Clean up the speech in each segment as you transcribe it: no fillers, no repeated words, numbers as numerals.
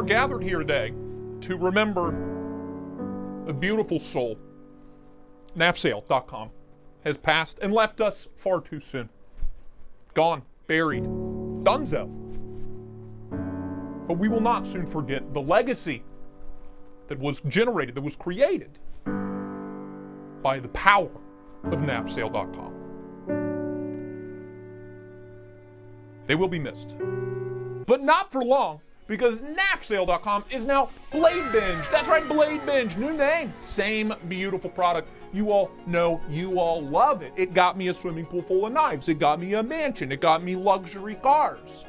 gathered here today to remember a beautiful soul. KNAFSale.com has passed and left us far too soon. Gone, buried, donezo. But we will not soon forget the legacy that was generated, that was created by the power of KNAFSale.com. They will be missed. But not for long, because KNAFSale.com is now Blade Binge. That's right, Blade Binge. New name, same beautiful product. You all know, you all love it. It got me a swimming pool full of knives. It got me a mansion. It got me luxury cars.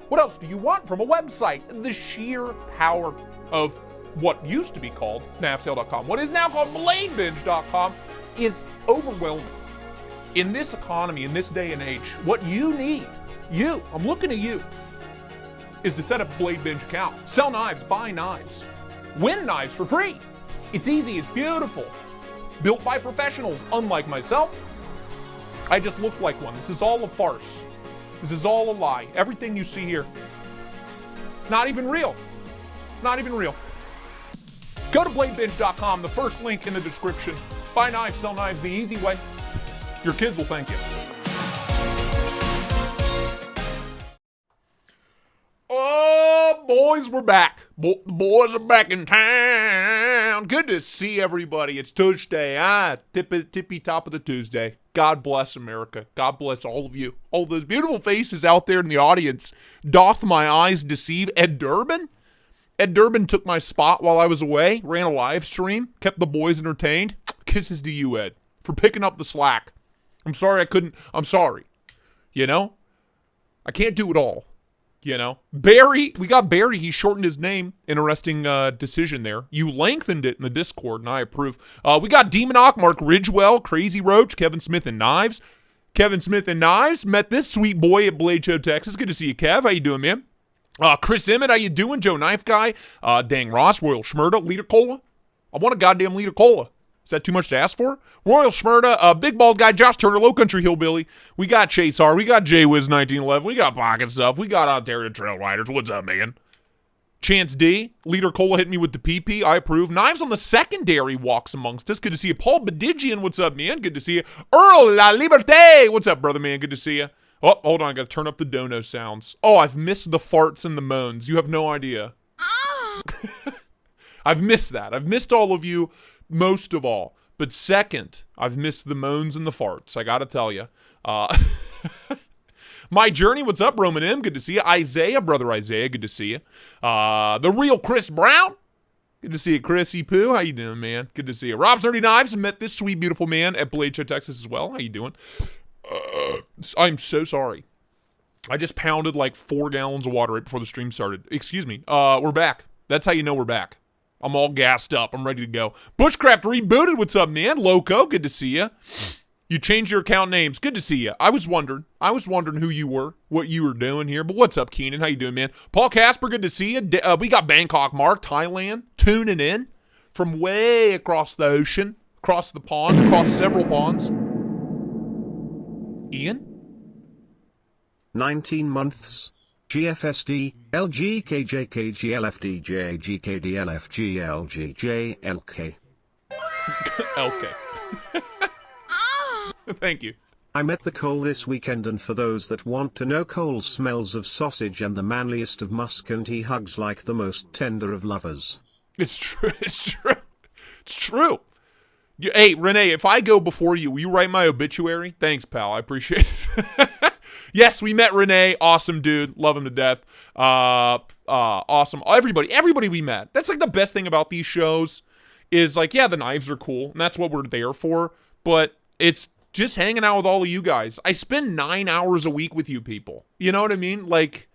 What else do you want from a website? The sheer power of what used to be called KNAFSale.com, what is now called BladeBinge.com, is overwhelming. In this economy, in this day and age, what you need, I'm looking at you, is to set up a Blade Binge account. Sell knives, buy knives, win knives for free. It's easy, it's beautiful. Built by professionals, unlike myself. I just look like one. This is all a farce. This is all a lie. Everything you see here, it's not even real. It's not even real. Go to BladeBinge.com, the first link in the description. Buy knives, sell knives the easy way. Your kids will thank you. Oh, boys, we're back. The boys are back in town. Good to see everybody. It's Tuesday. Tippy top of the Tuesday. God bless America. God bless all of you. All those beautiful faces out there in the audience. Doth my eyes deceive? Ed Durbin? Ed Durbin took my spot while I was away. Ran a live stream. Kept the boys entertained. Kisses to you, Ed, for picking up the slack. I'm sorry I couldn't. I'm sorry. You know? I can't do it all. You know? Barry, we got Barry. He shortened his name. Interesting decision there. You lengthened it in the Discord, and I approve. We got Demonoc, Mark Ridgewell, Crazy Roach, Kevin Smith and Knives. Kevin Smith and Knives met this sweet boy at Blade Show, Texas. Good to see you, Kev. How you doing, man? Chris Emmett, how you doing? Joe Knife Guy, Dang Ross, Royal Schmurda, Liter Cola. I want a goddamn Liter Cola. Is that too much to ask for? Royal Schmurda, Big Bald Guy, Josh Turner, Low Country Hillbilly. We got Chase R. We got J-Wiz 1911. We got Pocket Stuff. We got Out There to Trail Riders. What's up, man? Chance D. Liter Cola hit me with the PP. I approve. Knives on the secondary walks amongst us. Good to see you. Paul Bedigian. What's up, man? Good to see you. Earl La Liberté. What's up, brother, man? Good to see you. Oh, hold on. I got to turn up the dono sounds. Oh, I've missed the farts and the moans. You have no idea. I've missed that. I've missed all of you. Most of all. But second, I've missed the moans and the farts. I gotta tell you. My Journey, what's up, Roman M? Good to see you. Isaiah, brother Isaiah, good to see you. The real Chris Brown. Good to see you, Chrissy Poo. How you doing, man? Good to see you. Rob's Nerdy Knives, met this sweet, beautiful man at Blade Show, Texas as well. How you doing? I'm so sorry. I just pounded like 4 gallons of water right before the stream started. Excuse me. We're back. That's how you know we're back. I'm all gassed up. I'm ready to go. Bushcraft Rebooted. What's up, man? Loco. Good to see you. You changed your account names. Good to see you. I was wondering who you were, what you were doing here. But what's up, Keenan? How you doing, man? Paul Casper. Good to see you. We got Bangkok Mark, Thailand, tuning in from way across the ocean, across the pond, across several ponds. Ian? 19 months. GFSD, LGKJKGLFDJ, GKDLFGLGJ, LK. LK. Thank you. I met the Cole this weekend, and for those that want to know, Cole smells of sausage and the manliest of musk, and he hugs like the most tender of lovers. It's true. It's true. It's true. Hey, Renee, if I go before you, will you write my obituary? Thanks, pal. I appreciate it. Yes, we met Renee. Awesome dude. Love him to death. Awesome. Everybody we met. That's like the best thing about these shows is like, yeah, the knives are cool, and that's what we're there for, but it's just hanging out with all of you guys. I spend 9 hours a week with you people. You know what I mean? Like,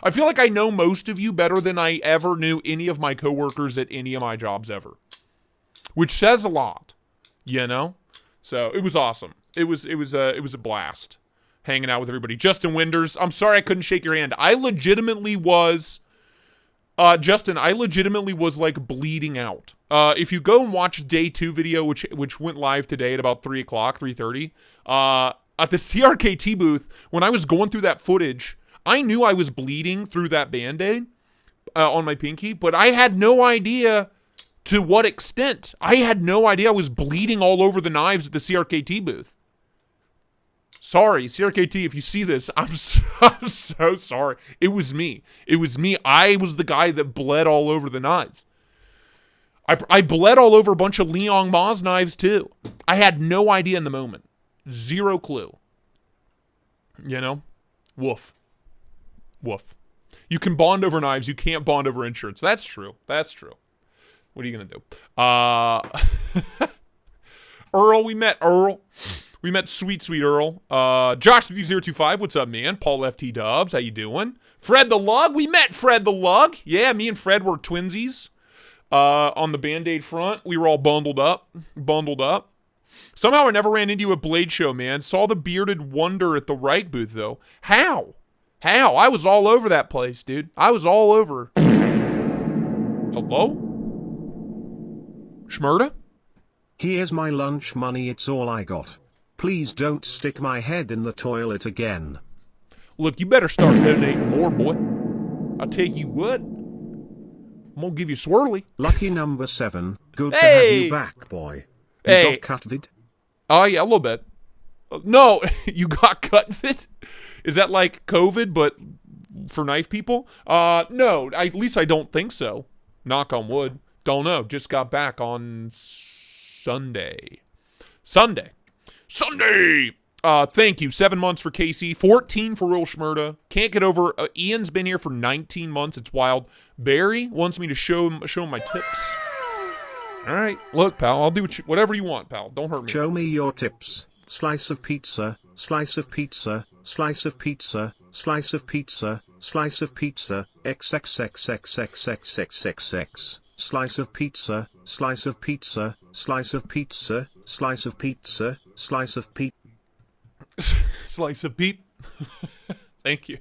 I feel like I know most of you better than I ever knew any of my coworkers at any of my jobs ever. Which says a lot, you know? So it was awesome. It was a blast hanging out with everybody. Justin Winders, I'm sorry I couldn't shake your hand. I legitimately was, Justin, like bleeding out. If you go and watch day 2 video, which went live today at about 3 o'clock, 3:30, at the CRKT booth, when I was going through that footage, I knew I was bleeding through that Band-Aid. on my pinky, but I had no idea to what extent. I had no idea I was bleeding all over the knives at the CRKT booth. Sorry, CRKT, if you see this, I'm so sorry. It was me. I was the guy that bled all over the knives. I bled all over a bunch of Liang Ma's knives, too. I had no idea in the moment. Zero clue. You know? Woof. You can bond over knives. You can't bond over insurance. That's true. What are you going to do? Earl, we met Earl. We met sweet Earl. Josh025, what's up, man? Paul FT Dubs, how you doing? Fred the Lug, we met Fred the Lug. Yeah, me and Fred were twinsies. On the Band-Aid front, we were all bundled up. Somehow I never ran into you at Blade Show, man. Saw the bearded wonder at the Reich booth, though. How? I was all over that place, dude. I was all over. Hello? Schmurda? Here's my lunch money, it's all I got. Please don't stick my head in the toilet again. Look, you better start donating more, boy. I'll tell you what. I'm gonna give you swirly. Lucky number 7. Good to have you back, boy. You got COVID? Oh, yeah, a little bit. No, you got COVID? Is that like COVID, but for knife people? No, at least I don't think so. Knock on wood. Don't know. Just got back on Sunday. Thank you. 7 months for Casey. 14 for Real Schmurda. Can't get over. Ian's been here for 19 months. It's wild. Barry wants me to show him my tips. All right. Look, pal, I'll do whatever you want, pal. Don't hurt me. Show me your tips. Slice of pizza, slice of pizza, slice of pizza, slice of pizza, slice of pizza, XXXXXXXXX. Slice of pizza, slice of pizza, slice of pizza, slice of pizza, slice of pizza. Slice of peep. Thank you,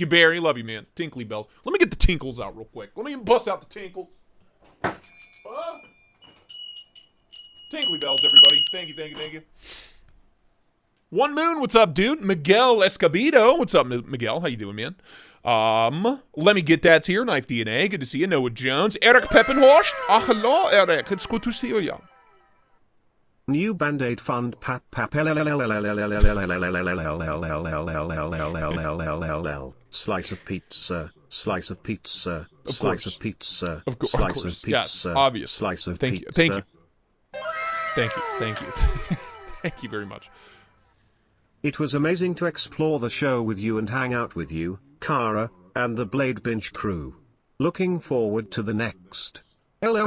Barry. Love you, man. Tinkly bells. Let me get the tinkles out real quick. Let me bust out the tinkles. Tinkly bells, everybody. Thank you. One Moon, what's up, dude? Miguel Escobedo, what's up, Miguel? How you doing, man? Let me get that here. Knife DNA, good to see you. Noah Jones. Eric Peppenhorst. Hello, Eric. It's good to see you, yeah. New Band-Aid fund slice of pizza, slice of pizza, slice of pizza, slice of pizza, yes, obvious. Slice of pizza. Thank you. Thank you very much. It was amazing to explore the show with you and hang out with you, Cara, and the BLADEBINGE crew. Looking forward to the next. Thank you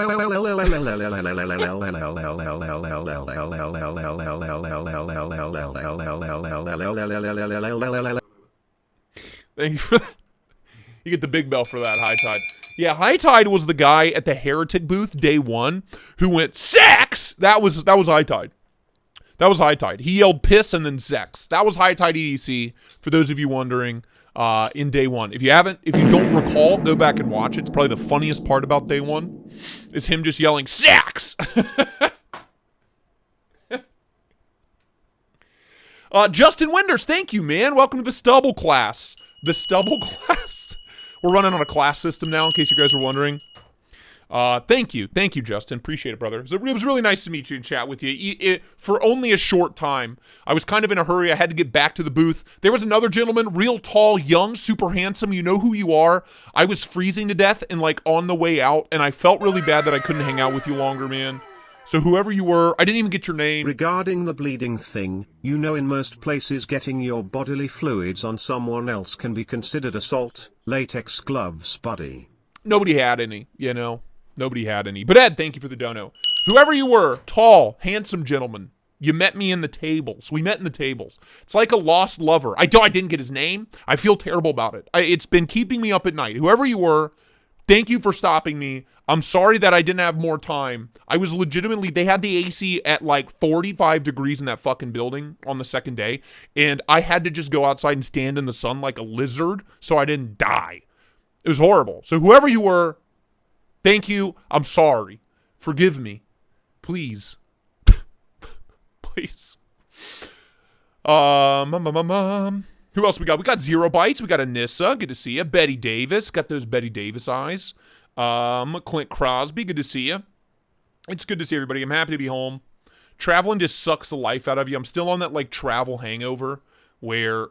for that. You get the big bell for that, High Tide. Yeah, High Tide was the guy at the Heretic booth day one who went, sex! That was High Tide. That was High Tide. He yelled piss and then sex. That was High Tide EDC, for those of you wondering, in day one. If you don't recall, go back and watch it. It's probably the funniest part about day one, is him just yelling, sex! Justin Winders, thank you, man. Welcome to the Stubble class. The Stubble class? We're running on a class system now, in case you guys were wondering. Thank you, Justin. Appreciate it, brother. It was really nice to meet you and chat with you. For only a short time. I was kind of in a hurry. I had to get back to the booth. There was another gentleman, real tall, young, super handsome. You know who you are. I was freezing to death and like on the way out, and I felt really bad that I couldn't hang out with you longer, man. So whoever you were, I didn't even get your name. Regarding the bleeding thing, you know, in most places getting your bodily fluids on someone else can be considered assault. Latex gloves, buddy. Nobody had any, you know. Nobody had any. But Ed, thank you for the dono. Whoever you were, tall, handsome gentleman, you met me in the tables. We met in the tables. It's like a lost lover. I didn't get his name. I feel terrible about it. It's been keeping me up at night. Whoever you were, thank you for stopping me. I'm sorry that I didn't have more time. I was legitimately, they had the AC at like 45 degrees in that fucking building on the second day, and I had to just go outside and stand in the sun like a lizard so I didn't die. It was horrible. So whoever you were, thank you. I'm sorry. Forgive me. Please. Please. Who else we got? We got Zero Bites. We got Anissa. Good to see you. Betty Davis. Got those Betty Davis eyes. Clint Crosby. Good to see you. It's good to see everybody. I'm happy to be home. Traveling just sucks the life out of you. I'm still on that, like, travel hangover where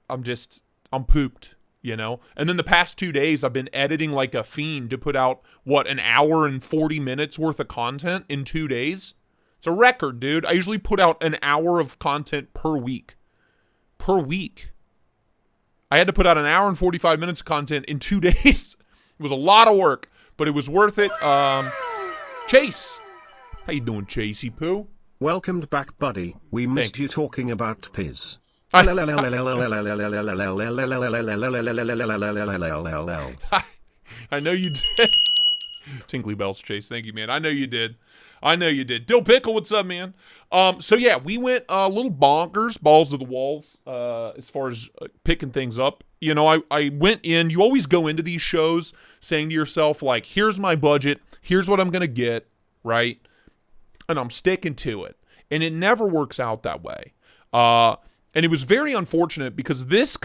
I'm pooped, you know? And then the past 2 days, I've been editing like a fiend to put out, an hour and 40 minutes worth of content in 2 days? It's a record, dude. I usually put out an hour of content per week. I had to put out an hour and 45 minutes of content in 2 days. It was a lot of work, but it was worth it. Chase. How you doing, Chasey Poo? Welcomed back, buddy. We missed you talking about Piz. I know you did. Tinkly bells, Chase. Thank you, man. I know you did. Dill Pickle, what's up, man? So yeah, we went a little bonkers, balls to the walls, as far as picking things up. You know, I went in, you always go into these shows saying to yourself, like, here's my budget, here's what I'm going to get, right? And I'm sticking to it. And it never works out that way. And it was very unfortunate because this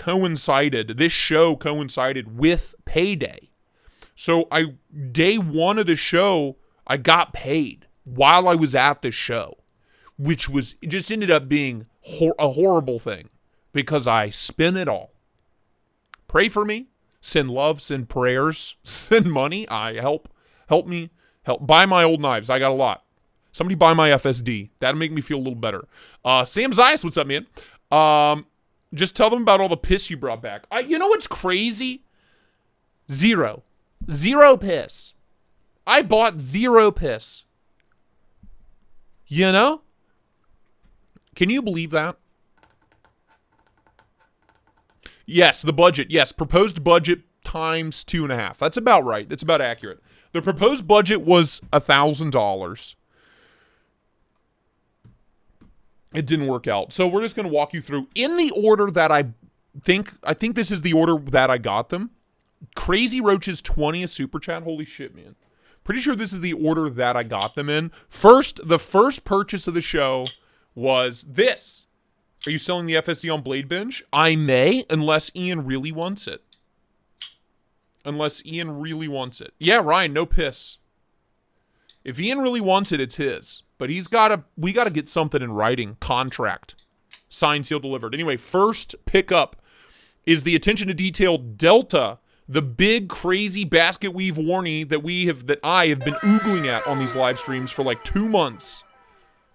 show coincided with payday. So day one of the show, I got paid while I was at the show, which just ended up being a horrible thing because I spent it all. Pray for me, send love, send prayers, send money. Help me, buy my old knives. I got a lot. Somebody buy my FSD. That'll make me feel a little better. Sam Zeiss, what's up, man? Just tell them about all the piss you brought back. You know what's crazy? Zero piss. I bought 0 piss. You know? Can you believe that? Yes, the budget. Yes, proposed budget times 2.5. That's about right. That's about accurate. The proposed budget was $1,000. It didn't work out. So we're just going to walk you through in the order that I think this is the order that I got them. Crazy Roach's 20th super chat. Holy shit, man. Pretty sure this is the order that I got them in. The first purchase of the show was this. Are you selling the FSD on BLADEBINGE? I may, unless Ian really wants it. Yeah, Ryan, no piss. If Ian really wants it, it's his. But we gotta get something in writing. Contract. Signed, sealed, delivered. Anyway, first pickup is the attention to detail Delta. The big, crazy basket weave warnie that I have been oogling at on these live streams for like 2 months.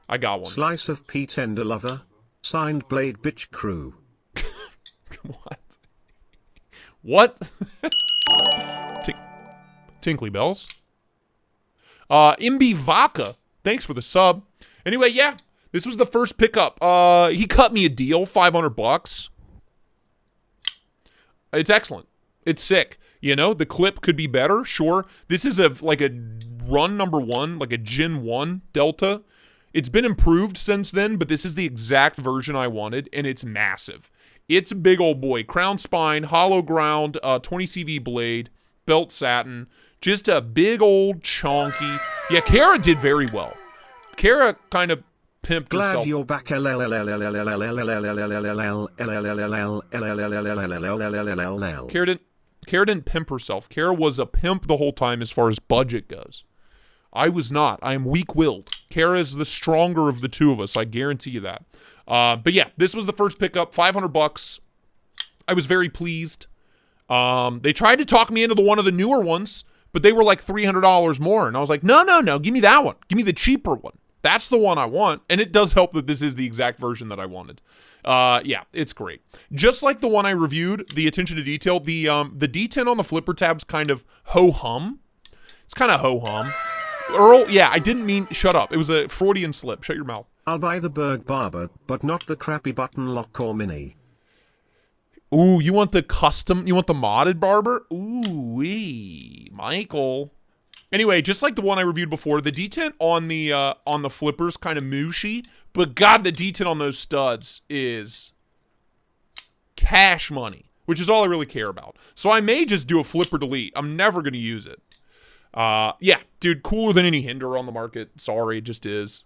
I got one. Slice of pea tender lover. Signed Blade Bitch Crew. What? Tinkly bells. Imbi Vaca. Thanks for the sub. Anyway, yeah. This was the first pickup. He cut me a deal, $500. It's excellent. It's sick. You know, the clip could be better, sure. This is like a run number 1, like a Gen 1 Delta. It's been improved since then, but this is the exact version I wanted, and it's massive. It's a big old boy. Crown spine, hollow ground, 20 CV blade, belt satin. Just a big old chonky. Yeah, Cara did very well. Cara kind of pimped herself. Glad you're back. Cara didn't pimp herself. Cara was a pimp the whole time as far as budget goes. I was not. I am weak-willed. Cara is the stronger of the two of us. I guarantee you that. But yeah, this was the first pickup. $500. I was very pleased. They tried to talk me into one of the newer ones, but they were like $300 more. And I was like, no. Give me that one. Give me the cheaper one. That's the one I want. And it does help that this is the exact version that I wanted. Yeah, it's great. Just like the one I reviewed, the attention to detail, the D10 on the flipper tab's kind of ho-hum. It's kind of ho-hum. Earl, yeah, I didn't mean, shut up. It was a Freudian slip. Shut your mouth. I'll buy the Berg Barber, but not the crappy button lock or mini. Ooh, you want the modded barber? Ooh-wee, Michael. Anyway, just like the one I reviewed before, the detent on the flippers kind of mushy, but God, the detent on those studs is cash money, which is all I really care about. So I may just do a flipper delete. I'm never going to use it. Yeah, dude, cooler than any Hinder on the market. Sorry, it just is.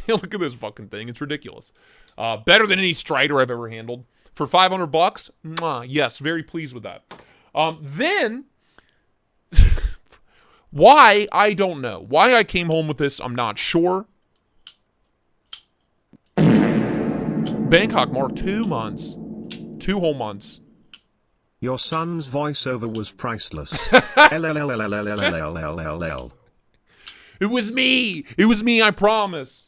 Look at this fucking thing. It's ridiculous. Better than any Strider I've ever handled. For 500 bucks? Mwah, yes, very pleased with that. Then, why, I don't know. Why I came home with this, I'm not sure. Bangkok Mark, 2 months. 2 whole months. Your son's voiceover was priceless. LLLLLLLLLL. It was me. It was me, I promise.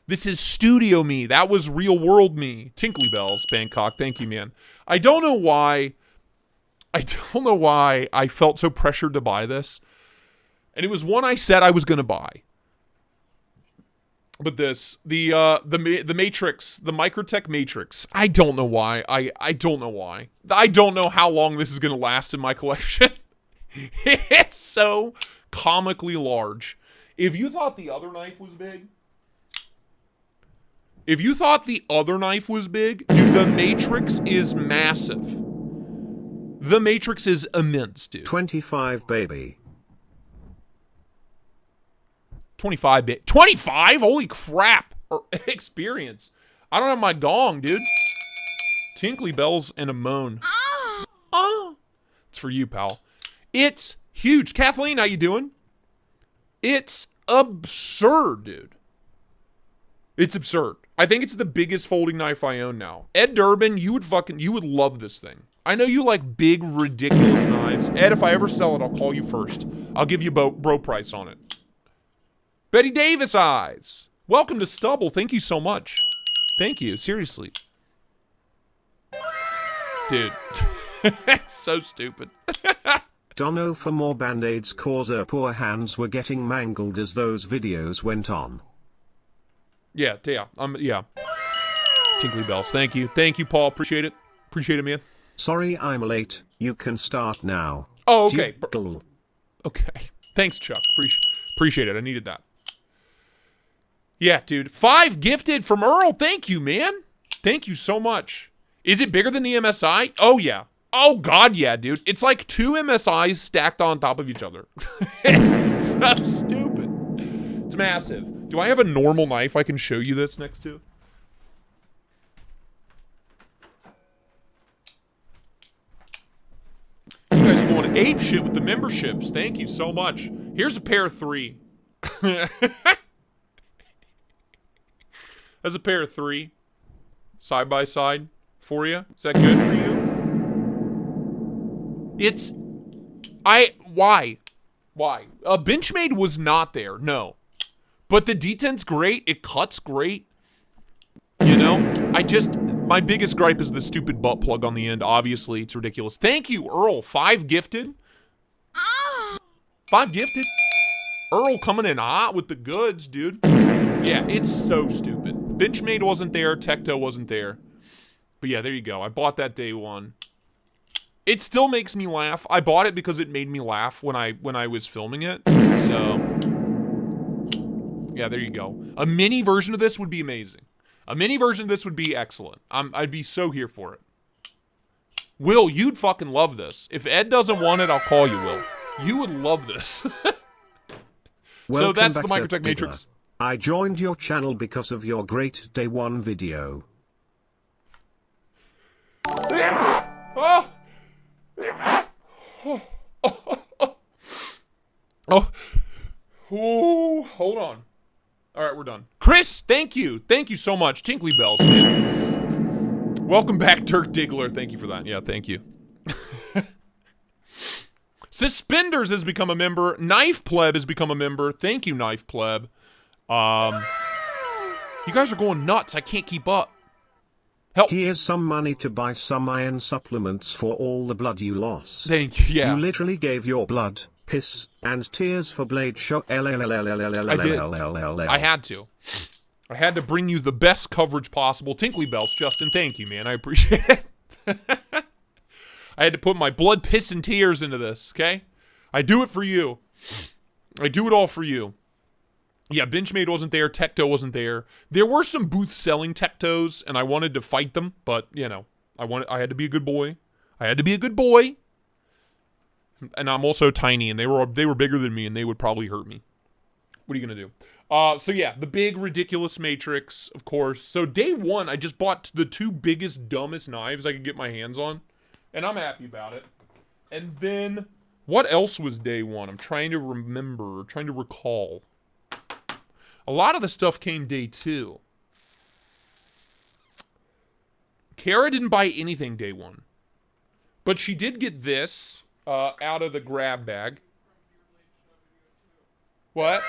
This is studio me. That was real world me. Tinkly Bells, Bangkok. Thank you, man. I don't know why I felt so pressured to buy this. And it was one I said I was going to buy. But this, the Matrix, the Microtech Matrix. I don't know why. I don't know why. I don't know how long this is going to last in my collection. It's so comically large. If you thought the other knife was big, dude, the Matrix is massive. The Matrix is immense, dude. 25, baby. 25 bit. 25? Holy crap. Experience. I don't have my gong, dude. Tinkly bells and a moan. It's for you, pal. It's huge. Kathleen, how you doing? It's absurd, dude. It's absurd. I think it's the biggest folding knife I own now. Ed Durbin, you would love this thing. I know you like big, ridiculous knives. Ed, if I ever sell it, I'll call you first. I'll give you bro price on it. Betty Davis eyes. Welcome to Stubble. Thank you so much. Thank you. Seriously. Dude. So stupid. Dono for more band-aids cause her poor hands were getting mangled as those videos went on. Yeah. Yeah. Tinkly bells. Thank you. Thank you, Paul. Appreciate it. Appreciate it, man. Sorry I'm late. You can start now. Oh, okay. Jiggle. Okay. Thanks, Chuck. Appreciate it. I needed that. Yeah, dude. 5 gifted from Earl. Thank you, man. Thank you so much. Is it bigger than the MSI? Oh, yeah. Oh, God, yeah, dude. It's like 2 MSIs stacked on top of each other. It's so stupid. It's massive. Do I have a normal knife I can show you this next to? You guys are going ape shit with the memberships. Thank you so much. Here's a pair of 3. That's a pair of 3. Side by side for you. Is that good for you? Why? Benchmade was not there, no. But the D10's great. It cuts great. You know? My biggest gripe is the stupid butt plug on the end. Obviously, it's ridiculous. Thank you, Earl. 5 gifted. 5 gifted. Earl coming in hot with the goods, dude. Yeah, it's so stupid. Benchmade wasn't there. Tecto wasn't there. But yeah, there you go. I bought that day one. It still makes me laugh. I bought it because it made me laugh when I was filming it. So, yeah, there you go. A mini version of this would be amazing. A mini version of this would be excellent. I'd be so here for it. Will, you'd fucking love this. If Ed doesn't want it, I'll call you, Will. You would love this. So that's the Microtech Matrix. I joined your channel because of your great day one video. Oh. Ooh, hold on. All right, we're done. Chris, thank you. Thank you so much. Tinkly bells, man. Welcome back, Dirk Diggler. Thank you for that. Yeah, thank you. Suspenders has become a member. Knife Pleb has become a member. Thank you, Knife Pleb. You guys are going nuts. I can't keep up. Help. Here's some money to buy some iron supplements for all the blood you lost. Thank you, yeah. You literally gave your blood, piss, and tears for Blade Show. I did. I had to. I had to bring you the best coverage possible. Tinkly bells, Justin. Thank you, man. I appreciate it. I had to put my blood, piss, and tears into this, okay? I do it for you. I do it all for you. Yeah, Benchmade wasn't there. Tecto wasn't there. There were some booths selling Tectos, and I wanted to fight them, but, you know, I had to be a good boy. I had to be a good boy. And I'm also tiny, and they were bigger than me, and they would probably hurt me. What are you going to do? So yeah, the big ridiculous matrix, of course. So day one, I just bought the 2 biggest, dumbest knives I could get my hands on. And I'm happy about it. And then, what else was day one? I'm trying to remember, trying to recall. A lot of the stuff came day 2. Cara didn't buy anything day 1. But she did get this out of the grab bag. What?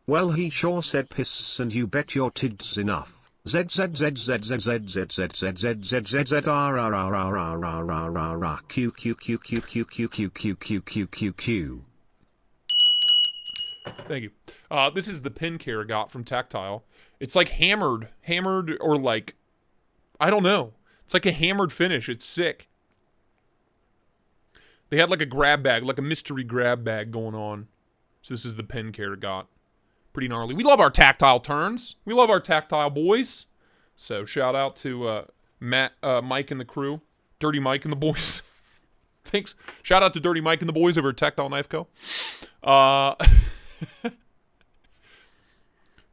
Well, he sure said piss and you bet your tids enough. Z Z Z Z Z Z Z Z Z Z Z Z Z R R R R R R R R R Q Q Q Q Q Q Q Q Q Q Q Q. Thank you. This is the pin Cara got from Tactile. It's like hammered or like, I don't know. It's like a hammered finish. It's sick. They had like a grab bag, like a mystery grab bag going on. So this is the pin Cara got. Pretty gnarly. We love our Tactile turns. We love our Tactile boys. So shout out to Matt, Mike and the crew. Dirty Mike and the boys. Thanks. Shout out to Dirty Mike and the boys over at Tactile Knife Co.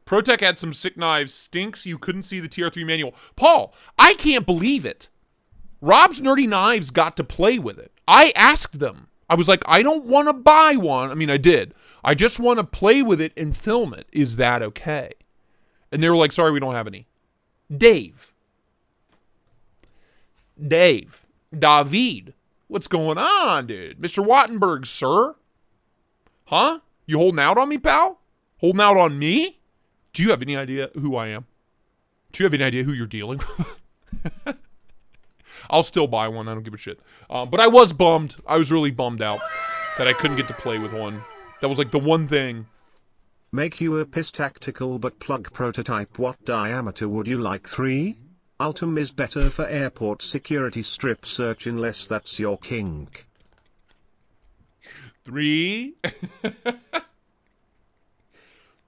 ProTech had some sick knives. Stinks you couldn't see the TR3 manual. Paul, I can't believe it. Rob's Nerdy Knives got to play with it. I asked them. I was like, I don't want to buy one. I mean, I did. I just want to play with it and film it. Is that okay? And they were like, sorry, we don't have any. David, what's going on, dude? Mr. Wattenberg, sir? Huh? You holding out on me, pal? Holding out on me? Do you have any idea who I am? Do you have any idea who you're dealing with? I'll still buy one. I don't give a shit. But I was bummed. I was really bummed out that I couldn't get to play with one. That was like the one thing. Make you a piss tactical but plug prototype. What diameter would you like? 3? Ultim is better for airport security strip search unless that's your kink. 3?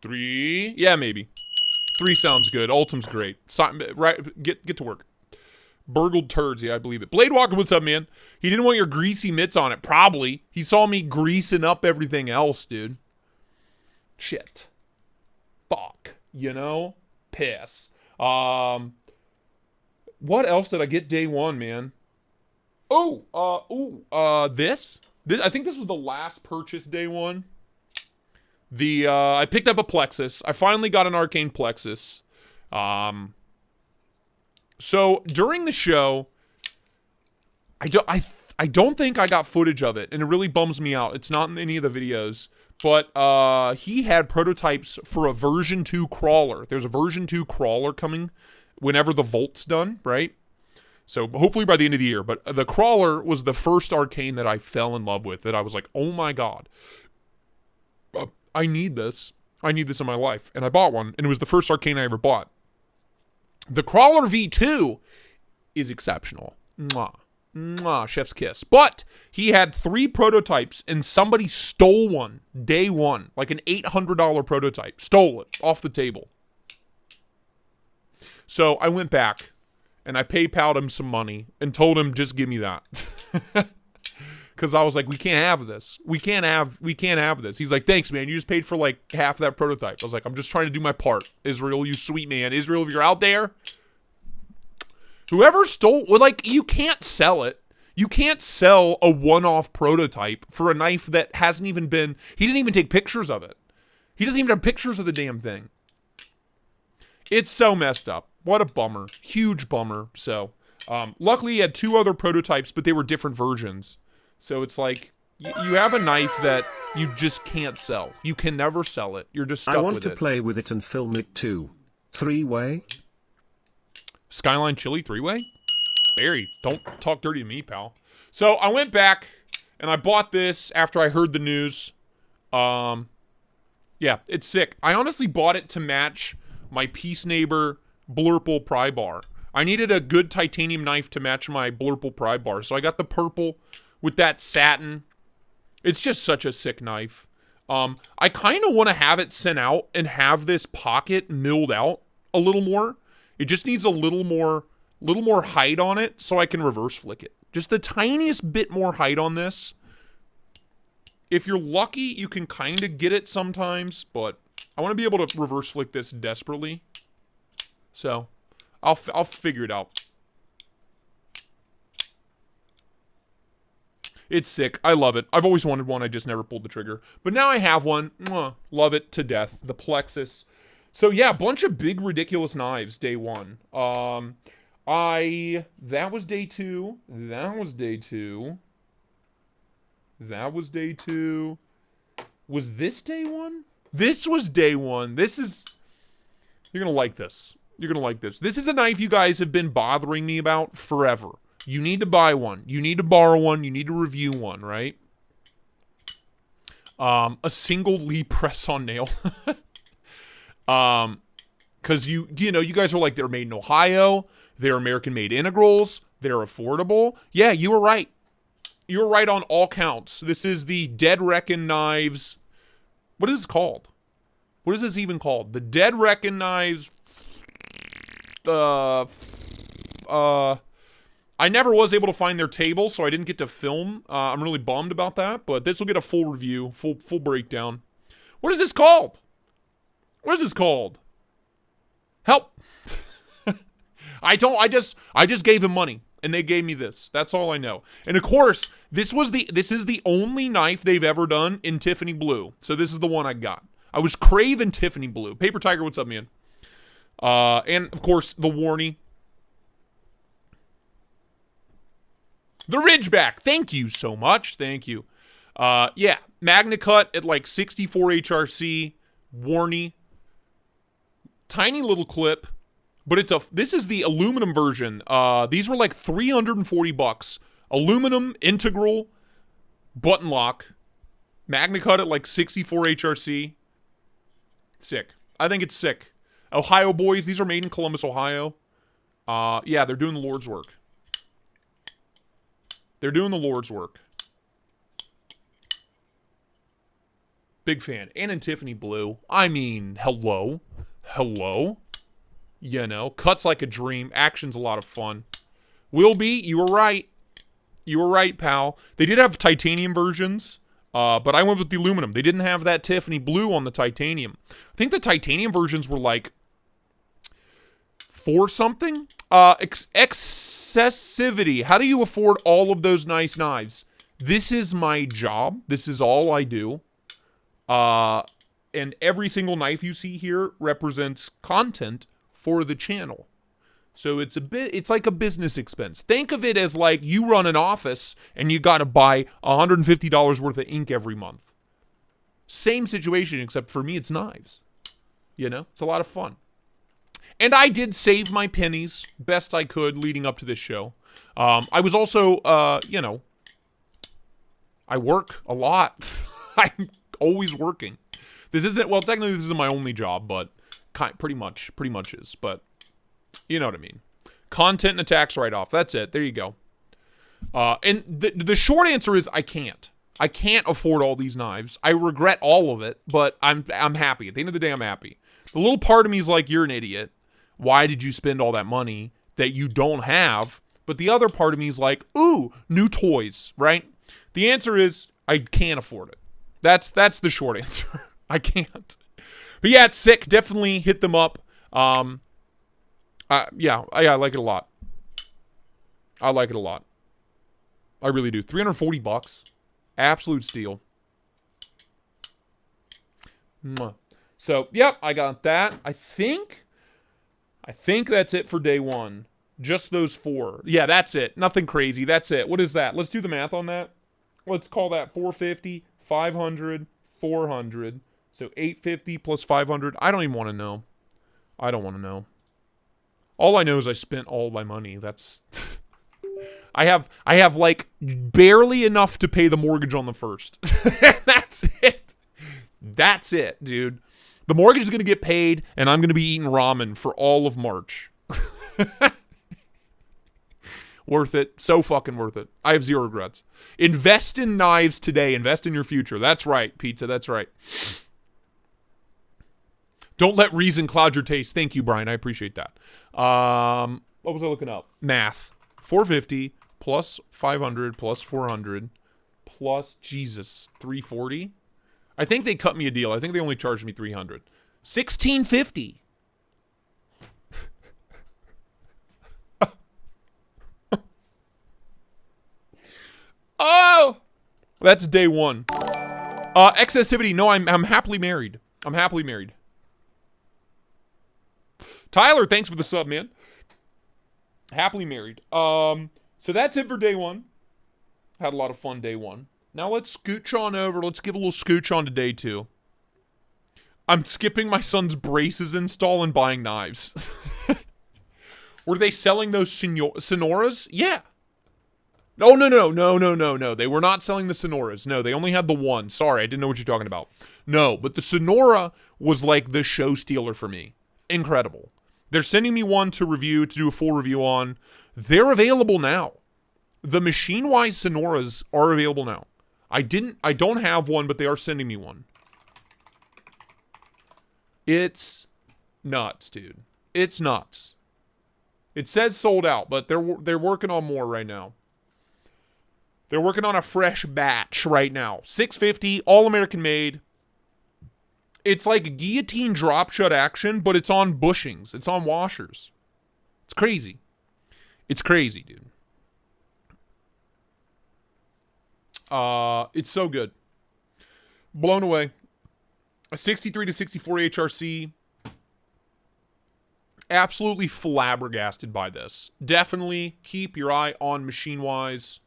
3? Yeah, maybe. 3 sounds good. Ultim's great. Right, get to work. Burgled turds, yeah, I believe it. Blade Walker, what's up, man? He didn't want your greasy mitts on it. Probably. He saw me greasing up everything else, dude. Shit. Fuck. You know? Piss. What else did I get day one, man? This? I think this was the last purchase day one. I picked up a Plexus. I finally got an Arcane Plexus. So during the show, I don't think I got footage of it, and it really bums me out. It's not in any of the videos, but he had prototypes for a version 2 crawler. There's a version 2 crawler coming whenever the Volt's done, right? So hopefully by the end of the year. But the crawler was the first Arcane that I fell in love with, that I was like, oh my god, I need this. I need this in my life. And I bought one, and it was the first Arcane I ever bought. The Crawler V2 is exceptional. Mwah. Mwah. Chef's kiss. But he had 3 prototypes, and somebody stole one day one. Like an $800 prototype. Stole it off the table. So I went back, and I PayPal'd him some money, and told him, just give me that. Because I was like, we can't have this. We can't have this. He's like, thanks, man. You just paid for like half of that prototype. I was like, I'm just trying to do my part. Israel, you sweet man. Israel, if you're out there. Whoever stole, well, like, you can't sell it. You can't sell a one-off prototype for a knife that hasn't even been, he didn't even take pictures of it. He doesn't even have pictures of the damn thing. It's so messed up. What a bummer. Huge bummer. So, luckily he had 2 other prototypes, but they were different versions. So it's like, you have a knife that you just can't sell. You can never sell it. You're just stuck with it. I want to play with it and film it too. 3-way? Skyline Chili 3-way? Barry, don't talk dirty to me, pal. So I went back, and I bought this after I heard the news. Yeah, it's sick. I honestly bought it to match my Peace Neighbor Blurple pry bar. I needed a good titanium knife to match my Blurple pry bar, so I got the purple with that satin. It's just such a sick knife. I kind of want to have it sent out and have this pocket milled out a little more. It just needs a little more height on it so I can reverse flick it. Just the tiniest bit more height on this If you're lucky, you can kind of get it sometimes, but I want to be able to reverse flick this desperately. So, I'll figure it out. It's sick. I love it. I've always wanted one. I just never pulled the trigger. But now I have one. Mwah. Love it to death. The Plexus. So yeah, a bunch of big, ridiculous knives day one. That was day two. That was day two. That was day two. Was this day one? This was day one. This is... You're going to like this. You're going to like this. This is a knife you guys have been bothering me about forever. You need to buy one. You need to borrow one. You need to review one, right? A single Lee press-on nail. Because you know, you guys are like, they're made in Ohio. They're American-made integrals. They're affordable. Yeah, you were right. You were right on all counts. This is the Dead Reckin Knives. What is this called? What is this even called? The Dead Reckin Knives. I never was able to find their table, so I didn't get to film. I'm really bummed about that, but this will get a full review, full breakdown. What is this called? What is this called? Help! I just gave them money, and they gave me this. That's all I know. And of course, this is the only knife they've ever done in Tiffany blue. So this is the one I got. I was craving Tiffany blue. Paper Tiger, what's up, man? And of course, the Warney. The Ridgeback. Thank you so much. Thank you. Yeah, Magna Cut at like 64 HRC. Warney. Tiny little clip. But this is the aluminum version. These were like $340. Aluminum, integral, button lock. Magna Cut at like 64 HRC. Sick. I think it's sick. Ohio boys. These are made in Columbus, Ohio. Yeah, they're doing the Lord's work. They're doing the Lord's work. Big fan. And in Tiffany blue. I mean, hello. Hello. You know, cuts like a dream. Action's a lot of fun. Will be, you were right. You were right, pal. They did have titanium versions, but I went with the aluminum. They didn't have that Tiffany blue on the titanium. I think the titanium versions were like $4 something. Excessivity. How do you afford all of those nice knives? This is my job. This is all I do. And every single knife you see here represents content for the channel. So it's like a business expense. Think of it as like you run an office and you got to buy $150 worth of ink every month. Same situation, except for me, it's knives. You know, it's a lot of fun. And I did save my pennies best I could leading up to this show. I was also, you know, I work a lot. I'm always working. This isn't, well, technically this isn't my only job, but pretty much is. But you know what I mean. Content and a tax write-off. That's it. There you go. And the short answer is I can't. I can't afford all these knives. I regret all of it, but I'm happy. At the end of the day, I'm happy. The little part of me is like, you're an idiot. Why did you spend all that money that you don't have? But the other part of me is like, ooh, new toys, right? The answer is I can't afford it. That's the short answer. I can't. But yeah, it's sick. Definitely hit them up. Yeah, I like it a lot. I like it a lot. I really do. $340. Absolute steal. Mwah. So, yep, I got that. I think that's it for day one. Just those 4. Yeah, that's it. Nothing crazy. That's it. What is that? Let's do the math on that. Let's call that 450, 500, 400. So 850 plus 500. I don't even want to know. I don't want to know. All I know is I spent all my money. That's I have like barely enough to pay the mortgage on the first. That's it. That's it, dude. The mortgage is going to get paid and I'm going to be eating ramen for all of March. Worth it. So fucking worth it. I have zero regrets. Invest in knives today. Invest in your future. That's right, pizza. That's right. Don't let reason cloud your taste. Thank you, Brian. I appreciate that. What was I looking up? Math. 450 plus 500 plus 400 plus, Jesus, 340. I think they cut me a deal. I think they only charged me 300. 1650. Oh, that's day one. Excessivity. No, I'm happily married. I'm happily married. Tyler, thanks for the sub, man. Happily married. So that's it for day one. Had a lot of fun day one. Now let's scooch on over. Let's give a little scooch on to day two. I'm skipping my son's braces install and buying knives. Were they selling those Sonoras? Yeah. Oh, no. They were not selling the Sonoras. No, they only had the one. Sorry, I didn't know what you're talking about. No, but the Sonora was like the show stealer for me. Incredible. They're sending me one to review, to do a full review on. They're available now. The machine-wise Sonoras are available now. I don't have one, but they are sending me one. It's nuts, dude. It's nuts. It says sold out, but they're working on more right now. They're working on a fresh batch right now. $650, all American made. It's like guillotine drop shut action, but it's on bushings. It's on washers. It's crazy. It's crazy, dude. It's so good. Blown away. A 63 to 64 HRC. Absolutely flabbergasted by this. Definitely keep your eye on Machine-Wise.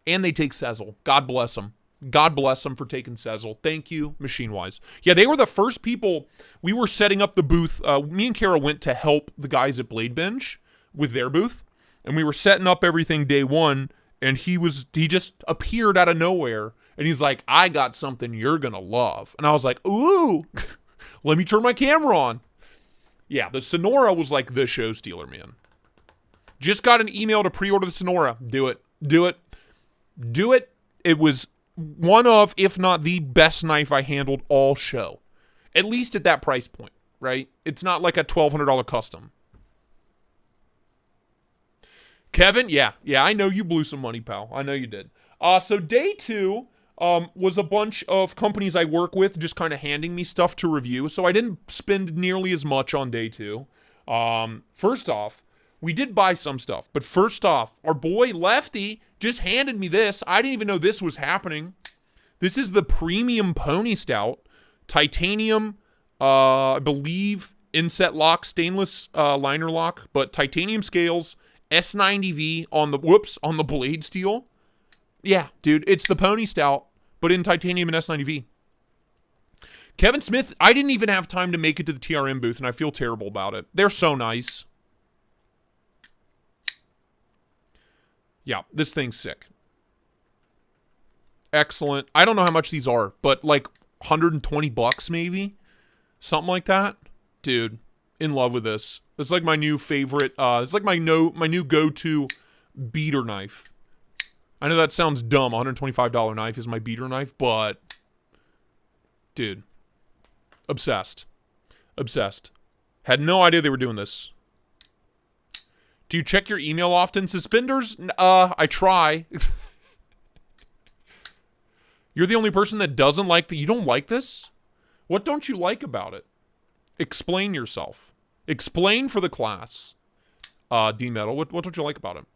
And they take Sezzle. God bless them. God bless them for taking Sezzle. Thank you, Machine-Wise. Yeah, they were the first people. We were setting up the booth. Me and Cara went to help the guys at BLADEBINGE with their booth. And we were setting up everything day one. And he just appeared out of nowhere. And he's like, I got something you're going to love. And I was like, ooh, let me turn my camera on. Yeah, the Sonora was like the show stealer, man. Just got an email to pre-order the Sonora. Do it. Do it. Do it. It was one of, if not the best knife I handled all show. At least at that price point, right? It's not like a $1,200 custom. Kevin, yeah, I know you blew some money, pal. I know you did. So day two was a bunch of companies I work with just kind of handing me stuff to review. So I didn't spend nearly as much on day two. First off, we did buy some stuff. But first off, our boy Lefty just handed me this. I didn't even know this was happening. This is the Premium Pony Stout. Titanium, I believe, inset lock, stainless liner lock, but titanium scales, S90V on the blade steel. Yeah, dude, it's the Pony Stout, but in titanium and S90V. Kevin Smith, I didn't even have time to make it to the TRM booth, and I feel terrible about it. They're so nice. Yeah, this thing's sick. Excellent. I don't know how much these are, but like 120 bucks maybe? Something like that. Dude, in love with this. It's like my new favorite, it's like my new go-to beater knife. I know that sounds dumb. $125 knife is my beater knife, but dude, obsessed. Obsessed. Had no idea they were doing this. Do you check your email often? Suspenders? I try. You're the only person that doesn't like you don't like this? What don't you like about it? Explain yourself. Explain for the class. D-Metal, what don't you like about it?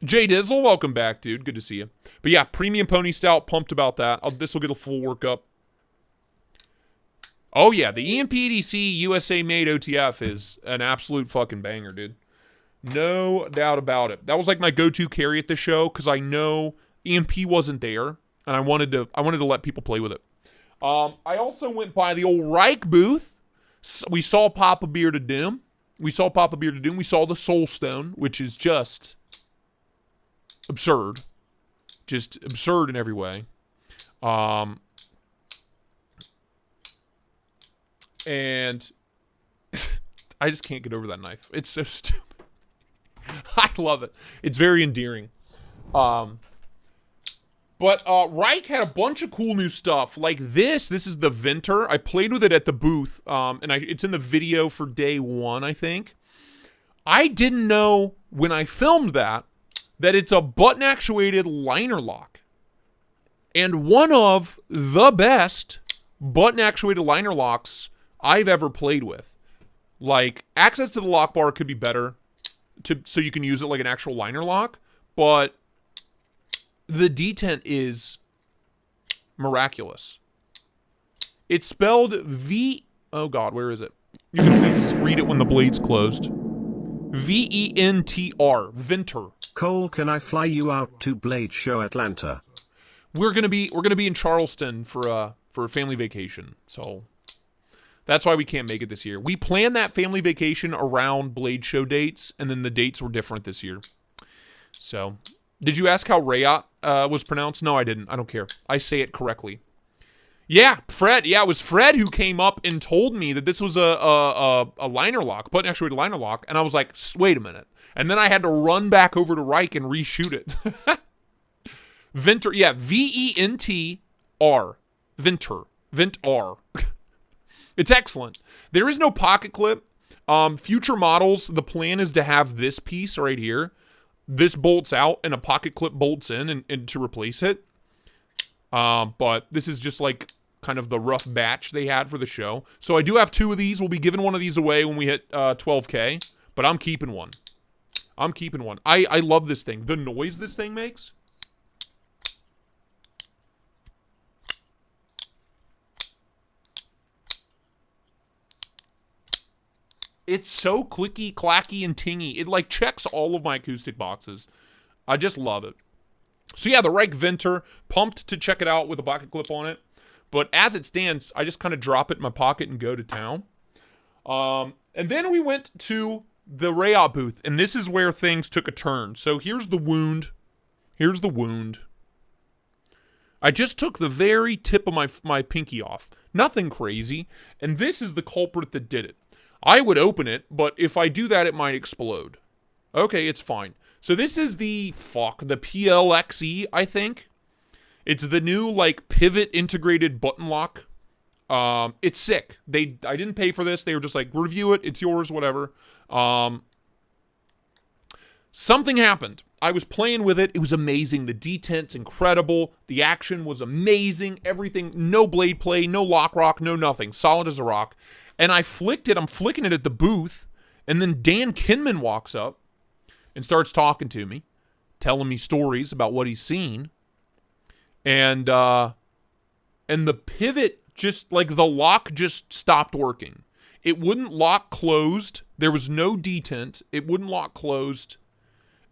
Jay Dizzle, welcome back, dude. Good to see you. But yeah, Premium Pony Stout, pumped about that. This will get a full workup. Oh yeah, the EMP-EDC USA-made OTF is an absolute fucking banger, dude. No doubt about it. That was like my go-to carry at the show because I know EMP wasn't there, and I wanted to let people play with it. I also went by the old Reich booth. We saw Papa Beard of Doom. We saw the Soul Stone, which is just absurd. Just absurd in every way. And I just can't get over that knife. It's so stupid. I love it. It's very endearing. But Reich had a bunch of cool new stuff. Like this is the Venter. I played with it at the booth. And it's in the video for day one, I think. I didn't know when I filmed that that it's a button-actuated liner lock. And one of the best button-actuated liner locks I've ever played with. Like, access to the lock bar could be better so you can use it like an actual liner lock, but the detent is miraculous. It's spelled oh God, where is it? You can only read it when the blade's closed. V-E-N-T-R, Venter. Cole, can I fly you out to Blade Show Atlanta? We're gonna be in Charleston for a family vacation, so that's why we can't make it this year. We planned that family vacation around Blade Show dates, and then the dates were different this year. So, did you ask how Rayot was pronounced? No, I didn't. I don't care. I say it correctly. Yeah, Fred. Yeah, it was Fred who came up and told me that this was a liner lock, button-actuated liner lock, and I was like, wait a minute. And then I had to run back over to Reich and reshoot it. Venter, yeah, V-E-N-T-R. Venter. Vent-R. It's excellent. There is no pocket clip. Future models, the plan is to have this piece right here. This bolts out and a pocket clip bolts in and to replace it. But this is just like kind of the rough batch they had for the show. So I do have 2 of these. We'll be giving one of these away when we hit 12K. But I'm keeping one. I'm keeping one. I love this thing. The noise this thing makes. It's so clicky, clacky, and tingy. It like checks all of my acoustic boxes. I just love it. So yeah, the Reich Venter, pumped to check it out with a pocket clip on it. But as it stands, I just kind of drop it in my pocket and go to town. And then we went to the Rayot booth, and this is where things took a turn. So here's the wound. Here's the wound. I just took the very tip of my pinky off. Nothing crazy. And this is the culprit that did it. I would open it, but if I do that, it might explode. Okay, it's fine. So this is the PLXE, I think. It's the new, like, pivot integrated button lock. It's sick. I didn't pay for this. They were just like, review it. It's yours, whatever. Something happened. I was playing with it. It was amazing. The detent's incredible. The action was amazing. Everything. No blade play, no lock rock, no nothing. Solid as a rock. And I flicked it. I'm flicking it at the booth. And then Dan Kinman walks up and starts talking to me, telling me stories about what he's seen. And the pivot just, like, the lock just stopped working. It wouldn't lock closed. There was no detent. It wouldn't lock closed.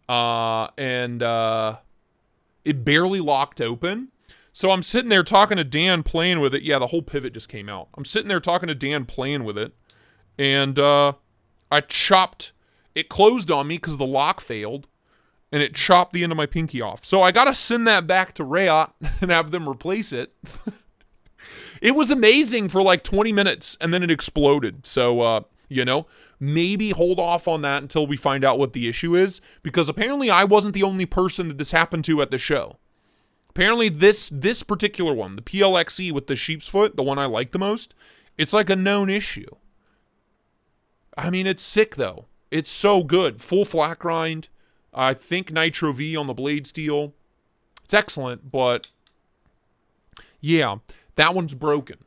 And it barely locked open. So I'm sitting there talking to Dan, playing with it. Yeah, the whole pivot just came out. I'm sitting there talking to Dan, playing with it. And I chopped. It closed on me because the lock failed. And it chopped the end of my pinky off. So I got to send that back to Rayot and have them replace it. It was amazing for like 20 minutes. And then it exploded. So, maybe hold off on that until we find out what the issue is. Because apparently I wasn't the only person that this happened to at the show. Apparently this particular one, the PLXE with the sheep's foot, the one I like the most, it's like a known issue. I mean, it's sick though. It's so good. Full flat grind. I think Nitro V on the blade steel. It's excellent, but yeah, that one's broken.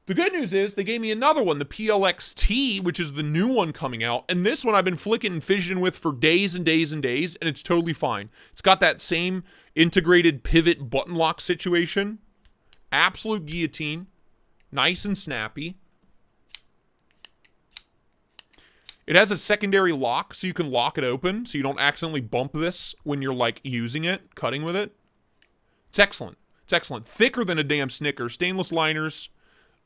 The good news is they gave me another one, the PLXT, which is the new one coming out. And this one I've been flicking and fidgeting with for days and days and days, and it's totally fine. It's got that same integrated pivot button lock situation. Absolute guillotine. Nice and snappy. It has a secondary lock, so you can lock it open, so you don't accidentally bump this when you're, like, using it, cutting with it. It's excellent. It's excellent. Thicker than a damn Snicker. Stainless liners.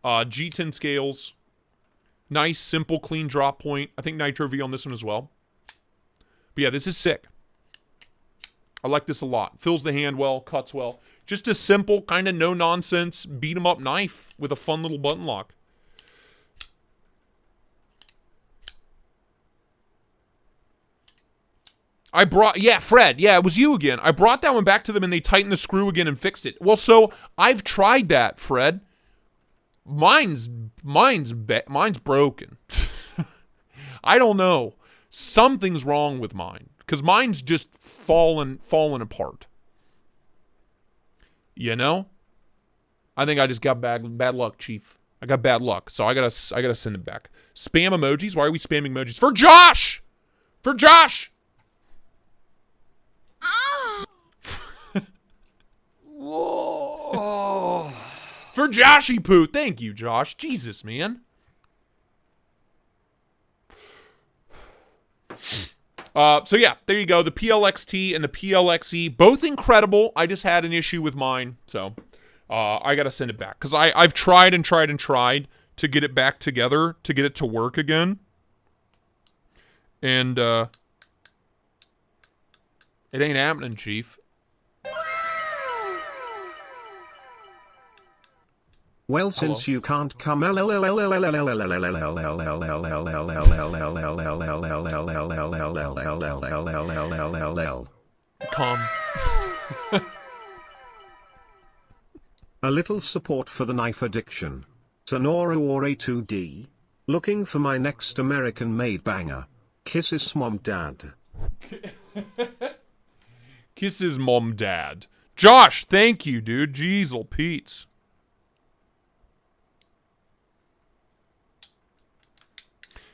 G10 scales. Nice, simple, clean drop point. I think Nitro V on this one as well. But yeah, this is sick. I like this a lot. Fills the hand well, cuts well. Just a simple, kind of no-nonsense, beat-em-up knife with a fun little button lock. Fred. Yeah, it was you again. I brought that one back to them and they tightened the screw again and fixed it. Well, so I've tried that, Fred. Mine's broken. I don't know. Something's wrong with mine. because mine's just falling apart. You know? I think I just got bad luck, Chief. I got bad luck, so I gotta send it back. Spam emojis? Why are we spamming emojis? For Josh! For Josh! Whoa. For Joshy Poo. Thank you, Josh. Jesus, man. So yeah, there you go. The PLXT and the PLXE, both incredible. I just had an issue with mine, so I gotta send it back. Because I've tried and tried and tried to get it back together, to get it to work again. And it ain't happening, Chief. Well, since you can't come come. A little support for the knife addiction. Sonora or A2D. Looking for my next American-made banger. Kisses mom dad. Kisses mom dad. Josh, thank you, dude. Jeezle Pete's.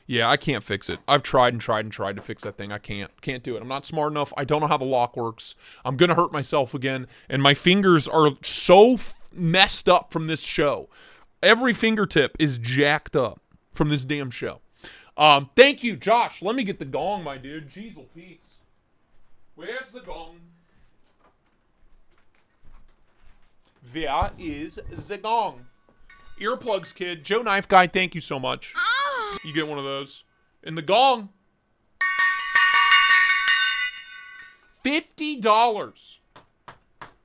Yeah, I can't fix it. I've tried and tried and tried to fix that thing. I can't do it. I'm not smart enough. I don't know how the lock works. I'm going to hurt myself again. And my fingers are so messed up from this show. Every fingertip is jacked up from this damn show. Thank you, Josh. Let me get the gong, my dude. Jeezle Pete's. Where's the gong? There is the gong. Earplugs, kid. Joe Knife Guy, thank you so much. You get one of those. And the gong. $50.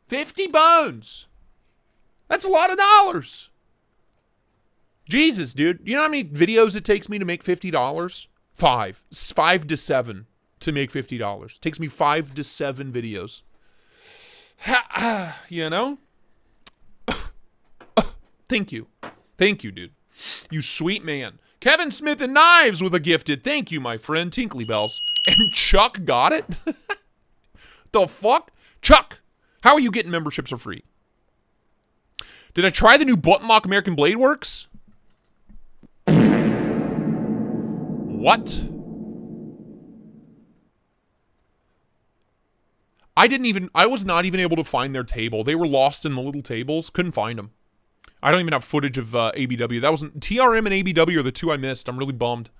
50 bones. That's a lot of dollars. Jesus, dude. You know how many videos it takes me to make $50? 5. 5 to 7 to make $50. It takes me 5 to 7 videos. You know? Thank you. Thank you, dude. You sweet man. Kevin Smith and Knives with a gifted. Thank you, my friend. Tinkly Bells. And Chuck got it? The fuck? Chuck, how are you getting memberships for free? Did I try the new button lock American Blade Works? What? I was not even able to find their table. They were lost in the little tables. Couldn't find them. I don't even have footage of ABW. That wasn't TRM and ABW are the two I missed. I'm really bummed.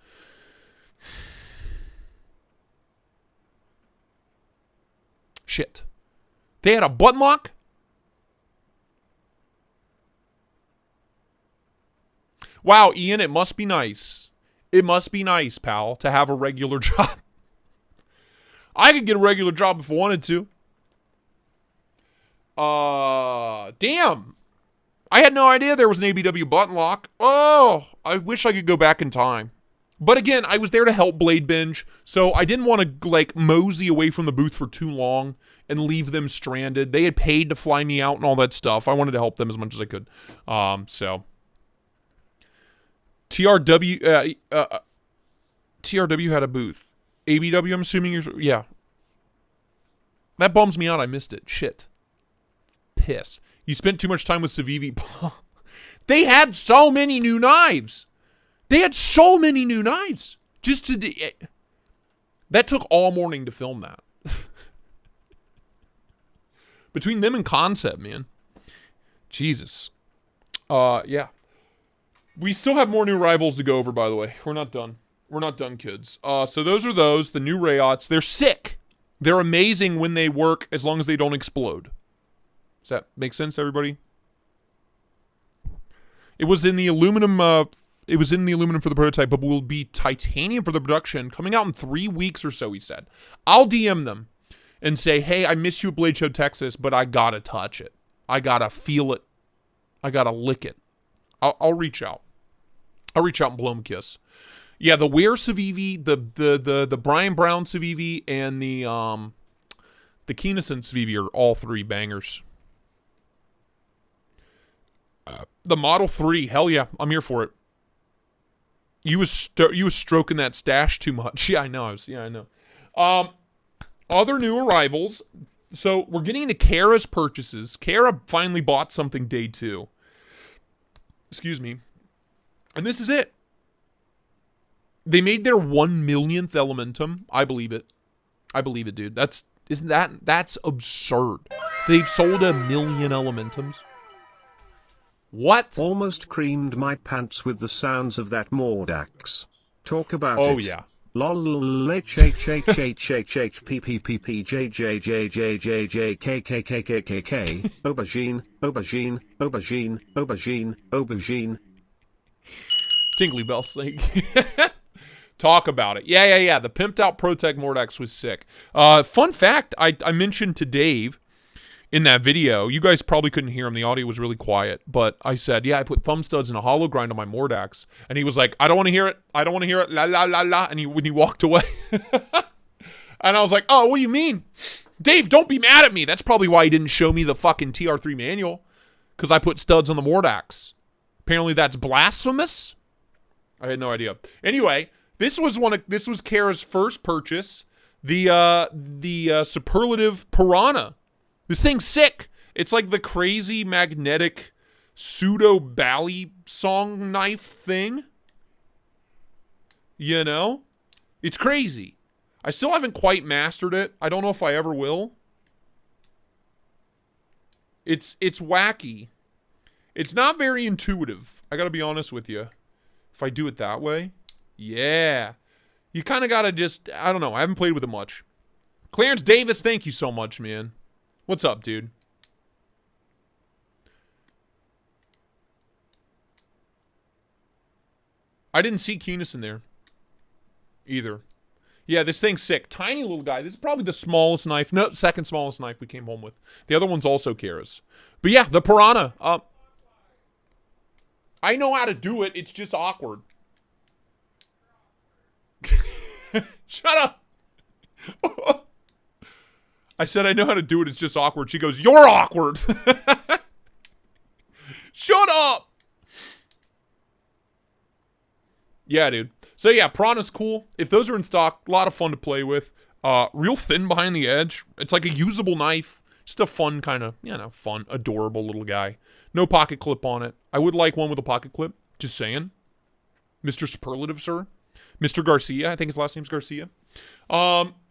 Shit. They had a button lock? Wow, Ian, it must be nice. It must be nice, pal, to have a regular job. I could get a regular job if I wanted to. Damn. I had no idea there was an ABW button lock. Oh, I wish I could go back in time. But again, I was there to help Blade Binge, so I didn't want to, like, mosey away from the booth for too long and leave them stranded. They had paid to fly me out and all that stuff. I wanted to help them as much as I could. So. TRW had a booth. ABW, I'm assuming you're... Yeah. That bums me out. I missed it. Shit. Piss. You spent too much time with Civivi. They had so many new knives. Just to... That took all morning to film that. Between them and Concept, man. Jesus. Yeah. We still have more new rivals to go over, by the way. We're not done. We're not done, kids. So those are those. The new Rayots. They're sick. They're amazing when they work, as long as they don't explode. Does that make sense, everybody? It was in the aluminum. It was in the aluminum for the prototype, but will be titanium for the production, coming out in 3 weeks or so. He said. I'll DM them and say, "Hey, I miss you at Blade Show Texas, but I gotta touch it. I gotta feel it. I gotta lick it." I'll reach out. I'll reach out and blow him a kiss. Yeah, the Ware Civivi, the Brian Brown Civivi, and the Keennison Civivi are all three bangers. The Model 3, hell yeah, I'm here for it. You was stroking that stash too much. Yeah, I know. I know. Other new arrivals. So we're getting into Cara's purchases. Cara finally bought something day 2. Excuse me. And this is it. They made their 1 millionth Elementum. I believe it. I believe it, dude. That's absurd. They've sold 1 million Elementums. What? Almost creamed my pants with the sounds of that Mordax. Talk about it. Oh yeah. Lol h h h h h h p p p p j j j j j j k k k k k k aubergine aubergine aubergine aubergine aubergine. Tingly bells thing. Talk about it. Yeah. The pimped out Protect Mordax was sick. Fun fact, I mentioned to Dave in that video, you guys probably couldn't hear him. The audio was really quiet. But I said, yeah, I put thumb studs and a hollow grind on my Mordax. And he was like, I don't want to hear it. I don't want to hear it. La, la, la, la. And when he walked away. And I was like, oh, what do you mean? Dave, don't be mad at me. That's probably why he didn't show me the fucking TR3 manual. Because I put studs on the Mordax. Apparently that's blasphemous. I had no idea. Anyway, this was Cara's first purchase. The Superlative Piranha. This thing's sick. It's like the crazy magnetic pseudo bally song knife thing. You know? It's crazy. I still haven't quite mastered it. I don't know if I ever will. It's wacky. It's not very intuitive. I gotta be honest with you. If I do it that way. Yeah. You kind of gotta just, I don't know. I haven't played with it much. Clarence Davis, thank you so much, man. What's up, dude? I didn't see Keenus in there either. Yeah, this thing's sick. Tiny little guy. This is probably the smallest knife. No, second smallest knife we came home with. The other one's also Cara's. But yeah, the Piranha. I know how to do it. It's just awkward. Shut up. I said I know how to do it. It's just awkward. She goes, you're awkward. Shut up. Yeah, dude. So yeah, Piranha's cool. If those are in stock, a lot of fun to play with. Real thin behind the edge. It's like a usable knife. Just a fun kind of, fun, adorable little guy. No pocket clip on it. I would like one with a pocket clip. Just saying. Mr. Superlative, sir. Mr. Garcia. I think his last name's Garcia.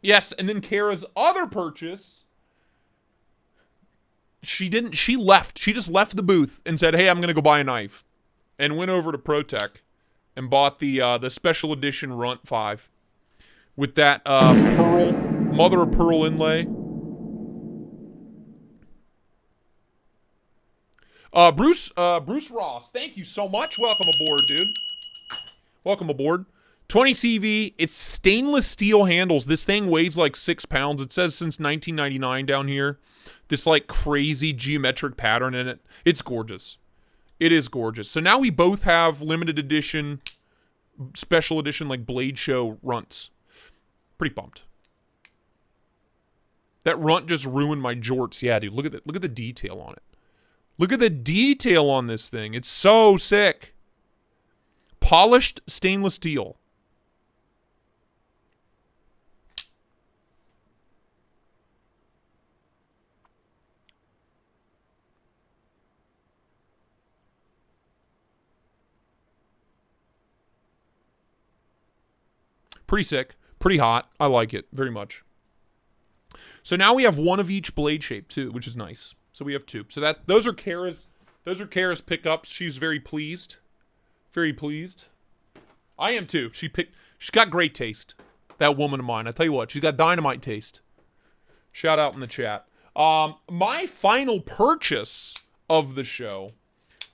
Yes, and then Cara's other purchase. She left. She just left the booth and said, hey, I'm going to go buy a knife. And went over to ProTech and bought the special edition Runt 5. With that pearl, mother of pearl inlay. Bruce Ross, thank you so much. Welcome aboard, dude. Welcome aboard. 20 CV. It's stainless steel handles. This thing weighs like 6 pounds. It says since 1999 down here. This like crazy geometric pattern in it. It's gorgeous. It is gorgeous. So now we both have limited edition, special edition like Blade Show runts. Pretty pumped. That runt just ruined my jorts. Yeah, dude. Look at the detail on it. Look at the detail on this thing. It's so sick. Polished stainless steel. Pretty sick. Pretty hot. I like it very much. So now we have one of each blade shape too, which is nice. So we have 2. So those are Cara's pickups. She's very pleased. Very pleased. I am too. She's got great taste. That woman of mine. I tell you what, she's got dynamite taste. Shout out in the chat. My final purchase of the show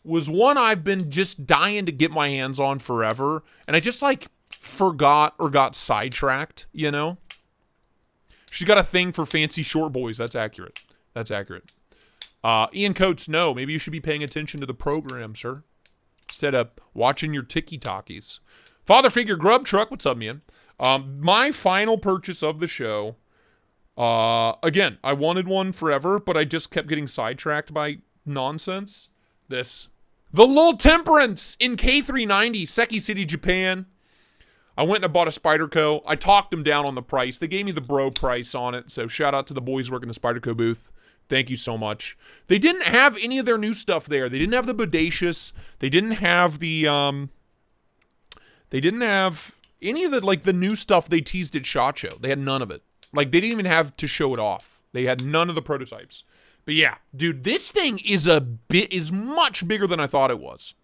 was one I've been just dying to get my hands on forever. And I just like forgot or got sidetracked, you know? She's got a thing for fancy short boys. That's accurate. That's accurate. Ian Coates, no. Maybe you should be paying attention to the program, sir. Instead of watching your tiki-talkies. Father Figure Grub Truck, what's up, man? My final purchase of the show. Again, I wanted one forever, but I just kept getting sidetracked by nonsense. The Lul Temperance in K390, Seki City, Japan. I went and I bought a Spyderco. I talked them down on the price. They gave me the bro price on it. So shout out to the boys working the Spyderco booth. Thank you so much. They didn't have any of their new stuff there. They didn't have the Bodacious. They didn't have the they didn't have any of the like the new stuff they teased at SHOT Show. They had none of it. Like they didn't even have to show it off. They had none of the prototypes. But yeah, dude, this thing is much bigger than I thought it was.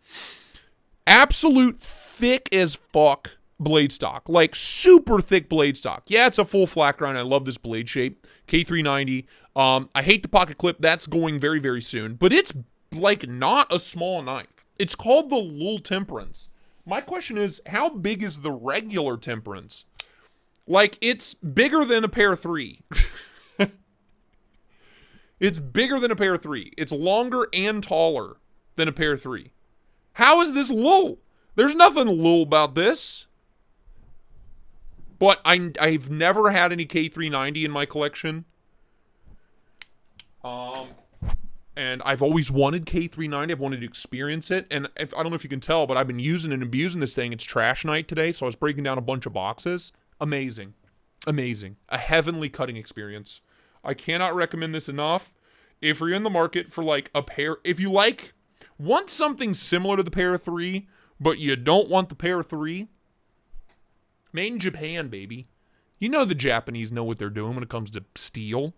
Absolute thick as fuck blade stock, like super thick blade stock. Yeah, it's a full flat grind. I love this blade shape. K390. I hate the pocket clip. That's going very, very soon. But it's like not a small knife. It's called the Lul Temperance. My question is, how big is the regular Temperance? Like, it's bigger than a Pair 3. It's bigger than a Pair 3. It's longer and taller than a Pair 3. How is this Lul? There's nothing Lul about this. But I've never had any K390 in my collection. And I've always wanted K390. I've wanted to experience it. And I don't know if you can tell, but I've been using and abusing this thing. It's trash night today, so I was breaking down a bunch of boxes. Amazing. Amazing. A heavenly cutting experience. I cannot recommend this enough. If you're in the market for like a pair, if you want something similar to the Pair 3, but you don't want the Pair 3, made in Japan, baby. You know the Japanese know what they're doing when it comes to steel.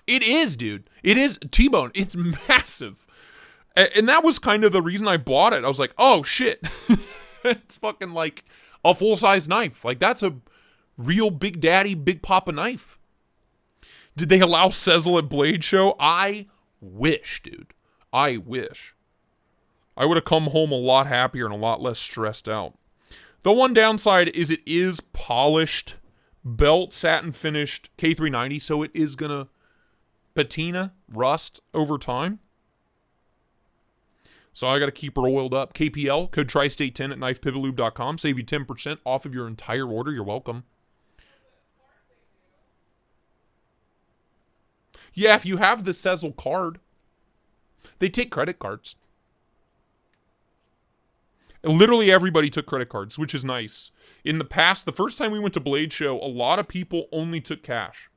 It is, dude. It is. T-bone. It's massive. And that was kind of the reason I bought it. I was like, oh, shit. It's fucking like a full-size knife. Like, that's a real Big Daddy, Big Papa knife. Did they allow Sezzle at Blade Show? I wish, dude. I wish. I would have come home a lot happier and a lot less stressed out. The one downside is it is polished, belt, satin finished K390, so it is going to patina, rust over time. So I got to keep her oiled up. KPL, code Tristate10 at knifepivotlube.com. Save you 10% off of your entire order. You're welcome. Yeah, if you have the Sezzle card, they take credit cards. Literally everybody took credit cards, which is nice. In the past, the first time we went to Blade Show, a lot of people only took cash.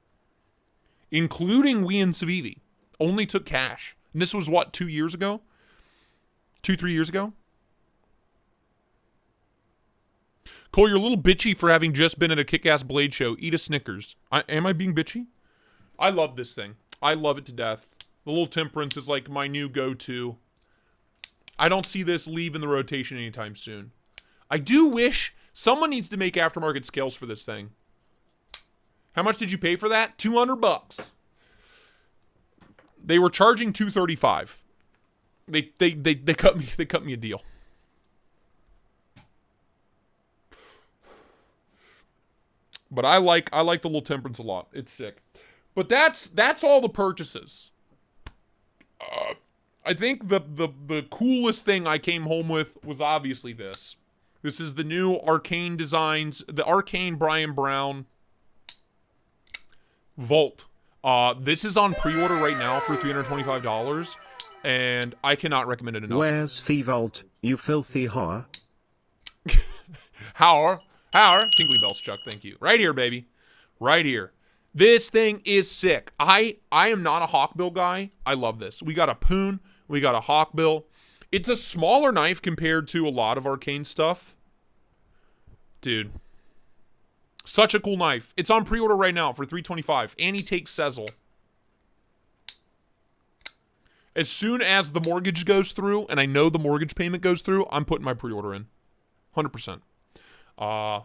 Including we and Savivi. Only took cash. And this was what, 2 years ago? 3 years ago? Cole, you're a little bitchy for having just been at a kick-ass Blade Show. Eat a Snickers. Am I being bitchy? I love this thing. I love it to death. The Lul Temperance is like my new go-to. I don't see this leaving the rotation anytime soon. I do wish someone needs to make aftermarket scales for this thing. How much did you pay for that? $200. They were charging $235. They cut me a deal. But I like the Lul Temperance a lot. It's sick. But that's all the purchases. I think the coolest thing I came home with was obviously this. This is the new Arcane Designs, the Arcane Brian Brown Volt. This is on pre-order right now for $325, and I cannot recommend it enough. Where's the Volt, you filthy whore? Hour. Tinkly bells, Chuck, thank you. Right here, baby. Right here. This thing is sick. I am not a hawkbill guy. I love this. We got a Poon. We got a hawkbill. It's a smaller knife compared to a lot of Arcane stuff. Dude. Such a cool knife. It's on pre-order right now for $325. And he takes Sezzle. As soon as the mortgage goes through, and I know the mortgage payment goes through, I'm putting my pre-order in. 100%. I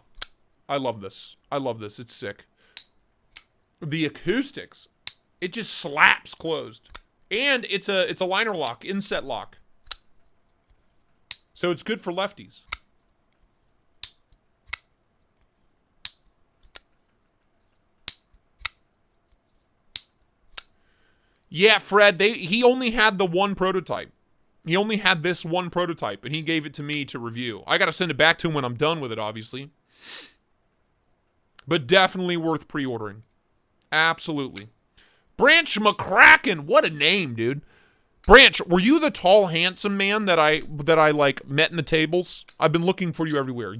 love this. I love this. It's sick. The acoustics, it just slaps closed. And it's a liner lock, inset lock. So it's good for lefties. Yeah, Fred, he only had the one prototype. He only had this one prototype, and he gave it to me to review. I got to send it back to him when I'm done with it, obviously. But definitely worth pre-ordering. Absolutely. Branch McCracken. What a name, dude. Branch, were you the tall, handsome man that I like met in the tables? I've been looking for you everywhere.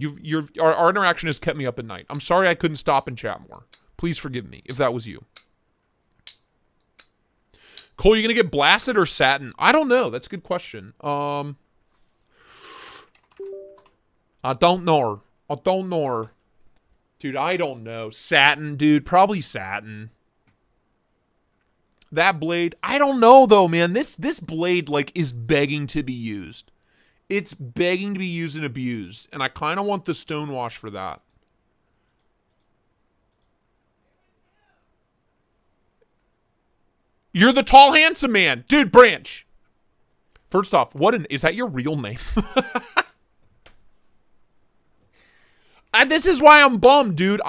Our interaction has kept me up at night. I'm sorry I couldn't stop and chat more. Please forgive me if that was you. Cole, you gonna get blasted or satin? I don't know. That's a good question. I don't know. Dude, I don't know. Satin, dude. Probably satin. That blade, I don't know though, man. This blade like is begging to be used. It's begging to be used and abused, and I kind of want the stonewash for that. You're the tall, handsome man, dude. Branch. First off, is that your real name? This is why I'm bummed, dude.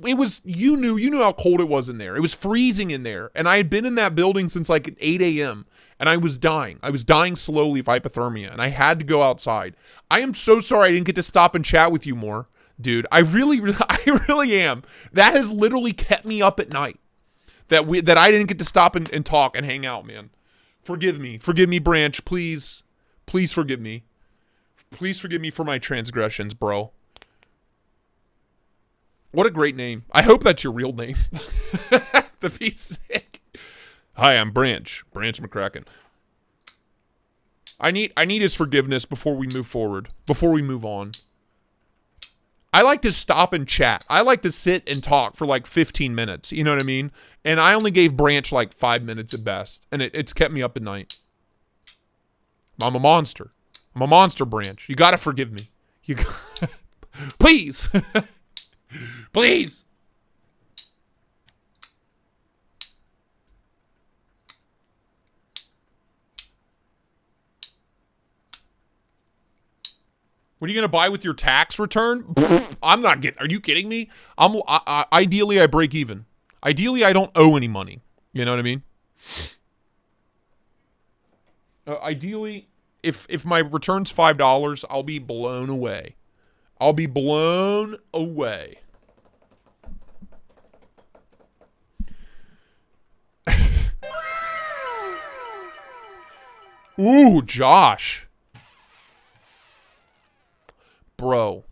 You knew how cold it was in there. It was freezing in there. And I had been in that building since like 8 a.m. and I was dying. I was dying slowly of hypothermia and I had to go outside. I am so sorry I didn't get to stop and chat with you more, dude. I really am. That has literally kept me up at night. That I didn't get to stop and talk and hang out, man. Forgive me, Branch, please. Please forgive me. Please forgive me for my transgressions, bro. What a great name. I hope that's your real name. That'd be sick. Hi, I'm Branch McCracken. I need his forgiveness before we move forward, before we move on. I like to stop and chat. I like to sit and talk for like 15 minutes. You know what I mean? And I only gave Branch like 5 minutes at best. And it's kept me up at night. I'm a monster. I'm a monster, Branch. You got to forgive me. Please. Please. What are you going to buy with your tax return? I'm not getting, are you kidding me? Ideally, I break even. Ideally, I don't owe any money. You know what I mean? Ideally, if my return's $5, I'll be blown away. I'll be blown away. Ooh, Josh. Bro.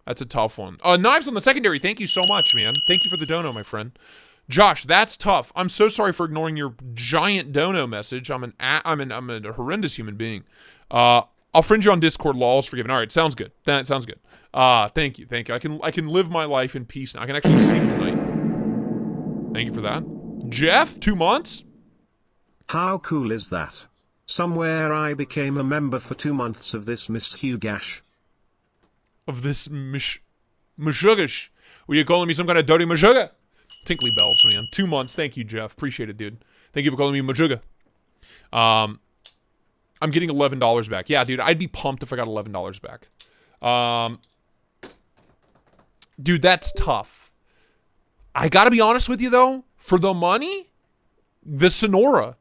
That's a tough one. Knives on the secondary. Thank you so much, man. Thank you for the dono, my friend. Josh, that's tough. I'm so sorry for ignoring your giant dono message. I'm a horrendous human being. I'll friend you on Discord. Law's forgiven. All right, sounds good. That sounds good. Thank you. I can live my life in peace now. I can actually sing tonight. Thank you for that. Jeff, 2 months. How cool is that? Somewhere I became a member for 2 months of this Miss Hugash. Of this Meshugash. Were you calling me some kind of dirty Meshuga? Tinkly bells, man. 2 months. Thank you, Jeff. Appreciate it, dude. Thank you for calling me Meshuga. I'm getting $11 back. Yeah, dude, I'd be pumped if I got $11 back. Dude, that's tough. I gotta be honest with you, though. For the money, the Sonora.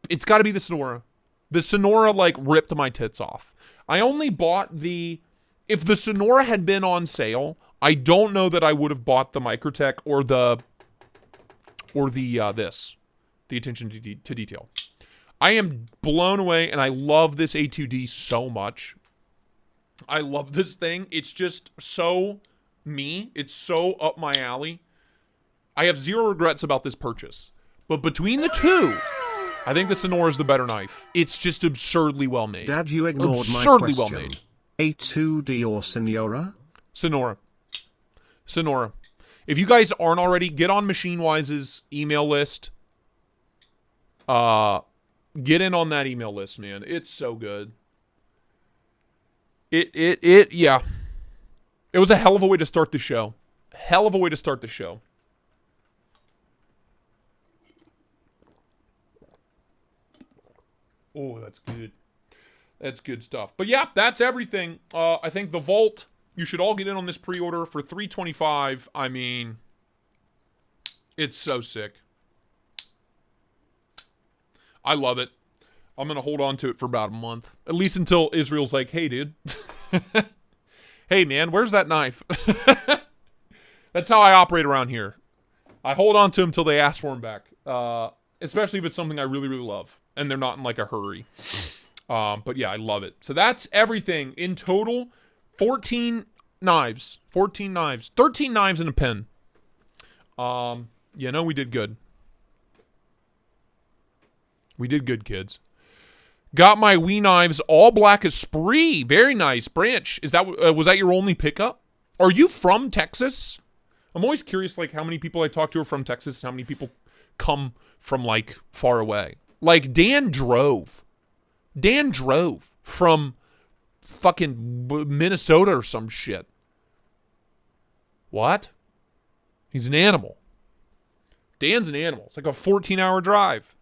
It's gotta be the Sonora. The Sonora, like, ripped my tits off. I only bought the... If the Sonora had been on sale, I don't know that I would have bought the Microtech or the attention to detail. I am blown away, and I love this A2D so much. I love this thing. It's just so me. It's so up my alley. I have zero regrets about this purchase. But between the two, I think the Sonora is the better knife. It's just absurdly well made. Dad, you ignored absurdly my question. Well made. A2D or Sonora? Sonora. If you guys aren't already, get on Machine Wise's email list. Get in on that email list, man. It's so good. Yeah. It was a hell of a way to start the show. Hell of a way to start the show. Oh, that's good. That's good stuff. But yeah, that's everything. I think the Vault, you should all get in on this pre-order for $325. I mean, it's so sick. I love it. I'm going to hold on to it for about a month. At least until Israel's like, hey, dude. Hey, man, where's that knife? That's how I operate around here. I hold on to them until they ask for them back. especially if it's something I really, really love and they're not in like a hurry. But yeah, I love it. So that's everything in total. 14 knives, 13 knives and a pen. We did good. We did good, kids. Got my Wii knives all black as spree. Very nice. Branch, was that your only pickup? Are you from Texas? I'm always curious, like, how many people I talk to are from Texas, how many people come from, like, far away. Like, Dan drove from fucking Minnesota or some shit. What? He's an animal. Dan's an animal. It's like a 14-hour drive.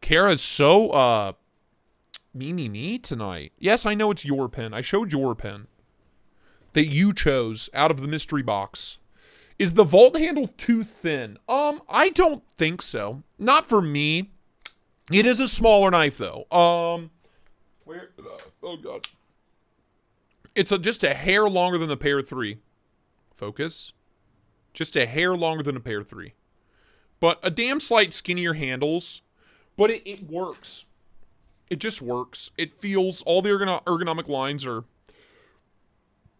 Cara's so, me tonight. Yes, I know it's your pen. I showed your pen that you chose out of the mystery box. Is the vault handle too thin? I don't think so. Not for me. It is a smaller knife, though. Where? Oh, God. It's just a hair longer than the Pair 3. Focus. Just a hair longer than a Pair 3. But a damn slight skinnier handles. But it works. It just works. It feels, all the ergonomic lines are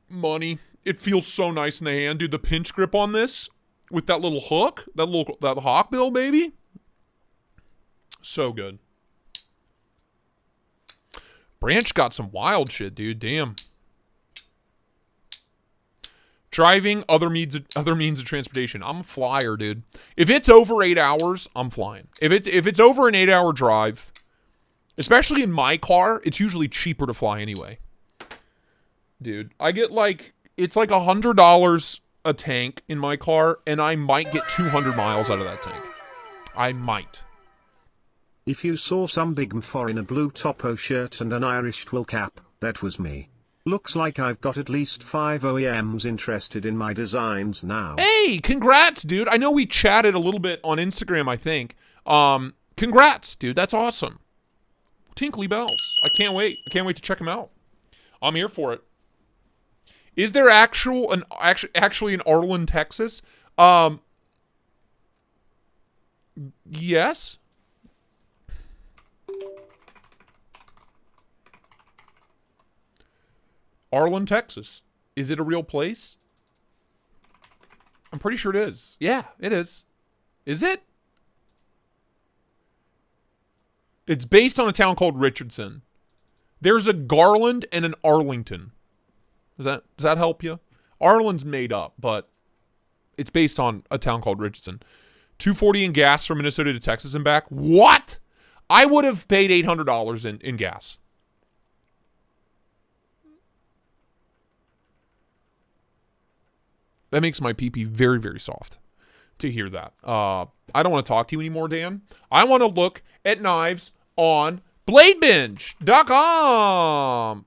money. It feels so nice in the hand. Dude, the pinch grip on this with that little hook, that hawkbill, baby. So good. Branch got some wild shit, dude. Damn. Driving, other means of transportation. I'm a flyer, dude. If it's over 8 hours, I'm flying. If it's over an 8-hour drive, especially in my car, it's usually cheaper to fly anyway. Dude, I get like, it's like $100 a tank in my car, and I might get 200 miles out of that tank. I might. If you saw some big mfor in a blue topo shirt and an Irish twill cap, that was me. Looks like I've got at least 5 OEMs interested in my designs now. Hey, congrats, dude. I know we chatted a little bit on Instagram, I think. Congrats, dude. That's awesome. Tinkly bells. I can't wait. I can't wait to check them out. I'm here for it. Is there actually in Arlen, Texas? Yes. Arlen, Texas. Is it a real place? I'm pretty sure it is. Yeah, it is. Is it? It's based on a town called Richardson. There's a Garland and an Arlington. Does that help you? Arlen's made up, but it's based on a town called Richardson. $240 in gas from Minnesota to Texas and back. What? I would have paid $800 in gas. That makes my pee-pee very, very soft to hear that. I don't want to talk to you anymore, Dan. I want to look at knives on BLADEBINGE.com.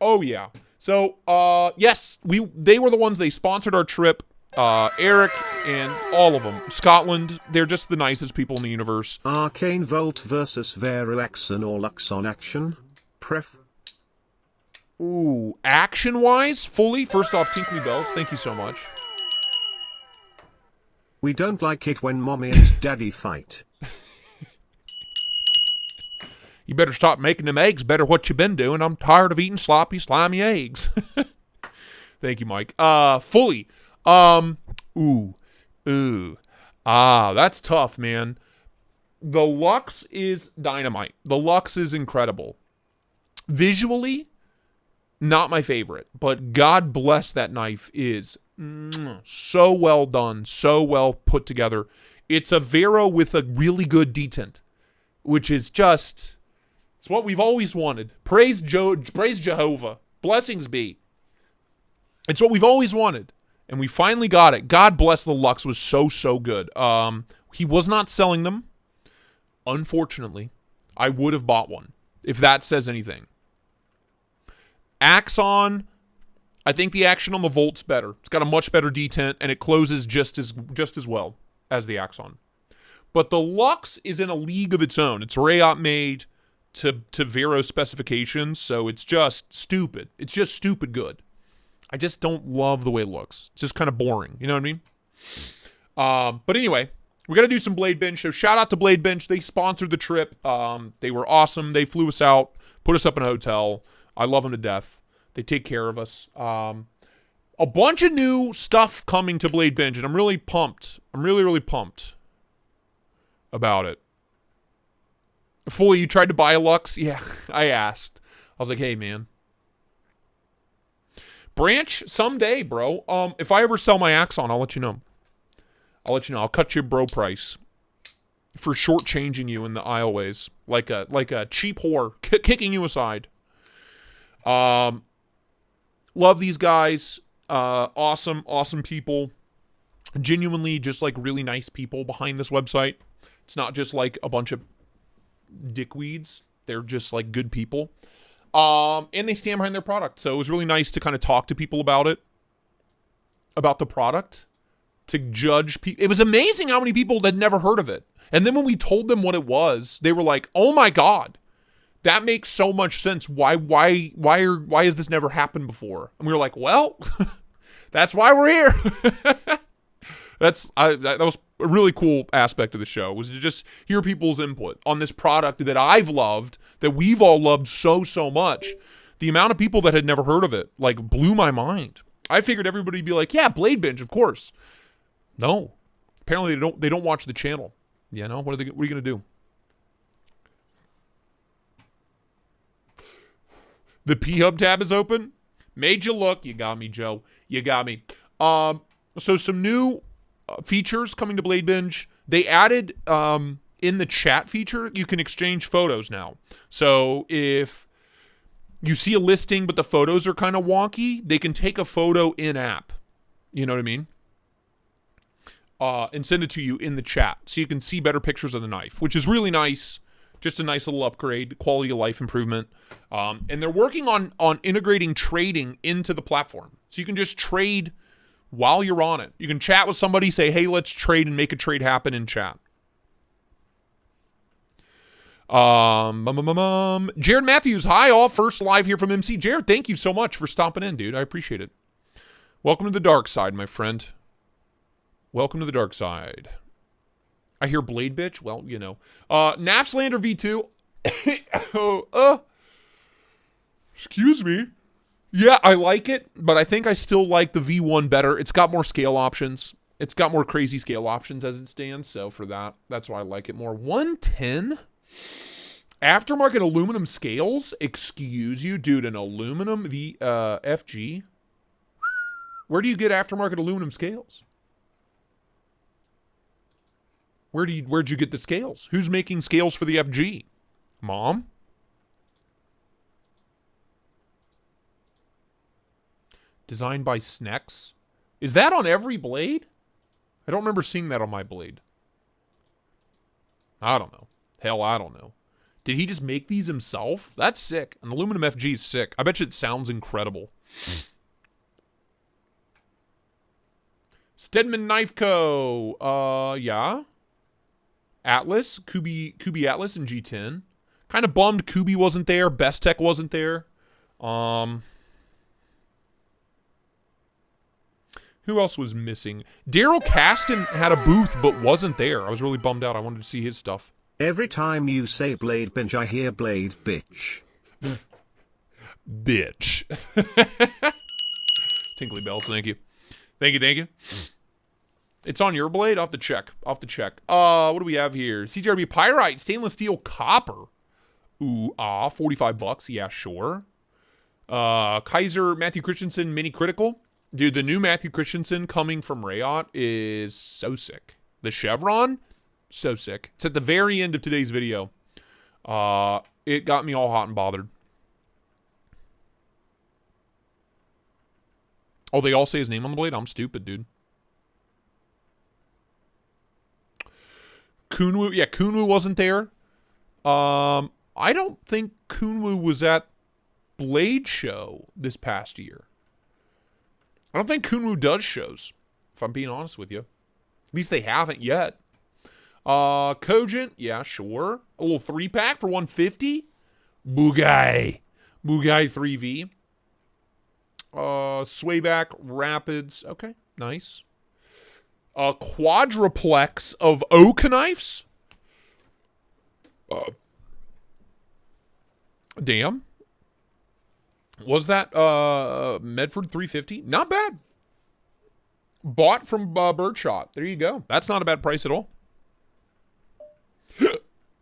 Oh, yeah. So, yes, they were the ones, they sponsored our trip. Eric and all of them. Scotland, they're just the nicest people in the universe. Arcane Volt versus Veruxon or Luxon action? Ooh, action-wise, fully. First off, Tinkly Bells, thank you so much. We don't like it when mommy and daddy fight. You better stop making them eggs. Better what you been doing. I'm tired of eating sloppy, slimy eggs. Thank you, Mike. Fully. That's tough, man. The Lux is dynamite. The Lux is incredible. Visually, not my favorite, but God bless that knife is so well done, so well put together. It's a Vero with a really good detent, which is just, it's what we've always wanted. Praise Jehovah. Blessings be. It's what we've always wanted, and we finally got it. God bless the Lux was so good. He was not selling them. Unfortunately, I would have bought one, if that says anything. Axon, I think the action on the Volt's better. It's got a much better detent, and it closes just as well as the Axon. But the Lux is in a league of its own. It's Rayot made to Vero specifications, so it's just stupid. It's just stupid good. I just don't love the way it looks. It's just kind of boring. You know what I mean? But anyway, we're going to do some Blade Binge. So shout out to Blade Binge. They sponsored the trip. They were awesome. They flew us out, put us up in a hotel. I love them to death. They take care of us. A bunch of new stuff coming to Blade Binge, and I'm really pumped. I'm really, really pumped about it. Fully, you tried to buy a Lux? Yeah, I asked. I was like, hey, man. Branch, someday, bro. If I ever sell my Axon, I'll let you know. I'll cut you bro price for shortchanging you in the aisleways, like a cheap whore kicking you aside. Love these guys. Awesome people. Genuinely, just like really nice people behind this website. It's not just like a bunch of dickweeds. They're just like good people. And they stand behind their product. So it was really nice to kind of talk to people about it, about the product, to judge people. It was amazing how many people had never heard of it. And then when we told them what it was, they were like, "Oh my God, that makes so much sense. Why has this never happened before?" And we were like, "Well, that's why we're here." That was a really cool aspect of the show, was to just hear people's input on this product that I've loved, that we've all loved so much. The amount of people that had never heard of it, like, blew my mind. I figured everybody would be like, yeah, Blade Binge, of course. No. Apparently they don't watch the channel. You know, what are you going to do? The P-Hub tab is open. Made you look. You got me, Joe. You got me. So some new features coming to Blade Binge. They added in the chat feature, you can exchange photos now. So if you see a listing but the photos are kind of wonky, they can take a photo in app. You know what I mean? And send it to you in the chat, so you can see better pictures of the knife, which is really nice. Just a nice little upgrade, quality of life improvement. And they're working on integrating trading into the platform, so you can just trade while you're on it. You can chat with somebody, say, hey, let's trade, and make a trade happen in chat. Jared Matthews, hi all, first live here from MC. Jared, thank you so much for stopping in, dude. I appreciate it. Welcome to the dark side, my friend. Welcome to the dark side. I hear Blade Bitch. Well, you know. KNAFS Lander V2. Excuse me. Yeah, I like it, but I think I still like the V1 better. It's got more scale options. It's got more crazy scale options as it stands, so for that, that's why I like it more. 110? Aftermarket aluminum scales? Excuse you, dude, an aluminum FG? Where do you get aftermarket aluminum scales? Where'd you get the scales? Who's making scales for the FG? Mom? Designed by Snex. Is that on every blade? I don't remember seeing that on my blade. I don't know. Hell, I don't know. Did he just make these himself? That's sick. An aluminum FG is sick. I bet you it sounds incredible. Stedman Knife Co. Yeah. Atlas. Kubi Atlas and G10. Kind of bummed Kubi wasn't there. Best Tech wasn't there. Who else was missing? Daryl Caston had a booth but wasn't there. I was really bummed out. I wanted to see his stuff. Every time you say Blade Binge, I hear Blade Bitch. Bitch. Tinkly bells, thank you. Thank you. It's on your blade? I'll have to check. What do we have here? CJRB Pyrite, stainless steel copper. Ooh, $45. Yeah, sure. Kaiser Matthew Christensen Mini Critical. Dude, the new Matthew Christensen coming from Rayot is so sick. The Chevron, so sick. It's at the very end of today's video. It got me all hot and bothered. Oh, they all say his name on the blade? I'm stupid, dude. Kunwu, yeah, Kunwu wasn't there. I don't think Kunwu was at Blade Show this past year. I don't think Kunwu does shows, if I'm being honest with you. At least they haven't yet. Cogent, yeah, sure. A little 3-pack for $150. Bugay 3V. Swayback Rapids, okay, nice. A quadruplex of oak knives? Damn. Was that Medford 350? Not bad. Bought from Birdshot. There you go. That's not a bad price at all.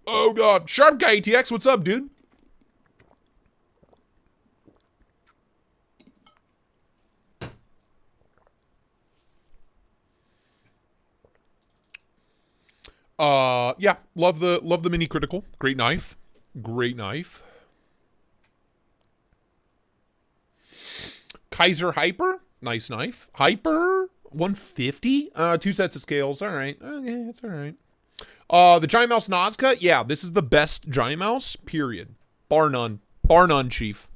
Oh, God. Sharp Guy ATX, what's up, dude? Yeah, love the Mini Critical. Great knife. Great knife. Kaiser Hyper. Nice knife. Hyper 150. 2 sets of scales. All right. Okay, it's all right. The Giant Mouse Nazca. Yeah, this is the best Giant Mouse, period. Bar none. Bar none, Chief.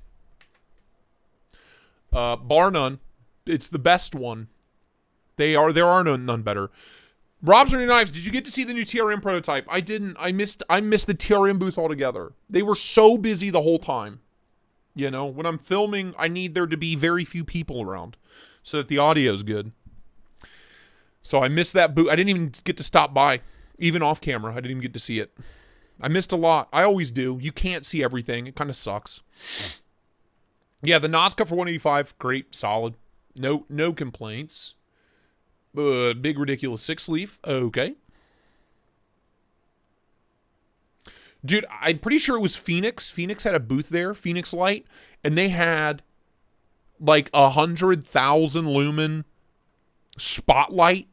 Bar none. It's the best one. There are none better. Rob's New Knives, did you get to see the new TRM prototype? I didn't. I missed the TRM booth altogether. They were so busy the whole time. You know, when I'm filming, I need there to be very few people around so that the audio's good. So I missed that booth. I didn't even get to stop by. Even off camera, I didn't even get to see it. I missed a lot. I always do. You can't see everything. It kind of sucks. Yeah, the Nazca for 185, great, solid. No complaints. Big ridiculous 6-leaf, okay. Dude, I'm pretty sure it was Phoenix. Phoenix had a booth there, Phoenix Light, and they had like 100,000 lumen spotlight.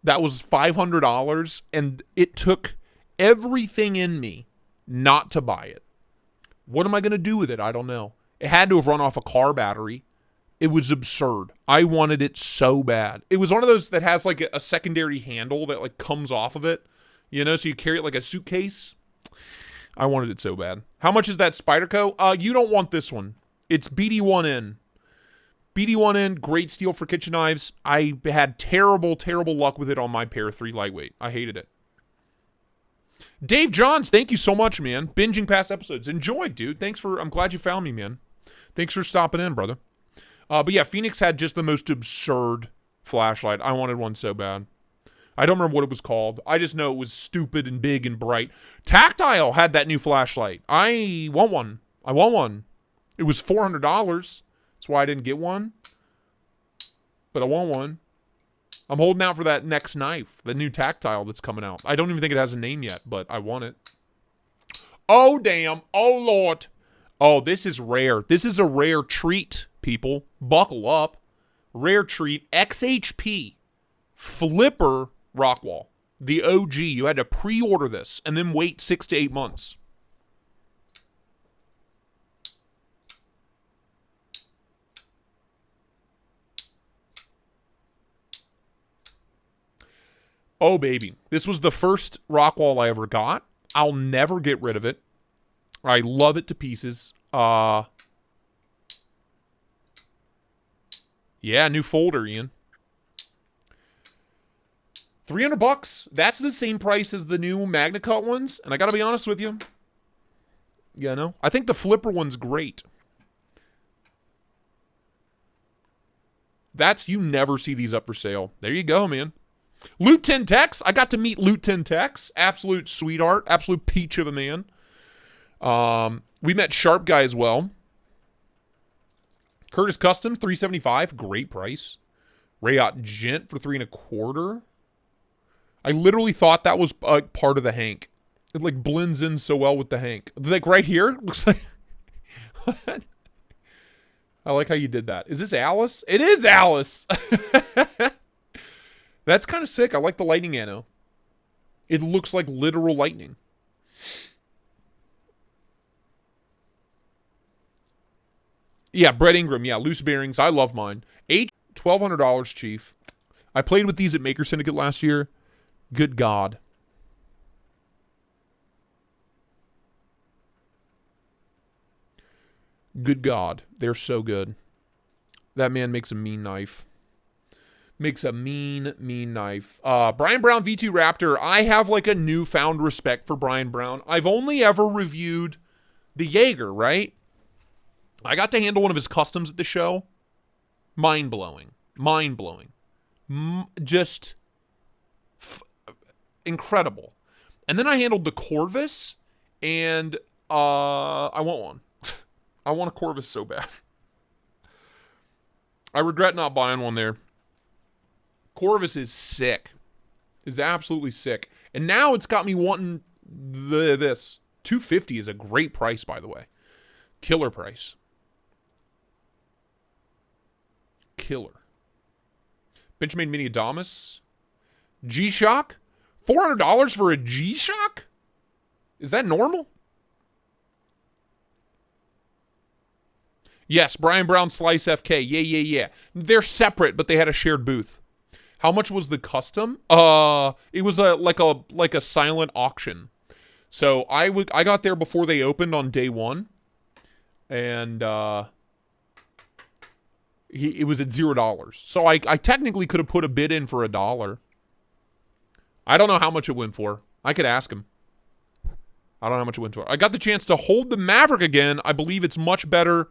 That was $500, and it took everything in me not to buy it. What am I going to do with it? I don't know. It had to have run off a car battery. It was absurd. I wanted it so bad. It was one of those that has like a secondary handle that like comes off of it, you know, so you carry it like a suitcase. I wanted it so bad. How much is that Spyderco? You don't want this one. It's BD1N. BD1N, great steel for kitchen knives. I had terrible luck with it on my Pair 3 lightweight. I hated it. Dave Johns, thank you so much, man. Binging past episodes. Enjoy, dude. I'm glad you found me, man. Thanks for stopping in, brother. But yeah, Phoenix had just the most absurd flashlight. I wanted one so bad. I don't remember what it was called. I just know it was stupid and big and bright. Tactile had that new flashlight. I want one. It was $400. That's why I didn't get one. But I want one. I'm holding out for that next knife, the new Tactile that's coming out. I don't even think it has a name yet, but I want it. Oh, damn. Oh, Lord. Oh, this is rare. This is a rare treat, people. Buckle up. Rare treat. XHP. Flipper Rockwall. The OG. You had to pre-order this and then wait 6 to 8 months. Oh, baby. This was the first Rockwall I ever got. I'll never get rid of it. I love it to pieces. Yeah, new folder, Ian. $300. That's the same price as the new MagnaCut ones. And I gotta be honest with you. You know, I think the flipper one's great. You never see these up for sale. There you go, man. Loot 10 Tex. I got to meet Loot 10 Tex. Absolute sweetheart. Absolute peach of a man. We met Sharp Guy as well. Curtis Custom, $375. Great price. Rayot Gent for $325. I literally thought that was part of the Hank. It like blends in so well with the Hank. Like right here, looks like. What? I like how you did that. Is this Alice? It is Alice. That's kind of sick. I like the lightning anno. It looks like literal lightning. Yeah, Brett Ingram. Yeah, loose bearings. I love mine. $1,200, Chief. I played with these at Maker Syndicate last year. Good God. Good God. They're so good. That man makes a mean knife. Makes a mean knife. Brian Brown V2 Raptor. I have like a newfound respect for Brian Brown. I've only ever reviewed the Jaeger, right? I got to handle one of his customs at the show. Mind-blowing. Mind-blowing. Just incredible. And then I handled the Corvus, and I want one. I want a Corvus so bad. I regret not buying one there. Corvus is sick. Is absolutely sick. And now it's got me wanting this. $250 is a great price, by the way. Killer price. Killer. Benchmade Mini Adamas. G-Shock? $400 for a G-Shock? Is that normal? Yes, Brian Brown Slice FK. Yeah. They're separate, but they had a shared booth. How much was the custom? It was like a silent auction. So I got there before they opened on day one, and it was at $0. So I technically could have put a bid in for $1. I don't know how much it went for. I could ask him. I don't know how much it went for. I got the chance to hold the Maverick again. I believe it's much better.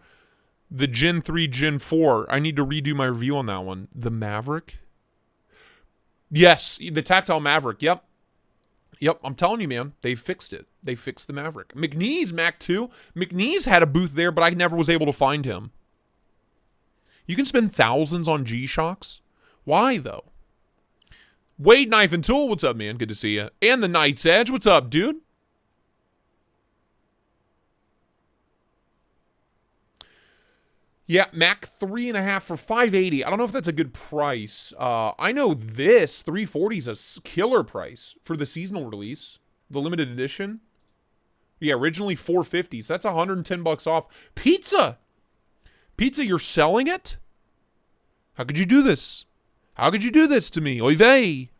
The Gen 3, Gen 4. I need to redo my review on that one. The Maverick? Yes, the Tactile Maverick. Yep, I'm telling you, man. They fixed it. They fixed the Maverick. McNeese, Mac 2. McNeese had a booth there, but I never was able to find him. You can spend thousands on G-Shocks. Why, though? Wade Knife and Tool, what's up, man? Good to see you. And the Knight's Edge, what's up, dude? Yeah, Mac 3.5 for $580. I don't know if that's a good price. I know this $340 is a killer price for the seasonal release, the limited edition. Yeah, originally $450, so that's $110 off. Pizza, you're selling it? How could you do this? How could you do this to me? Oy vey.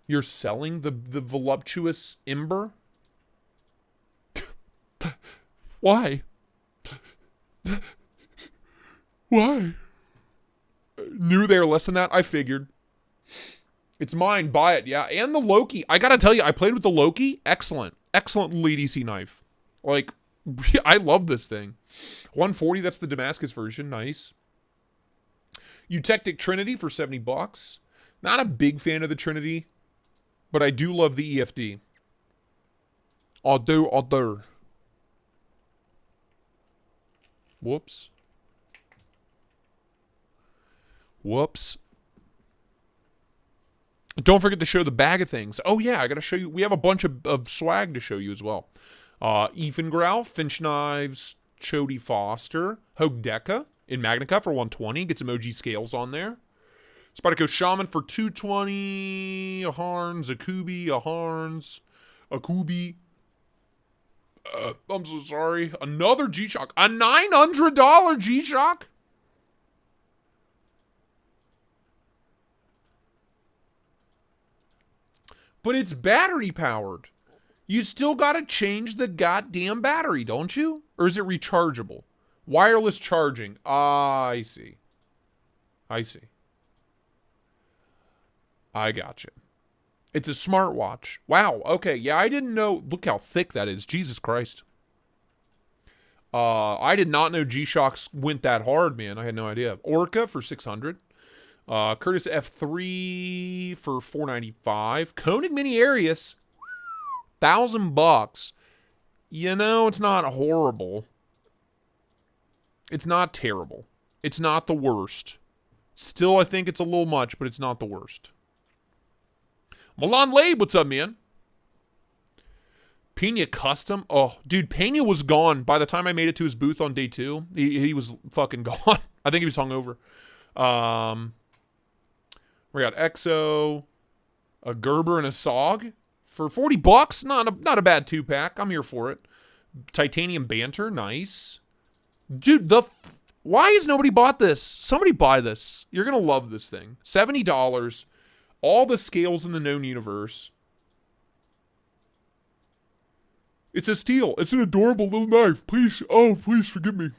You're selling the voluptuous Ember? Why? Why? Knew they were less than that? I figured. It's mine. Buy it. Yeah. And the Loki. I gotta tell you, I played with the Loki. Excellent. Excellent little EDC knife. Like, I love this thing. 140, that's the Damascus version. Nice. Eutectic Trinity for $70. Not a big fan of the Trinity, but I do love the EFD. Other. Whoops. Don't forget to show the bag of things. Oh, yeah, I got to show you. We have a bunch of swag to show you as well. Efengrau, Finch Knives, Chody Foster, Hogdeka in Magnica for 120. Get some OG scales on there. Spyderco Shaman for 220. A Harns, a Kubi, a Harns, a Kubi. I'm so sorry. Another G-Shock. A $900 G-Shock? But it's battery powered. You still got to change the goddamn battery, don't you? Or is it rechargeable? Wireless charging. I see. I gotcha. It's a smartwatch. Wow. Okay. Yeah, I didn't know. Look how thick that is. Jesus Christ. I did not know G-Shocks went that hard, man. I had no idea. Orca for $600. Curtis F3 for $495. Koenig Mini Arius, $1,000. You know, it's not horrible. It's not terrible. It's not the worst. Still, I think it's a little much, but it's not the worst. Milan Labe, what's up, man? Pena Custom. Oh, dude, Pena was gone by the time I made it to his booth on day 2. He was fucking gone. I think he was hungover. We got Exo, a Gerber, and a Sog for $40. Not a bad 2-pack. I'm here for it. Titanium Banter, nice. Dude, why has nobody bought this? Somebody buy this. You're gonna love this thing. $70. All the scales in the known universe. It's a steal. It's an adorable little knife. Please forgive me.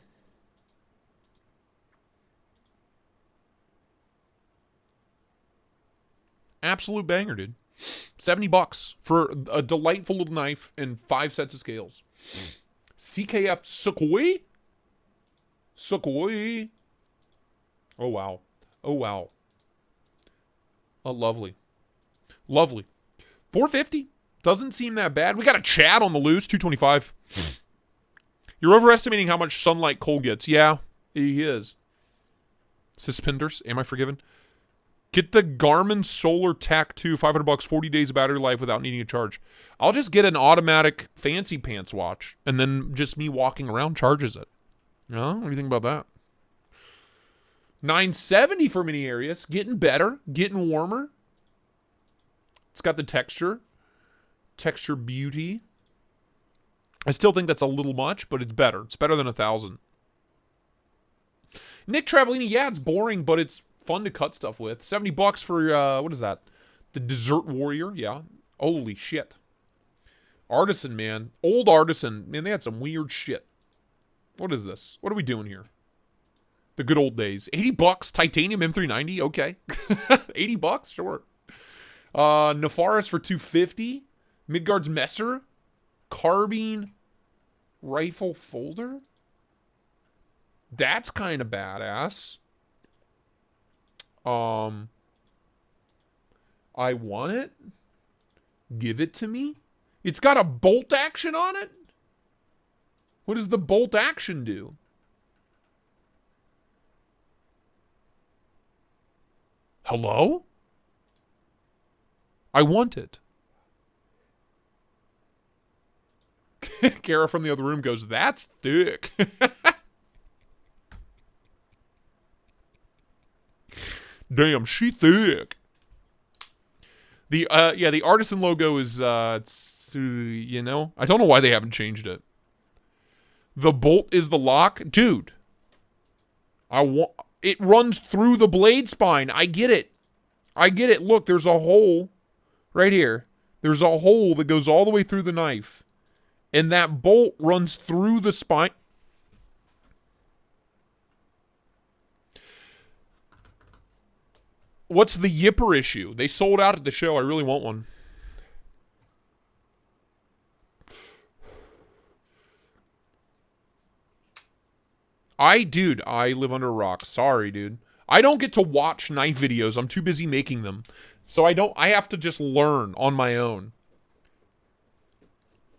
Absolute banger, dude. $70 for a delightful little knife and 5 sets of scales. CKF Sukhoi. Oh, wow. Oh, lovely. Lovely. 450. Doesn't seem that bad. We got a Chad on the loose, 225. You're overestimating how much sunlight Cole gets. Yeah, he is. Suspenders. Am I forgiven? Get the Garmin Solar Tac 2, $500, 40 days of battery life without needing a charge. I'll just get an automatic fancy pants watch, and then just me walking around charges it. What do you think about that? 970 for many areas. Getting better. Getting warmer. It's got the texture. Texture beauty. I still think that's a little much, but it's better. It's better than 1,000. Nick Travellini, yeah, it's boring, but it's fun to cut stuff with. $70 for, what is that? The Desert Warrior, yeah. Holy shit. Artisan, man. Old Artisan. Man, they had some weird shit. What is this? What are we doing here? The good old days. $80, titanium M390, okay. $80, sure. Nefaris for $250. Midgard's Messer. Carbine rifle folder. That's kind of badass. I want it. Give it to me. It's got a bolt action on it. What does the bolt action do? Hello? I want it. Cara from the other room goes, that's thick. Damn, she thick. The the Artisan logo is it's, you know, I don't know why they haven't changed it. The bolt is the lock, dude. It runs through the blade spine. I get it. I get it. Look, there's a hole right here. There's a hole that goes all the way through the knife. And that bolt runs through the spine. What's the Yipper issue? They sold out at the show. I really want one. Dude, I live under a rock. Sorry, dude. I don't get to watch knife videos. I'm too busy making them. So I have to just learn on my own.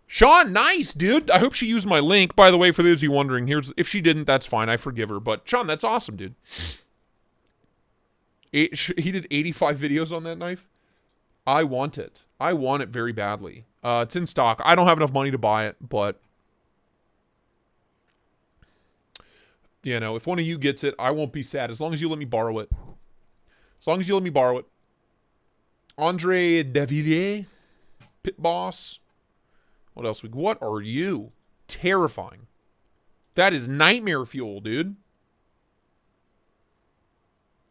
Sean, nice, dude. I hope she used my link. By the way, for those of you wondering, if she didn't, that's fine. I forgive her. But Sean, that's awesome, dude. He did 85 videos on that knife. I want it. I want it very badly. It's in stock. I don't have enough money to buy it, but you know, if one of you gets it, I won't be sad as long as you let me borrow it. As long as you let me borrow it. Andre Davillier, Pit Boss. What else? What are you? Terrifying. That is nightmare fuel, dude.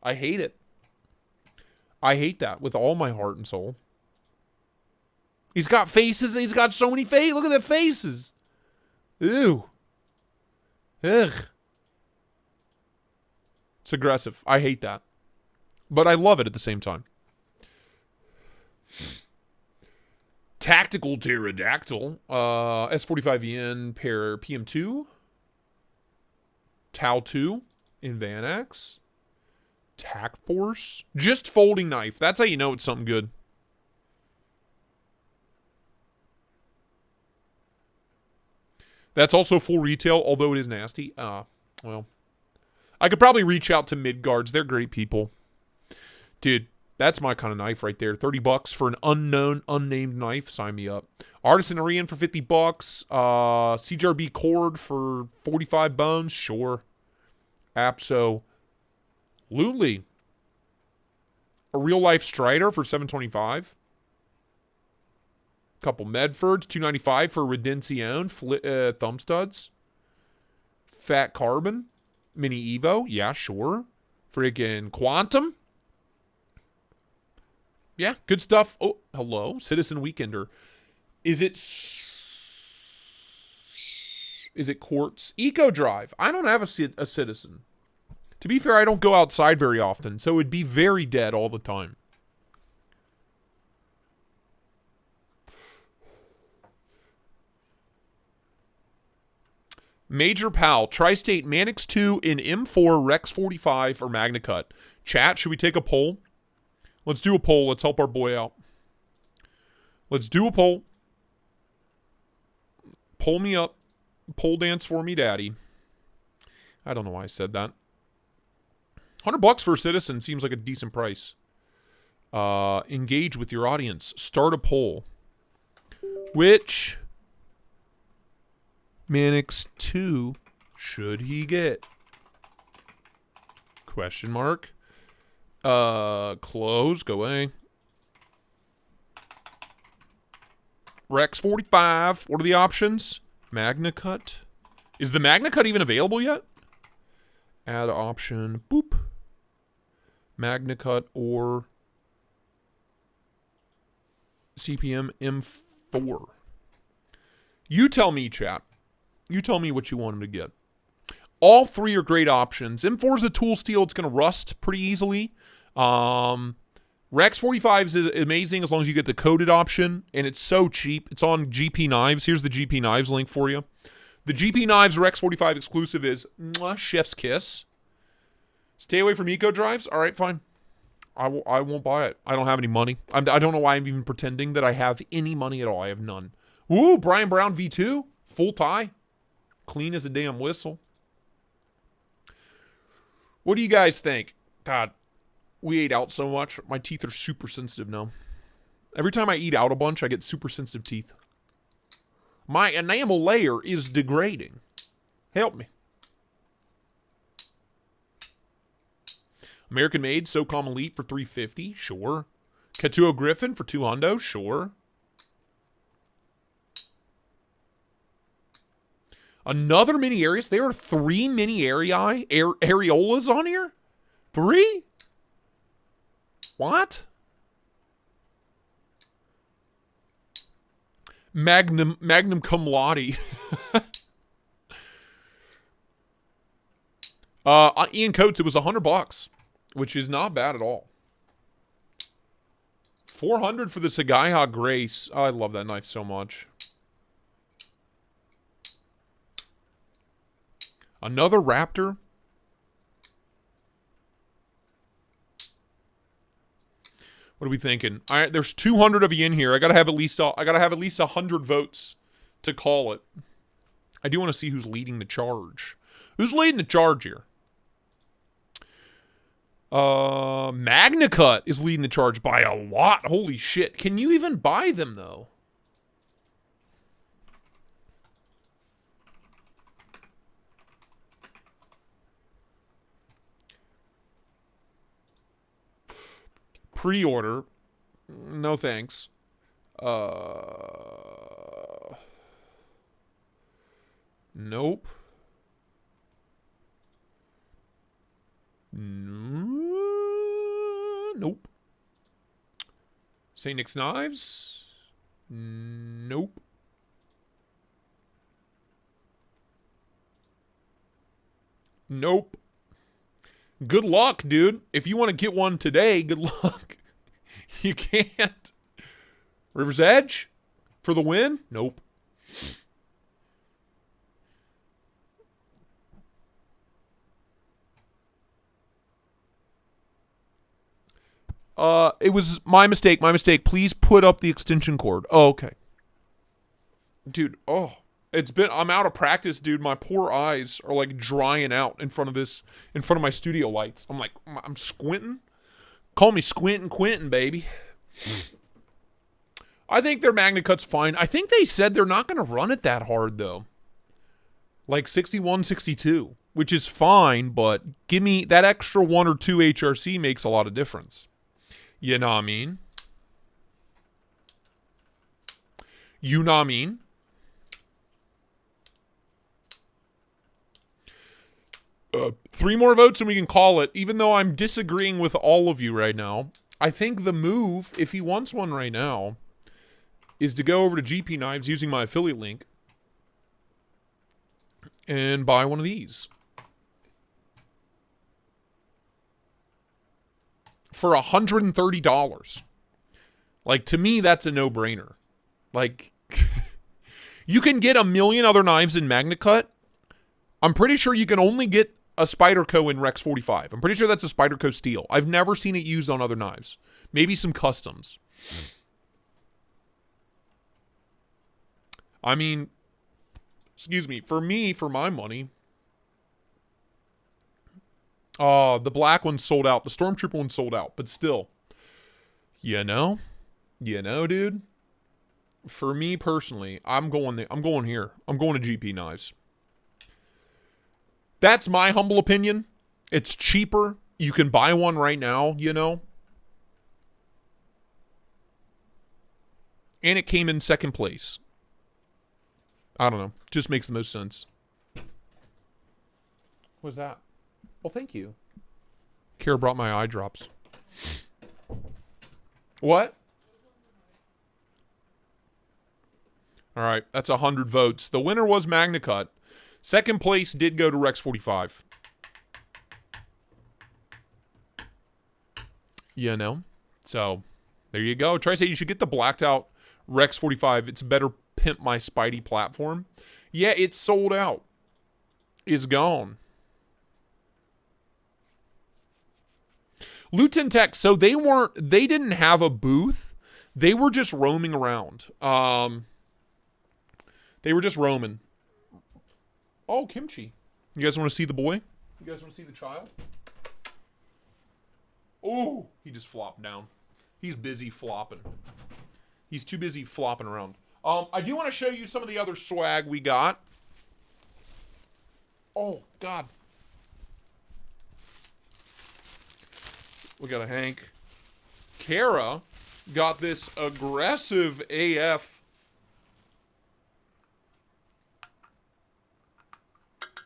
I hate it. I hate that with all my heart and soul. He's got faces. He's got so many faces. Look at the faces. Ew. Ugh. It's aggressive. I hate that. But I love it at the same time. Tactical Pterodactyl. S45EN pair PM2. Tau 2 in Vanax. Tac Force. Just folding knife. That's how you know it's something good. That's also full retail, although it is nasty. Well. I could probably reach out to Midgards. They're great people. Dude, that's my kind of knife right there. $30 for an unnamed knife. Sign me up. Artisan Arian for $50. CJRB cord for 45 bones. Sure. Absolutely. A real life Strider for $725. Couple Medfords, $295 for Redencion thumb studs. Fat Carbon. Mini Evo, yeah, sure. Freaking Quantum. Yeah, good stuff. Oh, hello. Citizen Weekender. Is it Quartz? Eco Drive. I don't have a Citizen. To be fair, I don't go outside very often, so it'd be very dead all the time. Major Pal, Tristate Manix 2 in M4, Rex 45, or Magna Cut. Chat, should we take a poll? Let's do a poll. Let's help our boy out. Let's do a poll. Pull me up. Pole dance for me, daddy. I don't know why I said that. $100 for a citizen seems like a decent price. Engage with your audience. Start a poll. Which Mannix 2 should he get? Question mark. Close. Go away. Rex 45. What are the options? Magna Cut. Is the Magna Cut even available yet? Add option. Boop. Magna Cut or CPM M4. You tell me, chat. You tell me what you want him to get. All three are great options. M4 is a tool steel. It's going to rust pretty easily. Rex 45 is amazing as long as you get the coded option, and it's so cheap. It's on GP Knives. Here's the GP Knives link for you. The GP Knives Rex 45 exclusive is chef's kiss. Stay away from eco drives. All right, fine. I won't buy it. I don't have any money. I don't know why I'm even pretending that I have any money at all. I have none. Ooh, Brian Brown V2. Full tie. Clean as a damn whistle. What do you guys think? God, we ate out so much. My teeth are super sensitive now. Every time I eat out a bunch, I get super sensitive teeth. My enamel layer is degrading. Help me. American Made SOCOM Elite for $350. Sure. Katuo Griffin for $200. Sure. Another mini Arius. There are 3 mini areolas on here? 3? What? Magnum cum laude. Ian Coates, it was $100, which is not bad at all. $400 for the Sagaiha Grace. Oh, I love that knife so much. Another Raptor. What are we thinking? All right, there's 200 of you in here. I gotta have at least 100 votes to call it. I do want to see who's leading the charge. Who's leading the charge here? Magna Cut is leading the charge by a lot. Holy shit! Can you even buy them though? Pre-order. No thanks. Nope. Nope. St. Nick's Knives? Nope. Nope. Good luck, dude. If you want to get one today, good luck. You can't. River's Edge? For the win? Nope. It was my mistake. My mistake. Please put up the extension cord. Oh, okay. Dude, oh. I'm out of practice, dude. My poor eyes are like drying out in front of my studio lights. I'm squinting. Call me Squintin' Quentin, baby. I think their Magna Cut's fine. I think they said they're not going to run it that hard, though. Like 61, 62, which is fine, but give me that extra 1 or 2 HRC makes a lot of difference. You know what I mean? You know what I mean? Three more votes and we can call it. Even though I'm disagreeing with all of you right now, I think the move, if he wants one right now, is to go over to GP Knives using my affiliate link and buy one of these. For $130. Like, to me, that's a no-brainer. Like, you can get a million other knives in Magna Cut. I'm pretty sure you can only get a Spyderco in Rex 45. I'm pretty sure that's a Spyderco steel. I've never seen it used on other knives. Maybe some customs. I mean, excuse me, for my money, the black one sold out. The Stormtrooper one sold out, but still, you know, dude, for me personally, I'm going here. I'm going to GP knives. That's my humble opinion. It's cheaper. You can buy one right now, you know. And it came in second place. I don't know. Just makes the most sense. What's that? Well, thank you. Kara brought my eye drops. What? All right. That's 100 votes. The winner was Magna Cut. Second place did go to Rex 45. You know? So, there you go. Tristate, you should get the blacked out Rex 45. It's better pimp my Spidey platform. Yeah, it's sold out. Is gone. Luton Tech, so they didn't have a booth. They were just roaming around. They were just roaming. Oh, Kimchi. You guys want to see the boy? You guys want to see the child? Oh, he just flopped down. He's busy flopping. He's too busy flopping around. I do want to show you some of the other swag we got. Oh, God. We got a Hank. Cara got this aggressive AF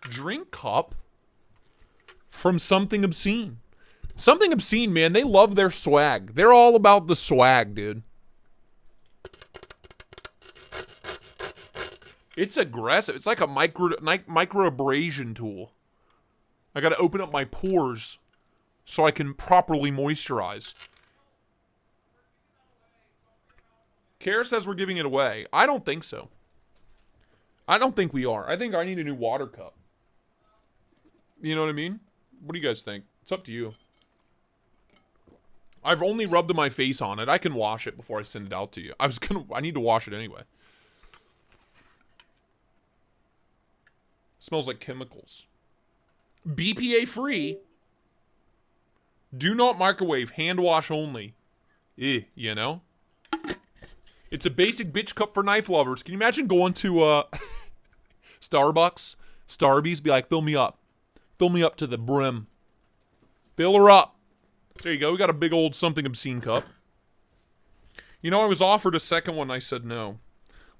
drink cup from Something Obscene. Something Obscene, man, they love their swag. They're all about the swag, dude. It's aggressive. It's like a micro abrasion tool. I got to open up my pores so I can properly moisturize. Kara says we're giving it away. I don't think so. I don't think we are. I think I need a new water cup. You know what I mean? What do you guys think? It's up to you. I've only rubbed my face on it. I can wash it before I send it out to you. I need to wash it anyway. Smells like chemicals. BPA free. Do not microwave. Hand wash only. You know? It's a basic bitch cup for knife lovers. Can you imagine going to Starbucks, Starbies, be like, fill me up. Fill me up to the brim. Fill her up. There you go. We got a big old Something Obscene cup. You know, I was offered a second one. I said no.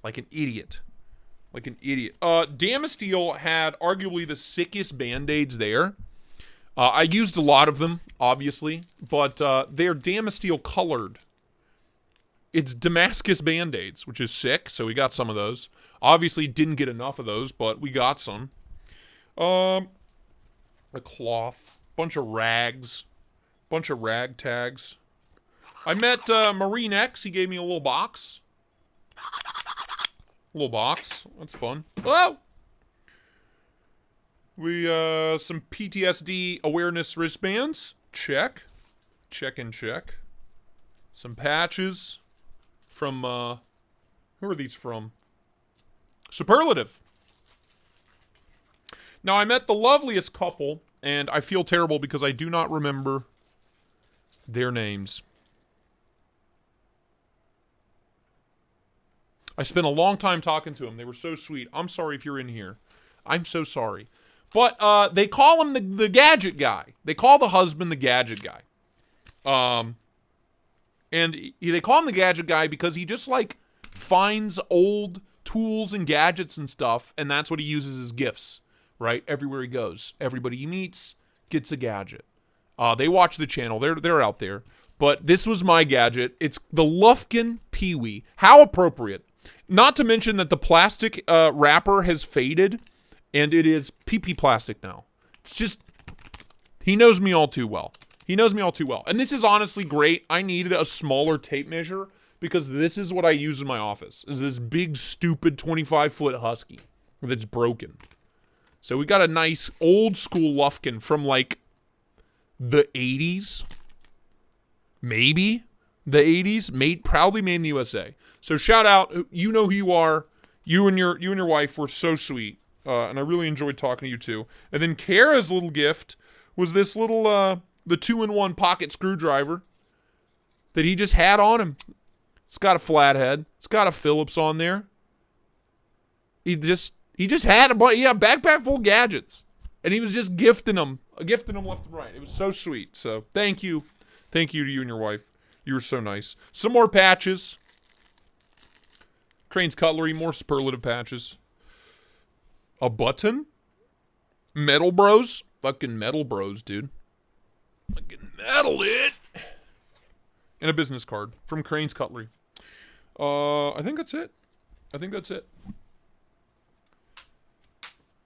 Like an idiot. Like an idiot. Damasteel had arguably the sickest Band-Aids there. I used a lot of them, obviously. But they're Damasteel colored. It's Damascus Band-Aids, which is sick. So we got some of those. Obviously didn't get enough of those, but we got some. A cloth. Bunch of rags. Bunch of rag tags. I met Marine X. He gave me a little box. Little box. That's fun. Oh! We, some PTSD awareness wristbands. Check. Check and check. Some patches from, who are these from? Superlative. Now, I met the loveliest couple, and I feel terrible because I do not remember their names. I spent a long time talking to them. They were so sweet. I'm sorry if you're in here. I'm so sorry. But they call him the gadget guy. They call the husband the gadget guy. And they call him the gadget guy because he just, like, finds old tools and gadgets and stuff, and that's what he uses as gifts, right? Everywhere he goes. Everybody he meets gets a gadget. They watch the channel. They're out there. But this was my gadget. It's the Lufkin Pee-wee. How appropriate. Not to mention that the plastic wrapper has faded, and it is PP plastic now. It's just, he knows me all too well. He knows me all too well. And this is honestly great. I needed a smaller tape measure because this is what I use in my office, is this big, stupid 25-foot Husky that's broken. So we got a nice old school Lufkin from like the 80s. Maybe the 80s. Proudly made in the USA. So shout out. You know who you are. You and your wife were so sweet. And I really enjoyed talking to you too. And then Cara's little gift was this little, the 2-in-1 pocket screwdriver that he just had on him. It's got a flathead. It's got a Phillips on there. He just had a backpack full of gadgets. And he was just gifting them left and right. It was so sweet. So thank you. Thank you to you and your wife. You were so nice. Some more patches. Crane's Cutlery, more superlative patches. A button? Metal Bros? Fucking Metal Bros, dude. Fucking metal it. And a business card from Crane's Cutlery. I think that's it.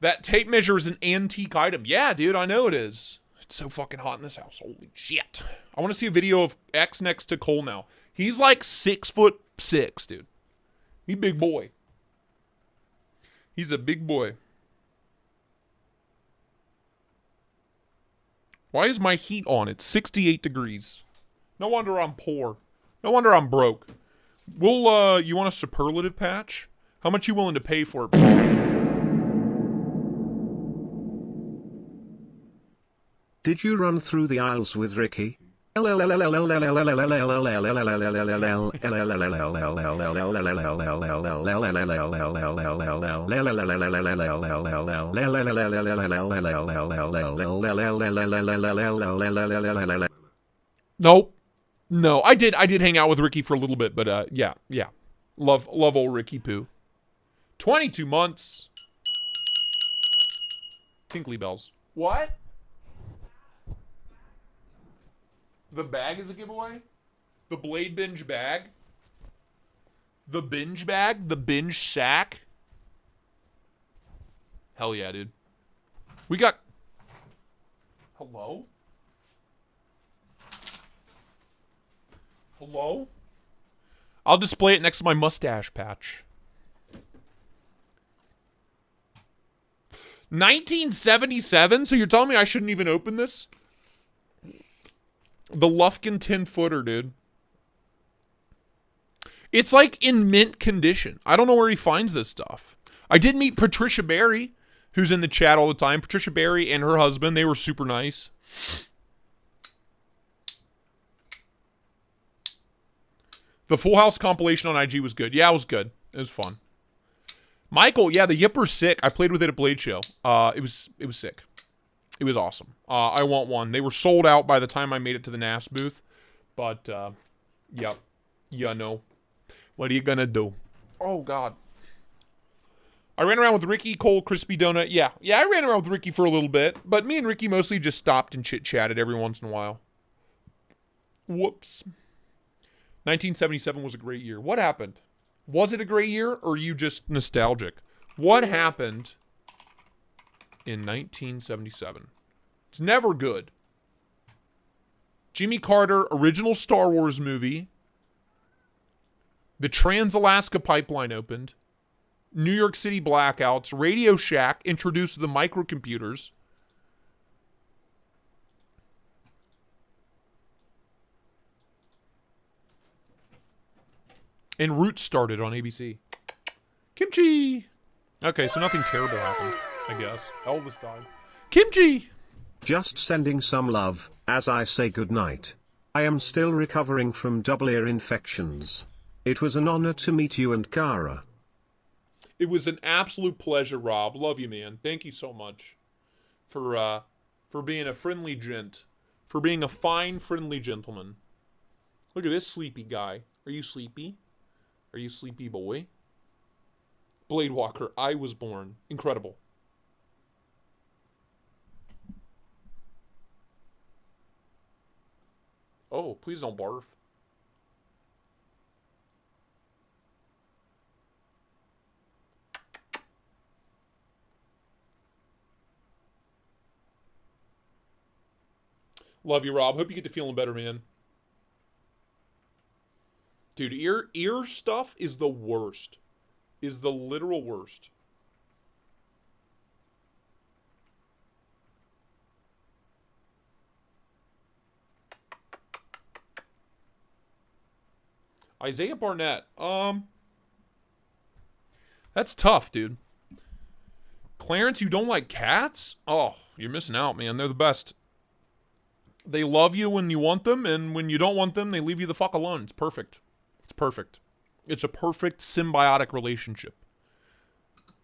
That tape measure is an antique item. Yeah, dude, I know it is. It's so fucking hot in this house. Holy shit. I want to see a video of X next to Cole now. He's like 6'6", dude. He's a big boy. He's a big boy. Why is my heat on? It's 68 degrees. No wonder I'm poor. No wonder I'm broke. You want a superlative patch? How much you willing to pay for it? Did you run through the aisles with Ricky? Nope. No, I did hang out with Ricky for a little bit, but yeah. Love old Ricky Poo. 22 months. Tinkly bells. What? The bag is a giveaway? The Blade Binge bag? The binge bag? The binge sack? Hell yeah, dude. We got... Hello? Hello? I'll display it next to my mustache patch. 1977? So you're telling me I shouldn't even open this? The Lufkin 10-footer, dude. It's like in mint condition. I don't know where he finds this stuff. I did meet Patricia Berry, who's in the chat all the time. Patricia Berry and her husband, they were super nice. The Full House compilation on IG was good. Yeah, it was good. It was fun. Michael, yeah, the Yipper's sick. I played with it at Blade Show. It was sick. It was awesome. I want one. They were sold out by the time I made it to the KNAFS booth. But, yep. Yeah, no. What are you gonna do? Oh, God. I ran around with Ricky, Cole, Crispy Donut. Yeah, I ran around with Ricky for a little bit. But me and Ricky mostly just stopped and chit-chatted every once in a while. Whoops. 1977 was a great year. What happened? Was it a great year, or are you just nostalgic? What happened in 1977? It's never good. Jimmy Carter, original Star Wars movie. The Trans-Alaska Pipeline opened. New York City blackouts. Radio Shack introduced the microcomputers. And Roots started on ABC. Kimchi! Okay, so nothing terrible happened, I guess. Elvis died. Kimchi! Just sending some love, as I say goodnight. I am still recovering from double ear infections. It was an honor to meet you and Cara. It was an absolute pleasure, Rob. Love you, man. Thank you so much for being a friendly gent. For being a fine, friendly gentleman. Look at this sleepy guy. Are you sleepy? Are you sleepy, boy? Blade Walker, I Was Born. Incredible. Oh, please don't barf. Love you, Rob. Hope you get to feeling better, man. Dude, ear stuff is the worst. Is the literal worst. Isaiah Barnett. That's tough, dude. Clarence, you don't like cats? Oh, you're missing out, man. They're the best. They love you when you want them, and when you don't want them, they leave you the fuck alone. It's perfect. It's perfect. It's a perfect symbiotic relationship.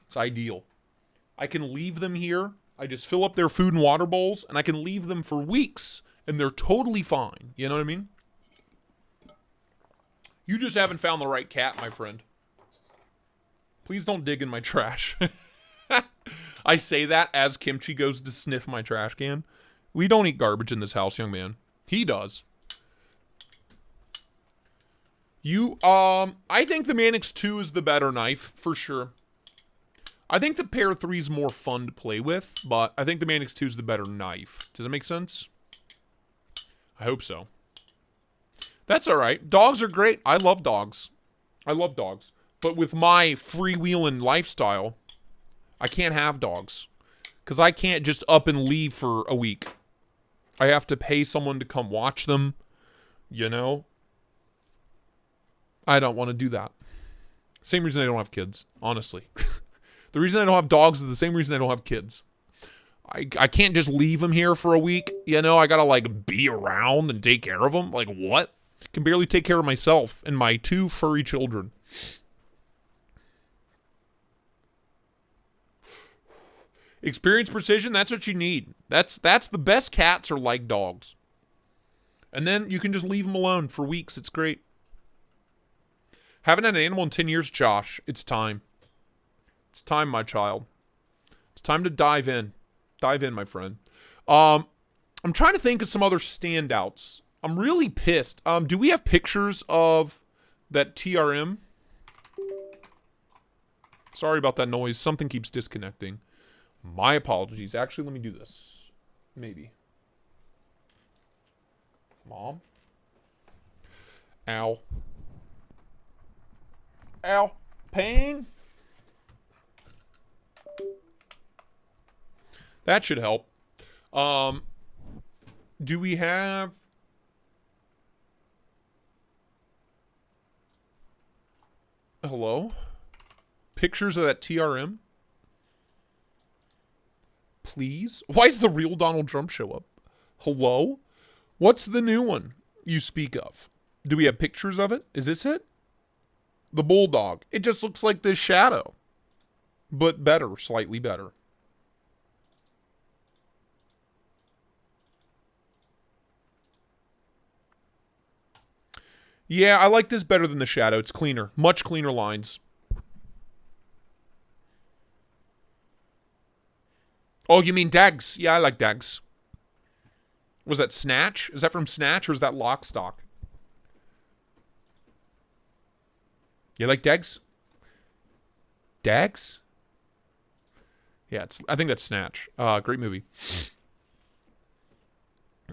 It's ideal. I can leave them here. I just fill up their food and water bowls, and I can leave them for weeks, and they're totally fine. You know what I mean? You just haven't found the right cat, my friend. Please don't dig in my trash. I say that as Kimchi goes to sniff my trash can. We don't eat garbage in this house, young man. He does. I think the Manix 2 is the better knife, for sure. I think the Pair 3 is more fun to play with, but I think the Manix 2 is the better knife. Does that make sense? I hope so. That's alright. Dogs are great. I love dogs. I love dogs. But with my freewheeling lifestyle, I can't have dogs. Because I can't just up and leave for a week. I have to pay someone to come watch them. You know? I don't want to do that. Same reason I don't have kids, honestly. The reason I don't have dogs is the same reason I don't have kids. I can't just leave them here for a week. You know, I gotta, like, be around and take care of them. Like, what? I can barely take care of myself and my 2 furry children. Experience, precision, that's what you need. That's the best. Cats are like dogs. And then you can just leave them alone for weeks. It's great. Haven't had an animal in 10 years, Josh. It's time. It's time, my child. It's time to dive in. Dive in, my friend. I'm trying to think of some other standouts. I'm really pissed. Do we have pictures of that TRM? Sorry about that noise. Something keeps disconnecting. My apologies. Actually, let me do this. Maybe. Mom? Ow. Ow. Pain? That should help. Do we have... Hello? Pictures of that TRM? Please? Why is the real Donald Trump show up? Hello? What's the new one you speak of? Do we have pictures of it? Is this it? The Bulldog. It just looks like this shadow. But better. Slightly better. Yeah, I like this better than the shadow. It's cleaner. Much cleaner lines. Oh, you mean Dags? Yeah, I like Dags. Was that Snatch? Is that from Snatch or is that Lock, Stock? You like Dags? Dags? Yeah, I think that's Snatch. Great movie.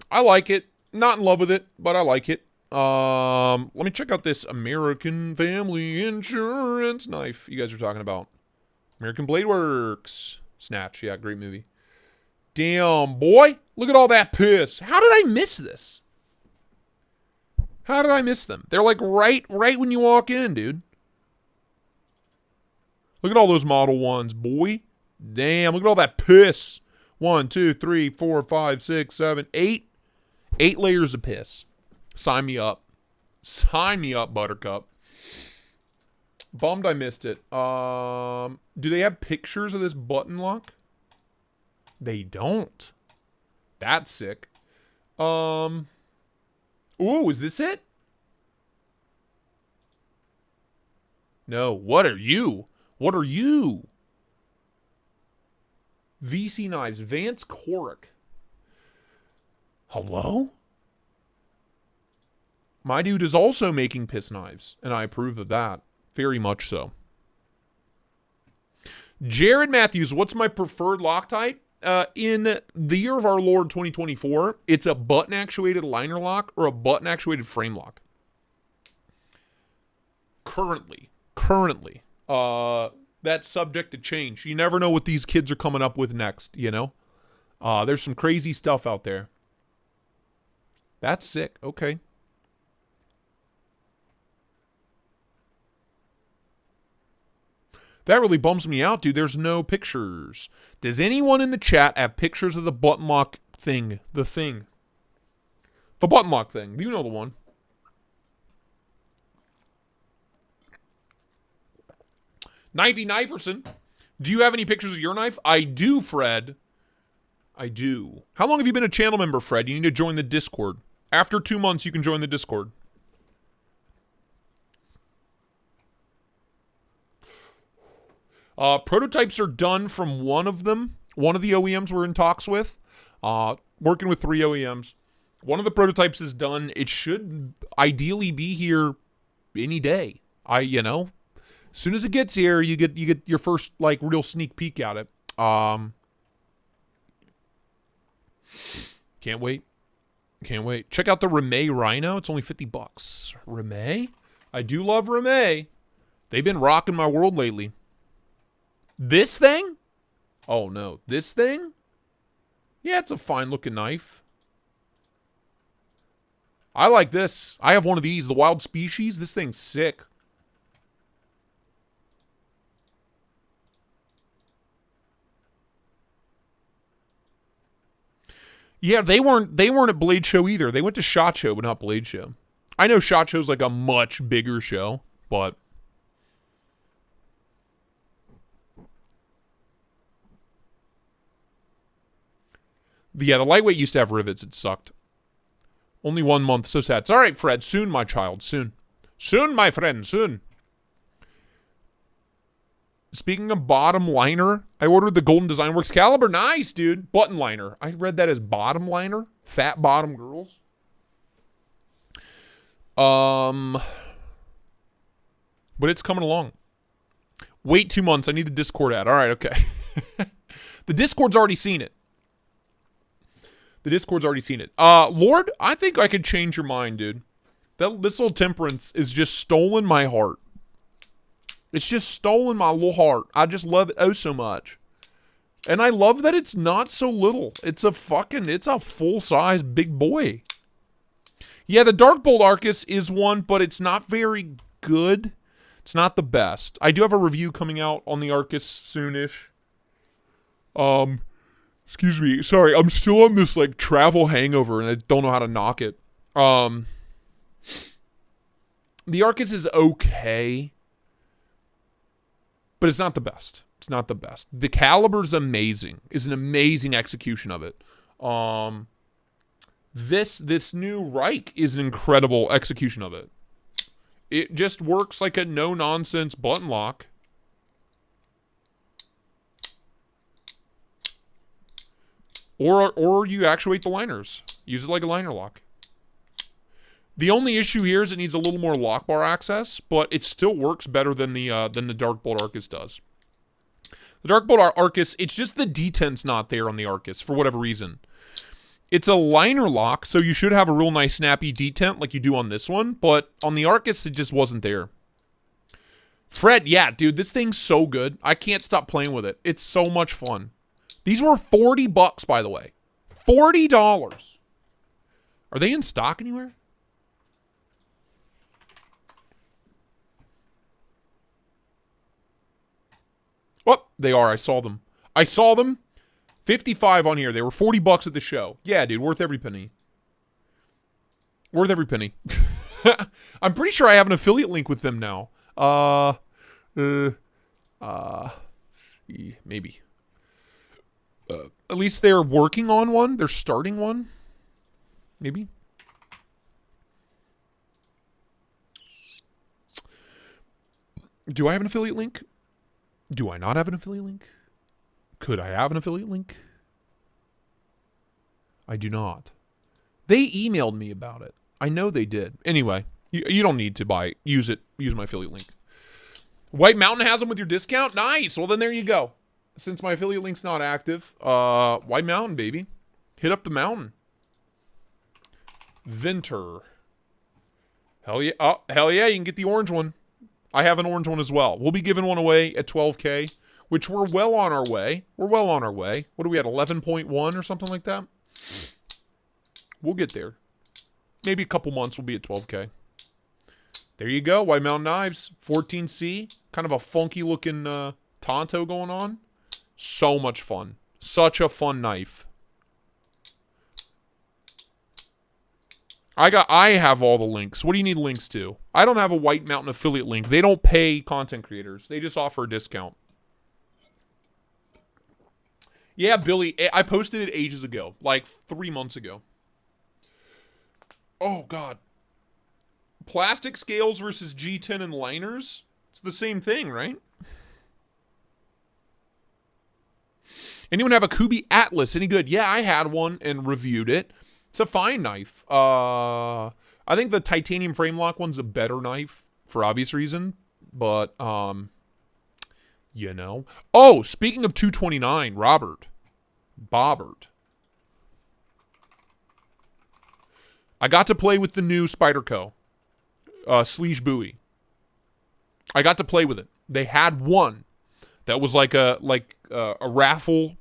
I like it. Not in love with it, but I like it. Let me check out this American Family Insurance knife you guys are talking about. American Blade Works. Snatch, yeah, great movie. Damn, boy. Look at all that piss. How did I miss this? How did I miss them? They're like right when you walk in, dude. Look at all those Model 1s, boy. Damn, look at all that piss. 1, 2, 3, 4, 5, 6, 7, 8. 8 layers of piss. Sign me up. Sign me up, Buttercup. Bummed I missed it. Do they have pictures of this button lock? They don't. That's sick. Ooh, is this it? No. What are you? What are you? VC Knives. Vance Corrick. Hello? My dude is also making piss knives, and I approve of that. Very much so. Jared Matthews, what's my preferred Loctite? In the year of our Lord 2024, it's a button-actuated liner lock or a button-actuated frame lock. Currently. That's subject to change. You never know what these kids are coming up with next, you know? There's some crazy stuff out there. That's sick. Okay. That really bums me out, dude. There's no pictures. Does anyone in the chat have pictures of the button lock thing? The thing. The button lock thing. You know the one. Knifey Kniferson. Do you have any pictures of your knife? I do, Fred. I do. How long have you been a channel member, Fred? You need to join the Discord. After 2 months, you can join the Discord. Prototypes are done from one of them. One of the OEMs we're in talks with. Working with 3 OEMs. One of the prototypes is done. It should ideally be here any day. As soon as it gets here, you get your first like real sneak peek at it. Can't wait. Can't wait. Check out the Remay Rhino. It's only $50. Remay? I do love Remay. They've been rocking my world lately. This thing? Oh no, this thing? Yeah, it's a fine looking knife. I like this. I have one of these, the Wild Species. This thing's sick. Yeah, they weren't at Blade Show either. They went to SHOT Show, but not Blade Show. I know SHOT Show's like a much bigger show, but yeah, the lightweight used to have rivets. It sucked. Only 1 month. So sad. It's all right, Fred. Soon, my child. Soon. Soon, my friend. Soon. Speaking of bottom liner, I ordered the Golden Design Works caliber. Nice, dude. Button liner. I read that as bottom liner. Fat bottom girls. But it's coming along. Wait 2 months. I need the Discord ad. All right, okay. The Discord's already seen it. The Discord's already seen it. Lord, I think I could change your mind, dude. This little Temperance is just stolen my heart. It's just stolen my little heart. I just love it oh so much. And I love that it's not so little. It's a full-size big boy. Yeah, the Darkbolt Arcus is one, but it's not very good. It's not the best. I do have a review coming out on the Arcus soonish. Excuse me. Sorry, I'm still on this like travel hangover and I don't know how to knock it. The Arcus is okay, but it's not the best. It's not the best. The caliber's amazing. Is an amazing execution of it. This new Reich is an incredible execution of it. It just works like a no-nonsense button lock. Or you actuate the liners. Use it like a liner lock. The only issue here is it needs a little more lock bar access, but it still works better than the Darkbolt Arcus does. The Darkbolt Arcus, it's just the detent's not there on the Arcus for whatever reason. It's a liner lock, so you should have a real nice snappy detent like you do on this one, but on the Arcus, it just wasn't there. Fred, yeah, dude, this thing's so good. I can't stop playing with it. It's so much fun. These were $40, by the way. $40. Are they in stock anywhere? Oh, they are. I saw them. I saw them. 55 on here. They were $40 at the show. Yeah, dude, worth every penny. Worth every penny. I'm pretty sure I have an affiliate link with them now. Maybe. At least they're working on one. They're starting one. Maybe. Do I have an affiliate link? Do I not have an affiliate link? Could I have an affiliate link? I do not. They emailed me about it. I know they did. Anyway, you don't need to use it. Use my affiliate link. White Mountain has them with your discount? Nice. Well, then there you go. Since my affiliate link's not active, White Mountain, baby. Hit up the mountain. Venter. Hell yeah. Oh, hell yeah, you can get the orange one. I have an orange one as well. We'll be giving one away at 12K, which we're well on our way. We're well on our way. What are we at, 11.1 or something like that? We'll get there. Maybe a couple months we'll be at 12K. There you go, White Mountain Knives. 14C. Kind of a funky looking Tonto going on. So much fun. Such a fun knife. I have all the links. What do you need links to? I don't have a White Mountain affiliate link. They don't pay content creators. They just offer a discount. Yeah, Billy, I posted it ages ago. Like 3 months ago. Oh, God. Plastic scales versus G10 and liners? It's the same thing, right? Anyone have a Kubi Atlas? Any good? Yeah, I had one and reviewed it. It's a fine knife. I think the titanium frame lock one's a better knife for obvious reason. But, you know. Oh, speaking of 229, Bobbert. I got to play with the new Spyderco. Sleege buoy. I got to play with it. They had one that was like a raffle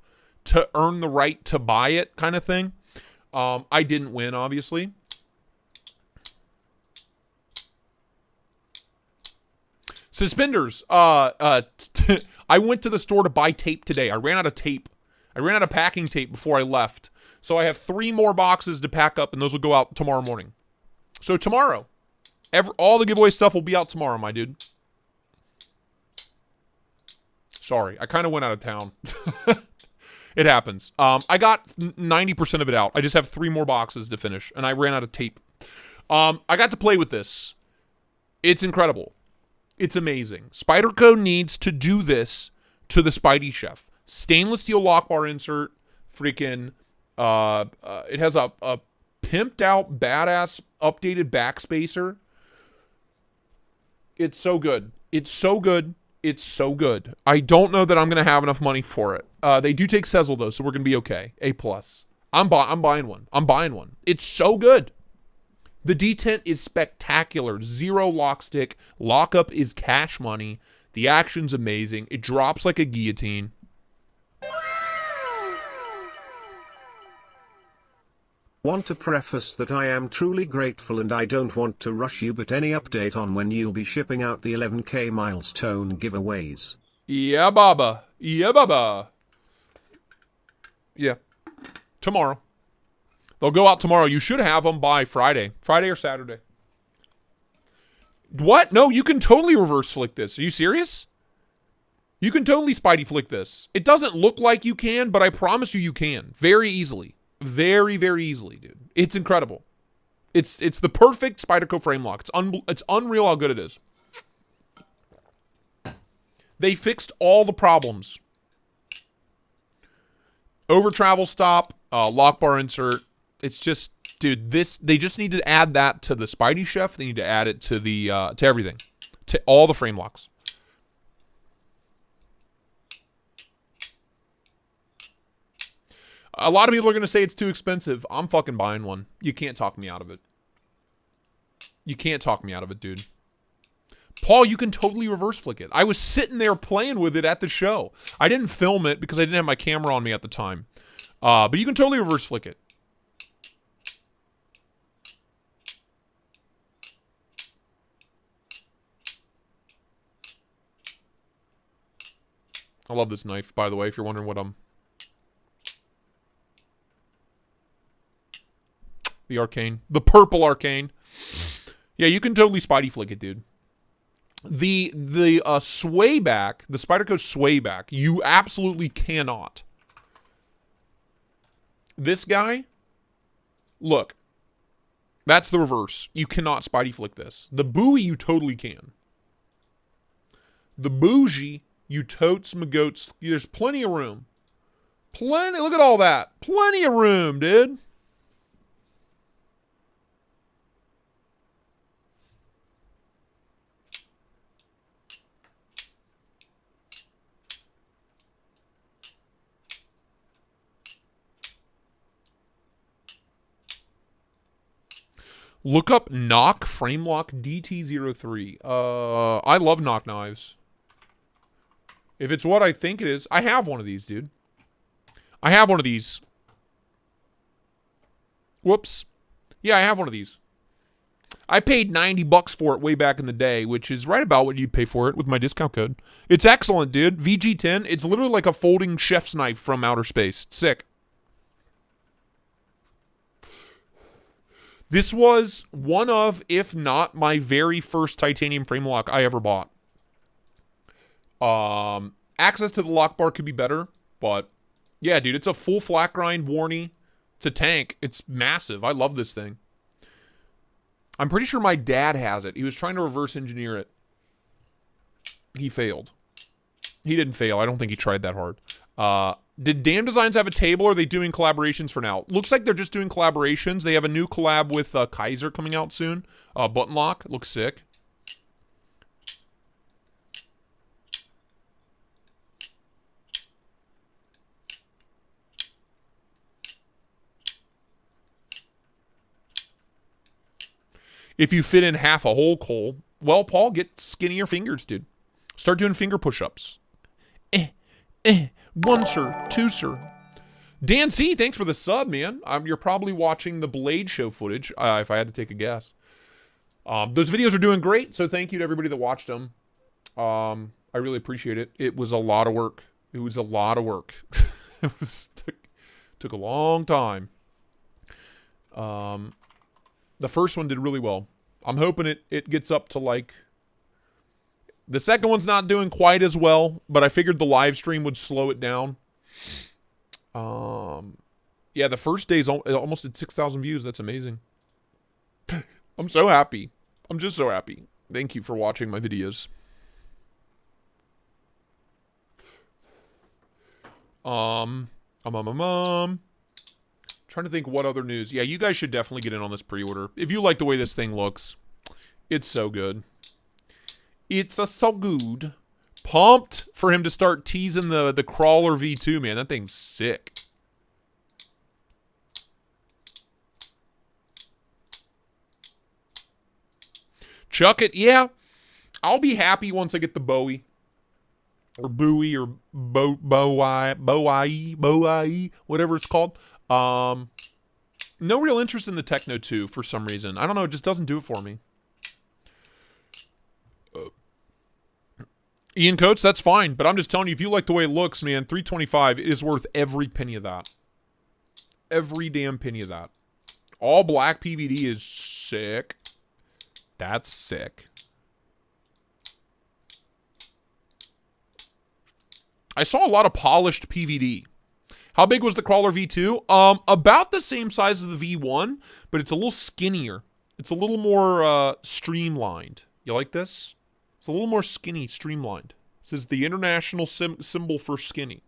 to earn the right to buy it kind of thing. I didn't win, obviously. Suspenders. I went to the store to buy tape today. I ran out of tape. I ran out of packing tape before I left. So I have 3 more boxes to pack up, and those will go out tomorrow morning. So tomorrow, all the giveaway stuff will be out tomorrow, my dude. Sorry, I kind of went out of town. It happens. I got 90% of it out. I just have 3 more boxes to finish, and I ran out of tape. I got to play with this. It's incredible. It's amazing. Spyderco needs to do this to the Spidey Chef. Stainless steel lock bar insert. Freaking, it has a pimped out, badass, updated backspacer. It's so good. It's so good. It's so good. I don't know that I'm going to have enough money for it. They do take Sezzle, though, so we're going to be okay. A+. I'm buying one. I'm buying one. It's so good. The detent is spectacular. 0 lock stick. Lockup is cash money. The action's amazing. It drops like a guillotine. Want to preface that I am truly grateful and I don't want to rush you, but any update on when you'll be shipping out the 11K milestone giveaways? Yeah, baba. Yeah, baba. Yeah. Tomorrow. They'll go out tomorrow. You should have them by Friday. Friday or Saturday. What? No, you can totally reverse flick this. Are you serious? You can totally Spidey flick this. It doesn't look like you can, but I promise you can. Very easily. Very, very easily, dude. It's incredible. It's the perfect Spyderco frame lock. It's unreal how good it is. They fixed all the problems. Over travel stop, lock bar insert. It's just, dude, they just need to add that to the Spidey Chef. They need to add it to the to everything. To all the frame locks. A lot of people are going to say it's too expensive. I'm fucking buying one. You can't talk me out of it. You can't talk me out of it, dude. Paul, you can totally reverse flick it. I was sitting there playing with it at the show. I didn't film it because I didn't have my camera on me at the time. But you can totally reverse flick it. I love this knife, by the way, if you're wondering what I'm... The arcane. The purple arcane. Yeah, you can totally Spidey flick it, dude. The sway back, the Spyderco sway back, you absolutely cannot. This guy, look, that's the reverse. You cannot Spidey flick this. The buoy, you totally can. The bougie, you totes magoats. There's plenty of room. Plenty, look at all that. Plenty of room, dude. Look up Knock Framelock DT03. I love Knock knives. If it's what I think it is, I have one of these, dude. I have one of these. Whoops. Yeah, I have one of these. I paid $90 for it way back in the day, which is right about what you'd pay for it with my discount code. It's excellent, dude. VG10, it's literally like a folding chef's knife from outer space. It's sick. This was one of, if not my very first titanium frame lock I ever bought. Access to the lock bar could be better, but yeah, dude, it's a full flat grind Warney. It's a tank. It's massive. I love this thing. I'm pretty sure my dad has it. He was trying to reverse engineer it. He failed. He didn't fail. I don't think he tried that hard. Did Damn Designs have a table, or are they doing collaborations for now? Looks like they're just doing collaborations. They have a new collab with Kaiser coming out soon. Button lock. Looks sick. If you fit in half a whole coal, well, Paul, get skinnier fingers, dude. Start doing finger push-ups. 1, sir. 2, sir. Dan C, thanks for the sub, man. You're probably watching the Blade show footage, if I had to take a guess. Those videos are doing great, so thank you to everybody that watched them. I really appreciate it. It was a lot of work. It was a lot of work. Took a long time. The first one did really well. I'm hoping it gets up to like... The second one's not doing quite as well, but I figured the live stream would slow it down. Yeah, the first day's almost at 6,000 views. That's amazing. I'm so happy. I'm just so happy. Thank you for watching my videos. Trying to think what other news. Yeah, you guys should definitely get in on this pre-order. If you like the way this thing looks, it's so good. It's so good. Pumped for him to start teasing the Crawler V2, man. That thing's sick. Chuck it. Yeah. I'll be happy once I get the Bowie. Or Bowie or Bowie, whatever it's called. No real interest in the Techno 2 for some reason. I don't know, it just doesn't do it for me. Ian Coates, that's fine, but I'm just telling you, if you like the way it looks, man, $325 is worth every penny of that. Every damn penny of that. All black PVD is sick. That's sick. I saw a lot of polished PVD. How big was the Crawler V2? About the same size as the V1, but it's a little skinnier. It's a little more streamlined. You like this? It's a little more skinny, streamlined. This is the international symbol for skinny.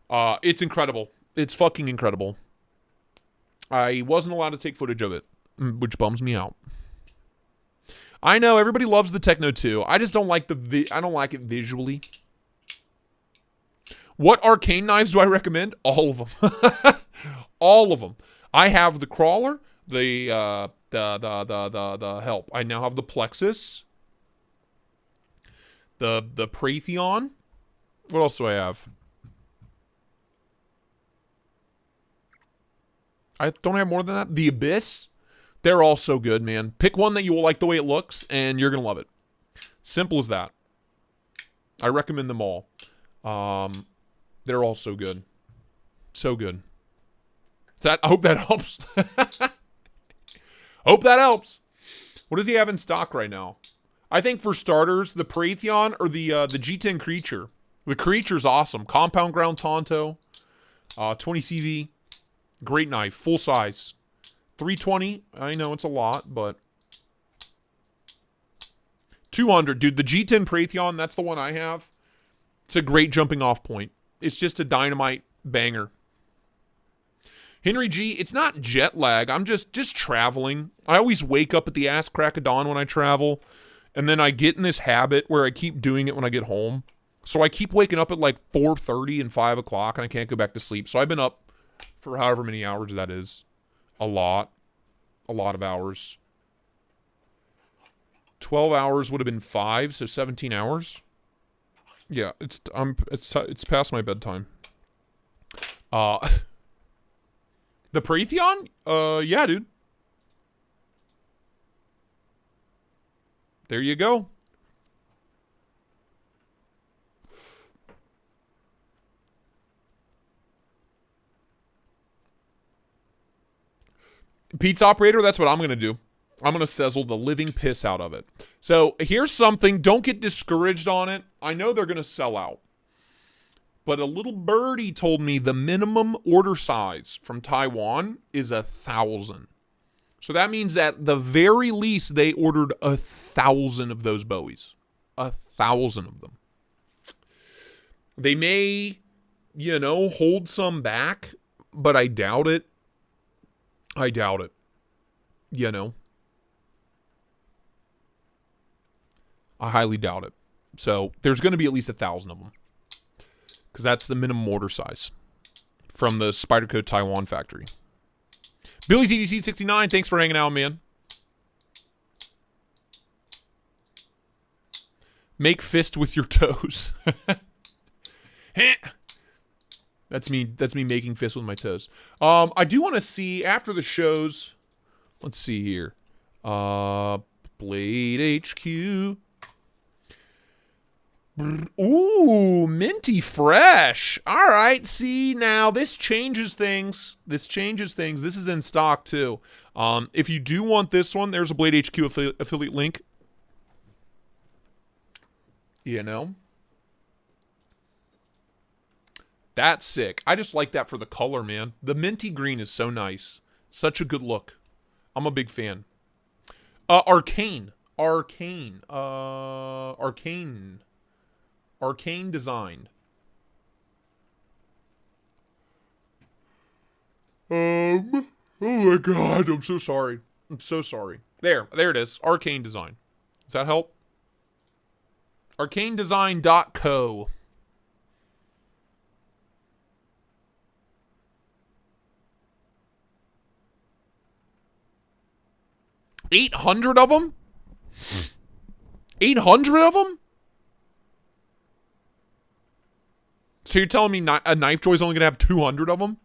It's incredible. It's fucking incredible. I wasn't allowed to take footage of it, which bums me out. I know everybody loves the Techno 2. I just don't like I don't like it visually. What arcane knives do I recommend? All of them. All of them. I have the Crawler, the Help. I now have the Plexus, the Praetheon. What else do I have? I don't have more than that. The Abyss. They're all so good, man. Pick one that you will like the way it looks, and you're going to love it. Simple as that. I recommend them all. They're all so good. So good. I hope that helps. Hope that helps. What does he have in stock right now? I think for starters, the Praetheon or the G10 Creature. The Creature's awesome. Compound ground Tonto. 20 CV. Great knife. Full size. 320. I know it's a lot, but 200. Dude, the G10 Praetheon, that's the one I have. It's a great jumping off point. It's just a dynamite banger. Henry G, it's not jet lag. I'm just traveling. I always wake up at the ass crack of dawn when I travel. And then I get in this habit where I keep doing it when I get home. So I keep waking up at like 4:30 and 5 o'clock, and I can't go back to sleep. So I've been up for however many hours that is. A lot. A lot of hours. 12 hours would have been 5, so 17 hours. Yeah, it's past my bedtime. The Praetheon? Yeah, dude. There you go. Pizza operator, that's what I'm going to do. I'm going to sizzle the living piss out of it. So here's something. Don't get discouraged on it. I know they're going to sell out. But a little birdie told me the minimum order size from Taiwan is 1,000. So that means at the very least, they ordered 1,000 of those Bowies. 1,000 of them. They may, hold some back, but I doubt it. I doubt it. I highly doubt it. So there's going to be at least 1,000 of them. Because that's the minimum order size from the Spyderco Taiwan factory. Billy TDC 69, thanks for hanging out, man. Make fist with your toes. That's me making fist with my toes. I do want to see after the shows. Let's see here. Blade HQ. Ooh, minty fresh. All right, see, now this changes things. This is in stock, too. If you do want this one, there's a Blade HQ affiliate link. That's sick. I just like that for the color, man. The minty green is so nice. Such a good look. I'm a big fan. Arcane designed. Oh my god, I'm so sorry. There it is. Arcane design. Does that help? arcanedesign.co. $800 of them? 800 of them? So you're telling me a knife joy's only going to have 200 of them?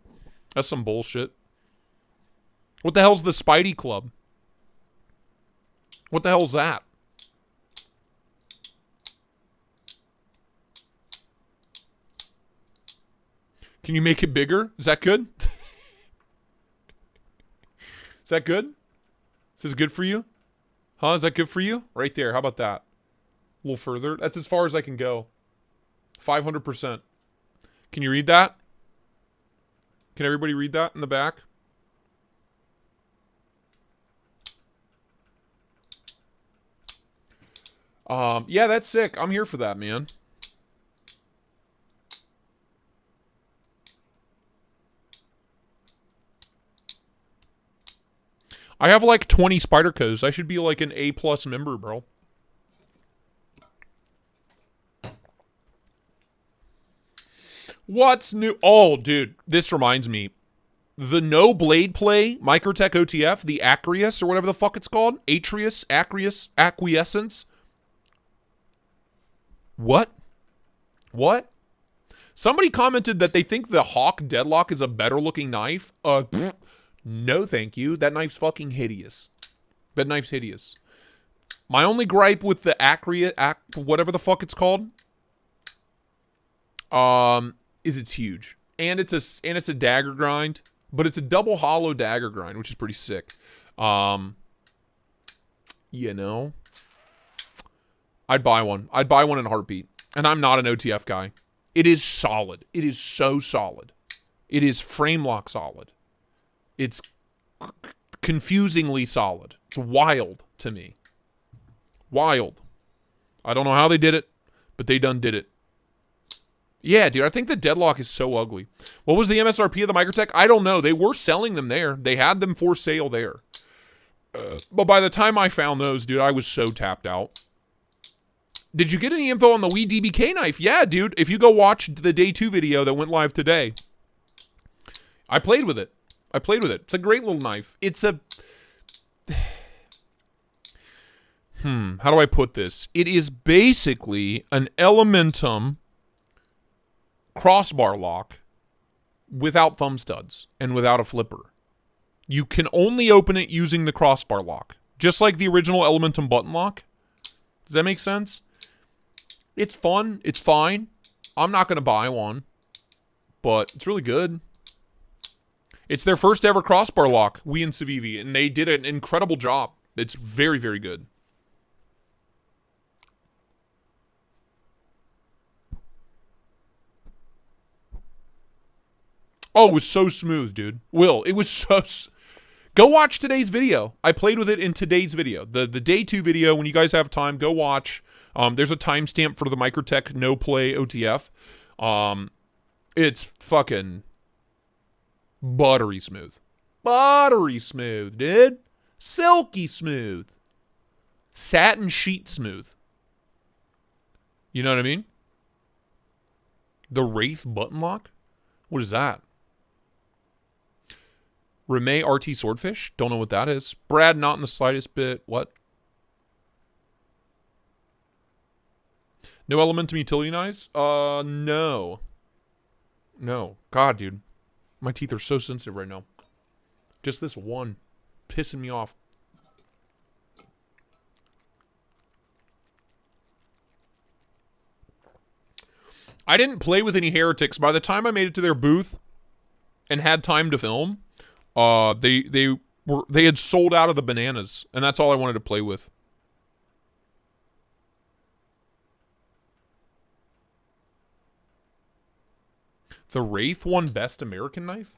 That's some bullshit. What the hell's the Spidey Club? What the hell's that? Can you make it bigger? Is that good? Is that good? Is this good for you? Huh? Is that good for you? Right there. How about that? A little further. That's as far as I can go. 500%. Can you read that? Can everybody read that in the back? Yeah, that's sick. I'm here for that, man. I have like 20 Spydercos. I should be like an A+ member, bro. What's new? Oh, dude, this reminds me. The no blade play Microtech OTF, the Acquiesce or whatever the fuck it's called. Acquiescence. What? Somebody commented that they think the Hawk Deadlock is a better looking knife. No, thank you. That knife's fucking hideous. That knife's hideous. My only gripe with the whatever the fuck it's called, is it's huge. And it's a dagger grind, but it's a double hollow dagger grind, which is pretty sick. I'd buy one. I'd buy one in a heartbeat. And I'm not an OTF guy. It is solid. It is so solid. It is frame lock solid. It's confusingly solid. It's wild to me. Wild. I don't know how they did it, but they done did it. Yeah, dude, I think the Deadlock is so ugly. What was the MSRP of the Microtech? I don't know. They were selling them there. They had them for sale there. But by the time I found those, dude, I was so tapped out. Did you get any info on the Wii DBK knife? Yeah, dude. If you go watch the day 2 video that went live today, I played with it. It's a great little knife. It's a... how do I put this? It is basically an Elementum crossbar lock without thumb studs and without a flipper. You can only open it using the crossbar lock. Just like the original Elementum button lock. Does that make sense? It's fun. It's fine. I'm not going to buy one, but it's really good. It's their first ever crossbar lock, Wii and Civivi, and they did an incredible job. It's very, very good. Oh, it was so smooth, dude. Will, it was so... Go watch today's video. I played with it in today's video. The day 2 video, when you guys have time, go watch. There's a timestamp for the Microtech No Play OTF. It's fucking buttery smooth. Buttery smooth, dude. Silky smooth. Satin sheet smooth. You know what I mean? The Wraith button lock? What is that? Remay RT Swordfish? Don't know what that is. Brad, not in the slightest bit. What? No Elementum Utility Knives? No. No. God, dude. My teeth are so sensitive right now. Just this one. Pissing me off. I didn't play with any heretics. By the time I made it to their booth and had time to film, they had sold out of the bananas, and that's all I wanted to play with. The Wraith won Best American Knife?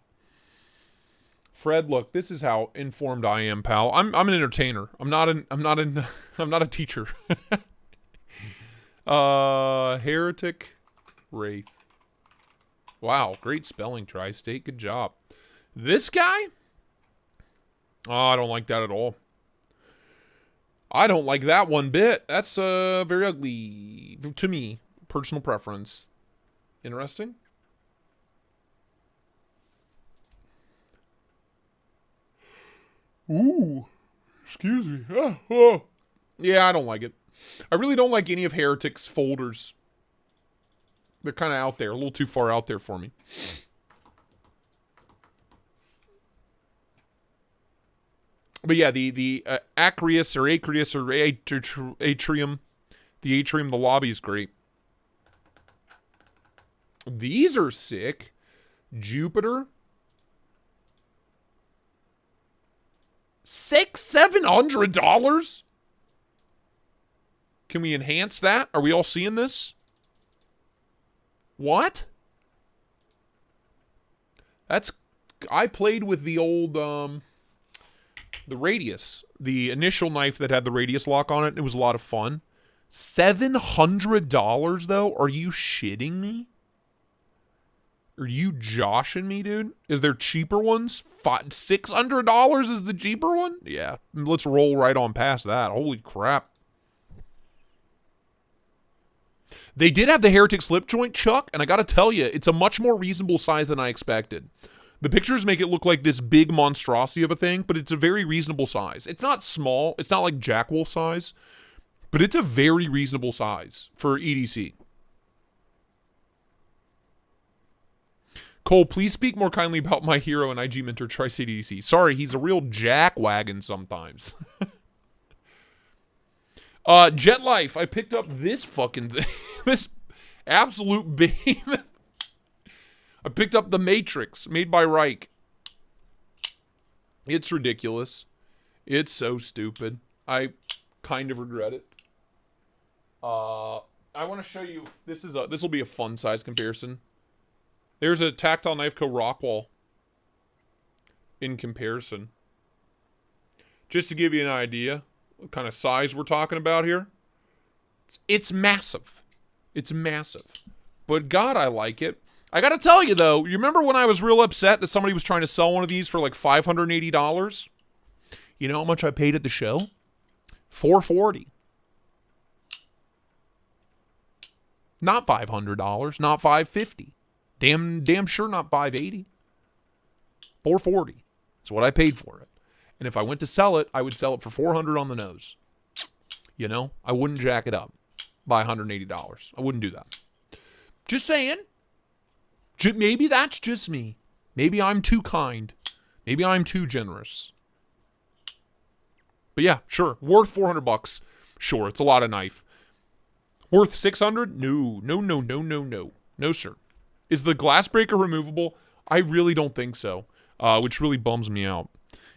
Fred, look, this is how informed I am, pal. I'm an entertainer. I'm not a teacher. Heretic Wraith. Wow, great spelling, Tristate. Good job. This guy? Oh, I don't like that at all. I don't like that one bit. That's very ugly to me. Personal preference. Interesting. Ooh, excuse me. Oh. Yeah, I don't like it. I really don't like any of Heretic's folders. They're kind of out there, a little too far out there for me. But yeah, the Atrium, the Atrium, the lobby is great. These are sick. Jupiter. $700? Can we enhance that? Are we all seeing this? What? I played with the old, the Radius. The initial knife that had the Radius lock on it. It was a lot of fun. $700 though? Are you shitting me? Are you joshing me, dude? Is there cheaper ones? $600 is the cheaper one? Yeah, let's roll right on past that. Holy crap. They did have the Heretic slip joint, Chuck, and I gotta tell you, it's a much more reasonable size than I expected. The pictures make it look like this big monstrosity of a thing, but it's a very reasonable size. It's not small. It's not like Jackwolf size, but it's a very reasonable size for EDC. Cole, please speak more kindly about my hero and IG mentor, Tristate EDC. Sorry, he's a real jackwagon sometimes. Jet Life, I picked up this fucking thing. This absolute behemoth. I picked up the Matrix, made by Reich. It's ridiculous. It's so stupid. I kind of regret it. I want to show you. This will be a fun size comparison. There's a Tactile Knife Co. Rockwall in comparison. Just to give you an idea what kind of size we're talking about here. It's massive. It's massive. But God, I like it. I gotta tell you though, you remember when I was real upset that somebody was trying to sell one of these for like $580? You know how much I paid at the show? $440. Not $500, not $550. Damn sure not $580. $440 is what I paid for it. And if I went to sell it, I would sell it for $400 on the nose. You know, I wouldn't jack it up by $180. I wouldn't do that. Just saying. Maybe that's just me. Maybe I'm too kind. Maybe I'm too generous. But yeah, sure. Worth $400. Sure, it's a lot of knife. Worth 600? No, no, no, no, no, no. No, sir. Is the glass breaker removable? I really don't think so, which really bums me out.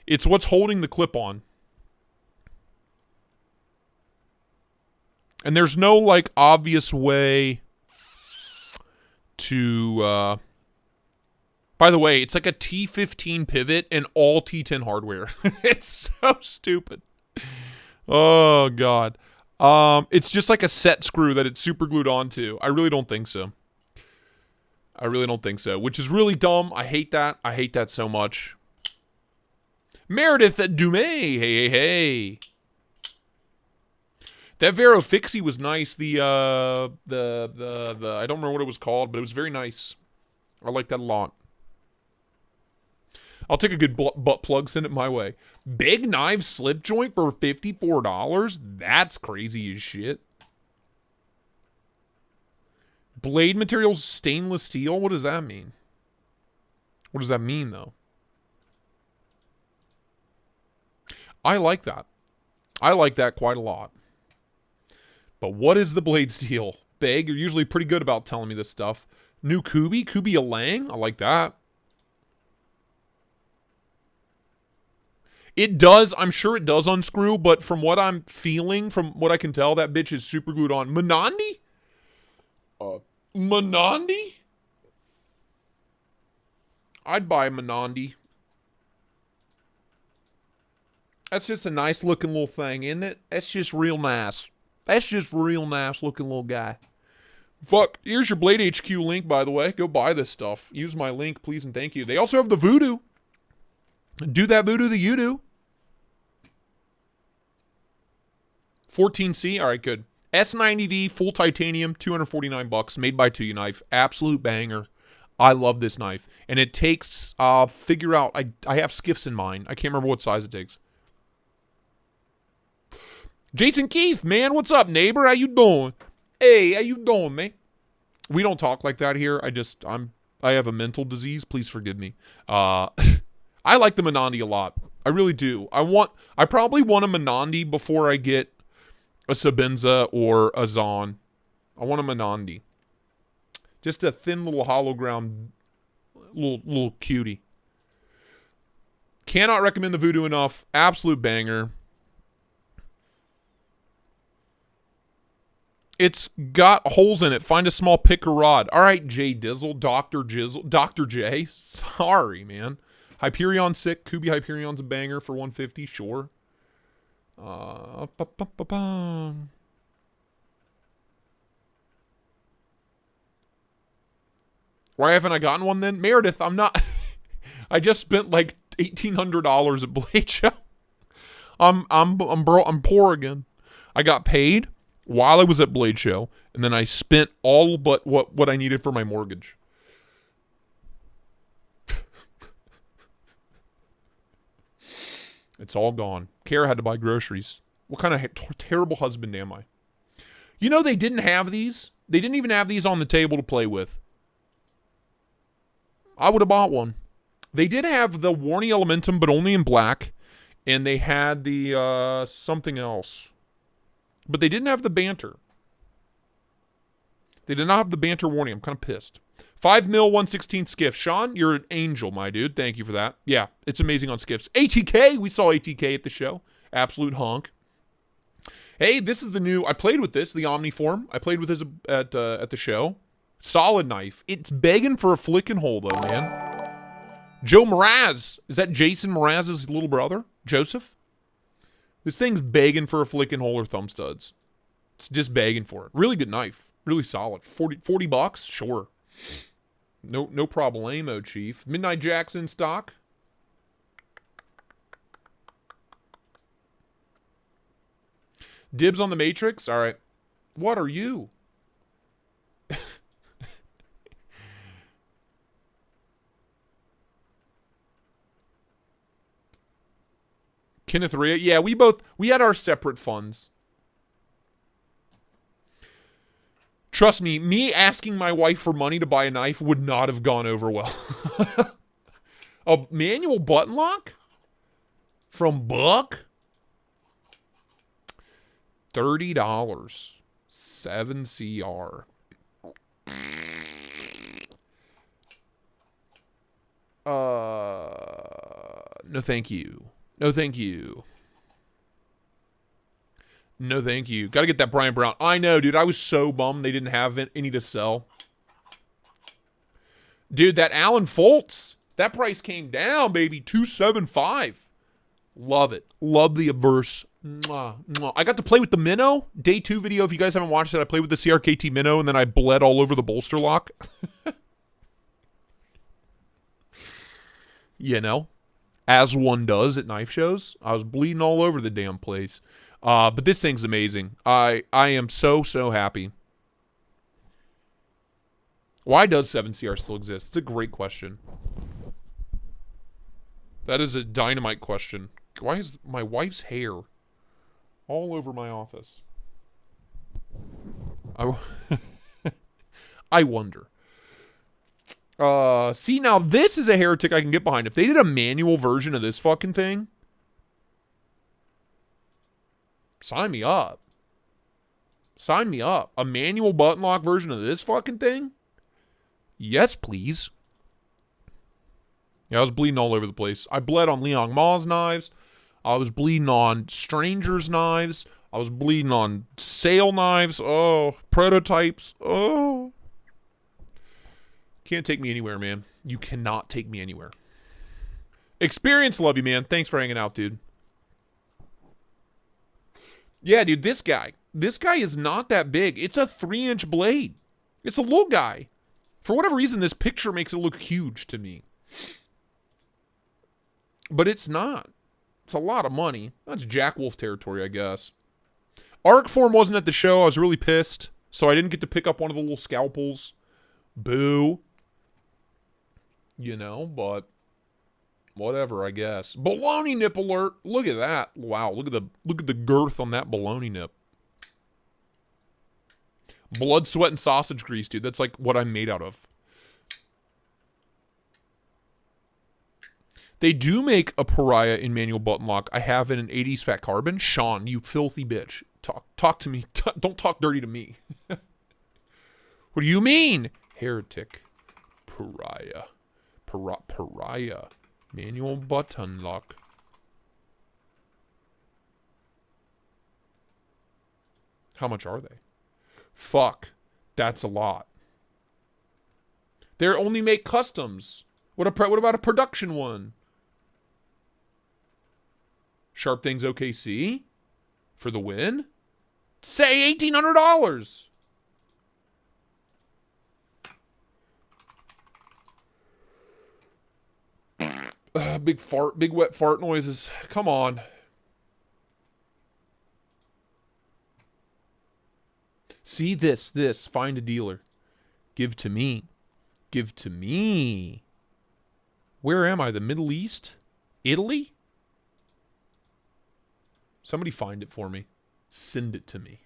It's what's holding the clip on. And there's no, like, obvious way to, by the way, it's like a T15 pivot and all T10 hardware. It's so stupid. Oh, God. It's just like a set screw that it's super glued onto. I really don't think so. I really don't think so, which is really dumb. I hate that. I hate that so much. Meredith at Dumais. Hey, hey, hey. That Vero Fixie was nice. I don't remember what it was called, but it was very nice. I like that a lot. I'll take a good butt plug, send it my way. Big knife slip joint for $54? That's crazy as shit. Blade materials, stainless steel? What does that mean? What does that mean, though? I like that. I like that quite a lot. But what is the blade steel? Beg, you're usually pretty good about telling me this stuff. New Kubi? Kubi Alang? I like that. It does, I'm sure it does unscrew, but from what I'm feeling, from what I can tell, that bitch is super glued on. Menandi? Menandi? I'd buy a Menandi. That's just a nice looking little thing, isn't it? That's just real nice. That's just real nice looking little guy. Fuck, here's your Blade HQ link, by the way. Go buy this stuff. Use my link, please and thank you. They also have the Voodoo. Do that Voodoo that you do. 14C, all right, good. S90V, full titanium, $249, made by 2U Knife. Absolute banger. I love this knife. And it takes, figure out, I have skiffs in mind. I can't remember what size it takes. Jason Keith, man, what's up, neighbor? How you doing? Hey, how you doing, man? We don't talk like that here. I have a mental disease. Please forgive me. I like the Menandi a lot. I really do. I probably want a Menandi before I get a Sabenza or a Zahn. I want a Menandi. Just a thin little hologram, little cutie. Cannot recommend the Voodoo enough. Absolute banger. It's got holes in it. Find a small pick or rod. All right, J Dizzle, Dr. Jizzle, Dr. J. Sorry, man. Hyperion sick. Kubi Hyperion's a banger for $150. Sure. Why haven't I gotten one then? Meredith, I'm not. I just spent like $1,800 at Blade Show. I'm poor again. I got paid while I was at Blade Show, and then I spent all but what I needed for my mortgage. It's all gone. Cara had to buy groceries. What kind of terrible husband am I? You know, they didn't have these. They didn't even have these on the table to play with. I would have bought one. They did have the Warney Elementum, but only in black. And they had the something else. But they didn't have the Banter. They did not have the Banter Warney. I'm kind of pissed. 5 mil 1/16 skiff. Sean, you're an angel, my dude. Thank you for that. Yeah, it's amazing on skiffs. ATK. We saw ATK at the show. Absolute honk. Hey, this is the new. I played with this, the Omniform. I played with this at the show. Solid knife. It's begging for a flick and hole, though, man. Joe Mraz. Is that Jason Mraz's little brother? Joseph? This thing's begging for a flick and hole or thumb studs. It's just begging for it. Really good knife. Really solid. 40 bucks? Sure. No problemo, Chief. Midnight Jackson stock. Dibs on the Matrix. All right. What are you? Kenneth Rhea. Yeah, we had our separate funds. Trust me asking my wife for money to buy a knife would not have gone over well. A manual button lock? From Buck? $30. 7CR. No thank you. No thank you. No thank you. Gotta get that Brian Brown. I know, dude. I was so bummed they didn't have any to sell. Dude, that Alan Foltz, that price came down, baby. $275. Love it. Love the Averse. Mwah, mwah. I got to play with the Minnow. Day 2 video. If you guys haven't watched it, I played with the CRKT Minnow, and then I bled all over the bolster lock. You know, as one does at knife shows. I was bleeding all over the damn place. But this thing's amazing. I am so happy. Why does 7CR still exist? It's a great question. That is a dynamite question. Why is my wife's hair all over my office? I wonder. See, now this is a heretic I can get behind. If they did a manual version of this fucking thing, sign me up. Sign me up. A manual button lock version of this fucking thing? Yes, please. Yeah, I was bleeding all over the place. I bled on Leon Ma's knives. I was bleeding on Stranger's knives. I was bleeding on sale knives. Oh, prototypes. Oh. Can't take me anywhere, man. You cannot take me anywhere. Experience, love you, man. Thanks for hanging out, dude. Yeah, dude, this guy. This guy is not that big. It's a 3-inch blade. It's a little guy. For whatever reason, this picture makes it look huge to me. But it's not. It's a lot of money. That's Jack Wolf territory, I guess. Arc Form wasn't at the show. I was really pissed. So I didn't get to pick up one of the little scalpels. Boo. You know, but whatever, I guess. Baloney nip alert. Look at that. Wow, look at the girth on that baloney nip. Blood, sweat, and sausage grease, dude. That's like what I'm made out of. They do make a Pariah in manual button lock. I have it in 80s Fat Carbon. Sean, you filthy bitch. Talk to me. Don't talk dirty to me. What do you mean? Heretic. Pariah. Pariah. Manual button lock. How much are they? Fuck. That's a lot. They only make customs. What about a production one? Sharp Things OKC? For the win? Say $1,800! Big wet fart noises. Come on. See this. Find a dealer. Give to me. Give to me. Where am I? The Middle East? Italy? Somebody find it for me. Send it to me.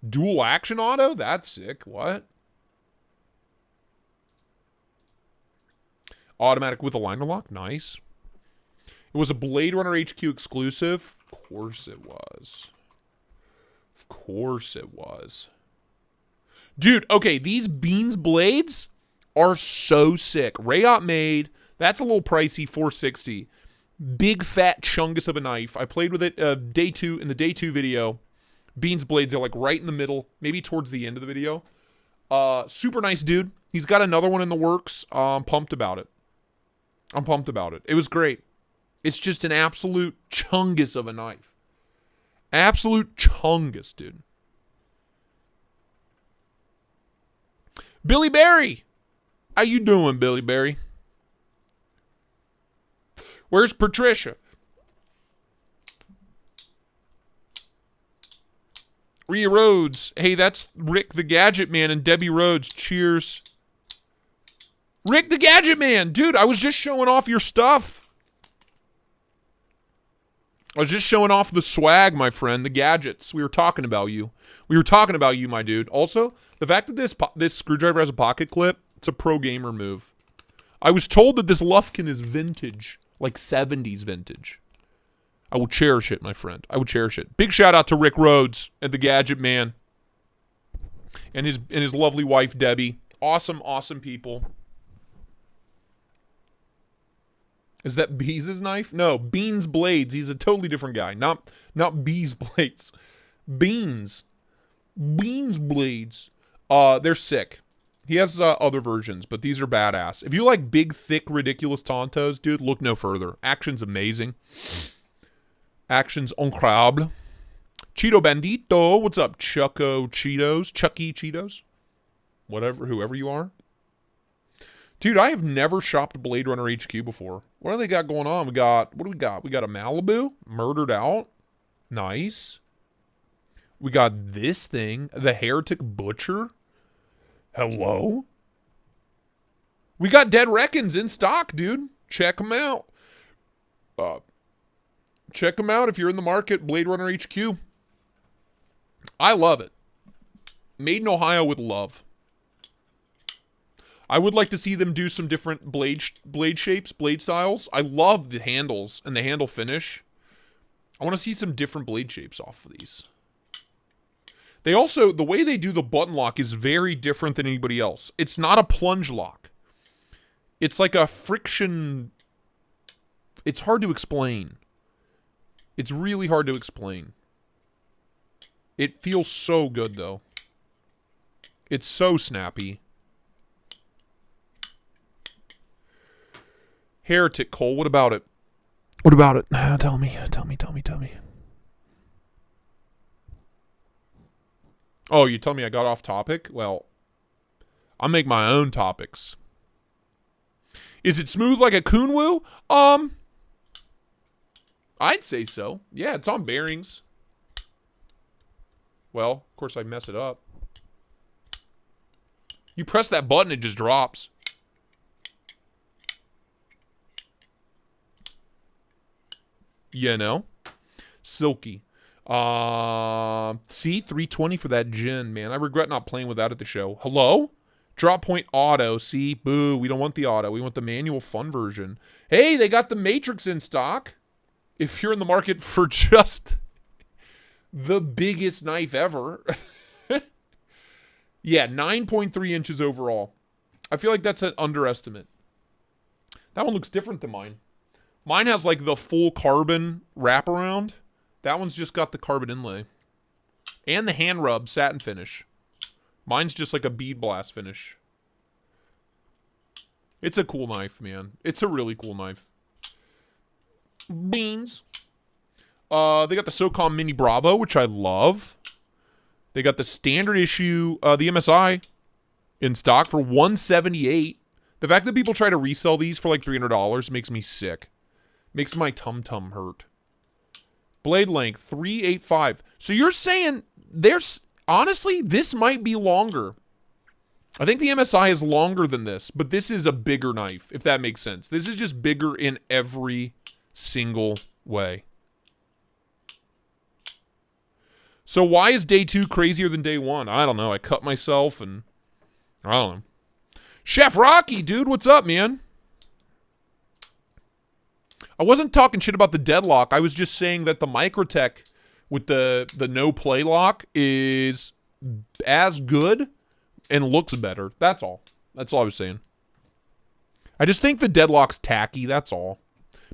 Dual action auto? That's sick. What? Automatic with a liner lock? Nice. It was a Blade Runner HQ exclusive? Of course it was. Of course it was. Dude, okay, these Beans blades are so sick. Rayot made. That's a little pricey, $460. Big fat chungus of a knife. I played with it in the day 2 video. Beans blades are like right in the middle, maybe towards the end of the video. Super nice dude. He's got another one in the works. I'm pumped about it. It was great. It's just an absolute chungus of a knife. Absolute chungus, dude. Billy Barry. How you doing, Billy Barry? Where's Patricia? Rhea Rhodes. Hey, that's Rick the Gadget Man and Debbie Rhodes. Cheers. Rick the Gadget Man. Dude, I was just showing off your stuff. I was just showing off the swag, my friend. The gadgets. We were talking about you. My dude. Also, the fact that this screwdriver has a pocket clip, it's a pro gamer move. I was told that this Lufkin is vintage. Like 70s vintage. I will cherish it, my friend. I will cherish it. Big shout out to Rick Rhodes and the Gadget Man and his lovely wife, Debbie. Awesome, awesome people. Is that Bees' knife? No, Beans Blades. He's a totally different guy. Not Bees Blades. Beans. Beans Blades. They're sick. He has other versions, but these are badass. If you like big, thick, ridiculous Tontos, dude, look no further. Action's amazing. Action's incroyable. Cheeto Bandito. What's up, Chucko Cheetos? Chucky Cheetos? Whatever, whoever you are. Dude, I have never shopped Blade Runner HQ before. What do they got going on? What do we got? We got a Malibu. Murdered Out. Nice. We got this thing. The Heretic Butcher. Hello? We got Dead Reckons in stock, dude. Check them out. Check them out if you're in the market. Blade Runner HQ. I love it. Made in Ohio with love. I would like to see them do some different blade shapes, blade styles. I love the handles and the handle finish. I want to see some different blade shapes off of these. They also, the way they do the button lock is very different than anybody else. It's not a plunge lock. It's like a friction. It's hard to explain. It's really hard to explain. It feels so good, though. It's so snappy. Heretic Cole, what about it? What about it? Tell me. Oh, you tell me I got off topic? Well, I'll make my own topics. Is it smooth like a Kunwu? I'd say so. Yeah, it's on bearings. Well, of course I mess it up. You press that button, it just drops. You know? Silky. See? 320 for that gin, man. I regret not playing with that at the show. Hello? Drop point auto. See? Boo. We don't want the auto. We want the manual fun version. Hey, they got the Matrix in stock. If you're in the market for just the biggest knife ever. Yeah, 9.3 inches overall. I feel like that's an underestimate. That one looks different than mine. Mine has like the full carbon wraparound. That one's just got the carbon inlay. And the hand rub satin finish. Mine's just like a bead blast finish. It's a cool knife, man. It's a really cool knife. Beans. They got the SOCOM Mini Bravo, which I love. They got the standard issue, the MSI in stock for $178. The fact that people try to resell these for like $300 makes me sick. Makes my tum-tum hurt. Blade length, 385. So you're saying there's... Honestly, this might be longer. I think the MSI is longer than this, but this is a bigger knife, if that makes sense. This is just bigger in every single way. So why is day 2 crazier than day 1? I don't know. I cut myself and... I don't know. Chef Rocky, dude, what's up, man? I wasn't talking shit about the deadlock. I was just saying that the Microtech with the no play lock is as good and looks better. That's all. That's all I was saying. I just think the deadlock's tacky. That's all.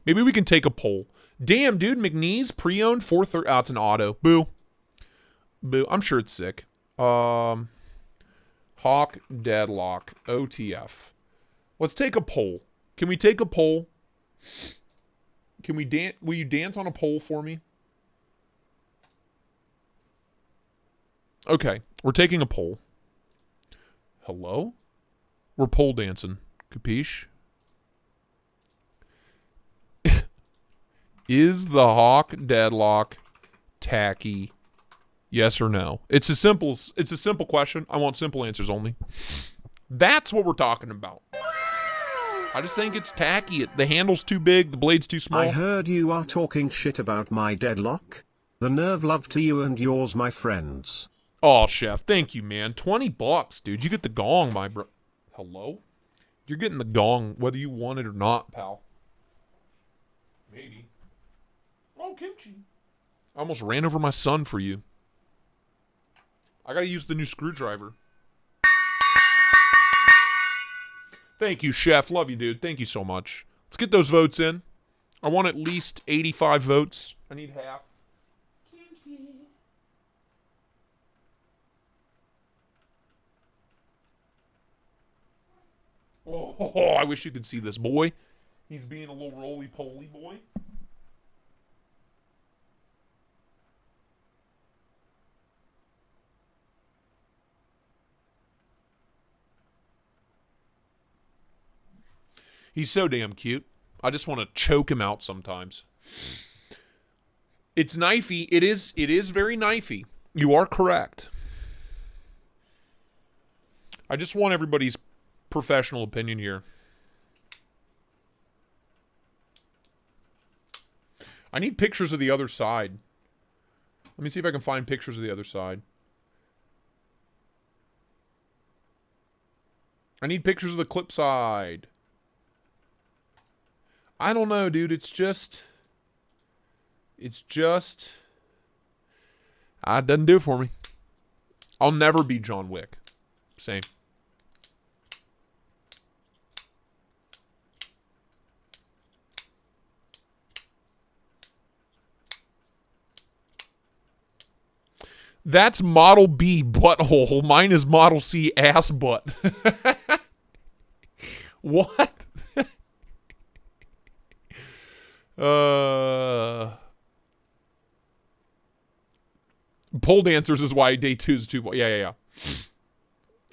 Maybe we can take a poll. Damn, dude, McNeese pre-owned 430. Oh, it's an auto. Boo. Boo. I'm sure it's sick. Hawk deadlock OTF. Let's take a poll. Can we take a poll? Can we dance? Will you dance on a poll for me? Okay, we're taking a poll. Hello? We're pole dancing. Capiche? Is the Hawk deadlock tacky? Yes or no? It's a simple question. I want simple answers only. That's what we're talking about. I just think it's tacky. The handle's too big, the blade's too small. I heard you are talking shit about my deadlock. The nerve, love to you and yours, my friends. Oh, Chef, thank you, man. $20, dude. You get the gong, my bro. Hello? You're getting the gong whether you want it or not, pal. Maybe. Oh. kimchi. I almost ran over my son for you. I gotta use the new screwdriver. Thank you, Chef. Love you, dude. Thank you so much. Let's get those votes in. I want at least 85 votes. I need half. Oh, I wish you could see this boy. He's being a little roly-poly boy. He's so damn cute. I just want to choke him out sometimes. It's knifey. It is very knifey. You are correct. I just want everybody's professional opinion here. I need pictures of the other side. Let me see if I can find pictures of the other side. I need pictures of the clip side. I don't know, dude. It doesn't do it for me. I'll never be John Wick. Same. That's Model B butthole. Mine is Model C ass butt. What? Pole dancers is why day 2 is too. Yeah.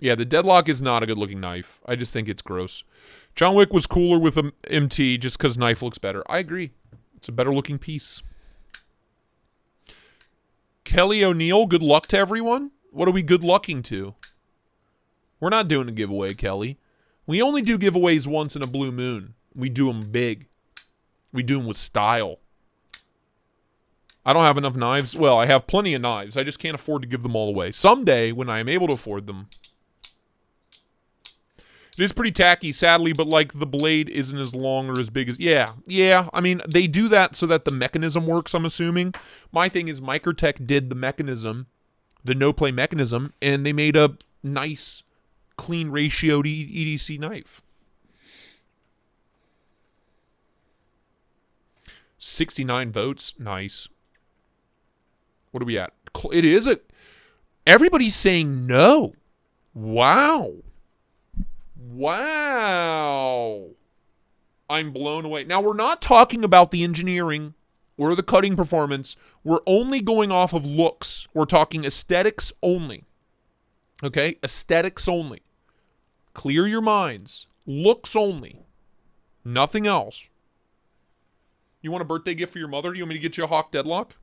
Yeah, the deadlock is not a good looking knife. I just think it's gross. John Wick was cooler with a MT just because knife looks better. I agree. It's a better looking piece. Kelly O'Neill, good luck to everyone. What are we good lucking to? We're not doing a giveaway, Kelly. We only do giveaways once in a blue moon. We do them big. We do them with style. I don't have enough knives. Well, I have plenty of knives. I just can't afford to give them all away. Someday, when I am able to afford them. It is pretty tacky, sadly, but like the blade isn't as long or as big as... Yeah. I mean, they do that so that the mechanism works, I'm assuming. My thing is Microtech did the mechanism, the no-play mechanism, and they made a nice, clean ratioed EDC knife. 69 votes. Nice. What are we at? It is a... Everybody's saying no. Wow. I'm blown away. Now, we're not talking about the engineering or the cutting performance. We're only going off of looks. We're talking aesthetics only. Okay? Aesthetics only. Clear your minds. Looks only. Nothing else. You want a birthday gift for your mother? You want me to get you a Hawk Deadlock?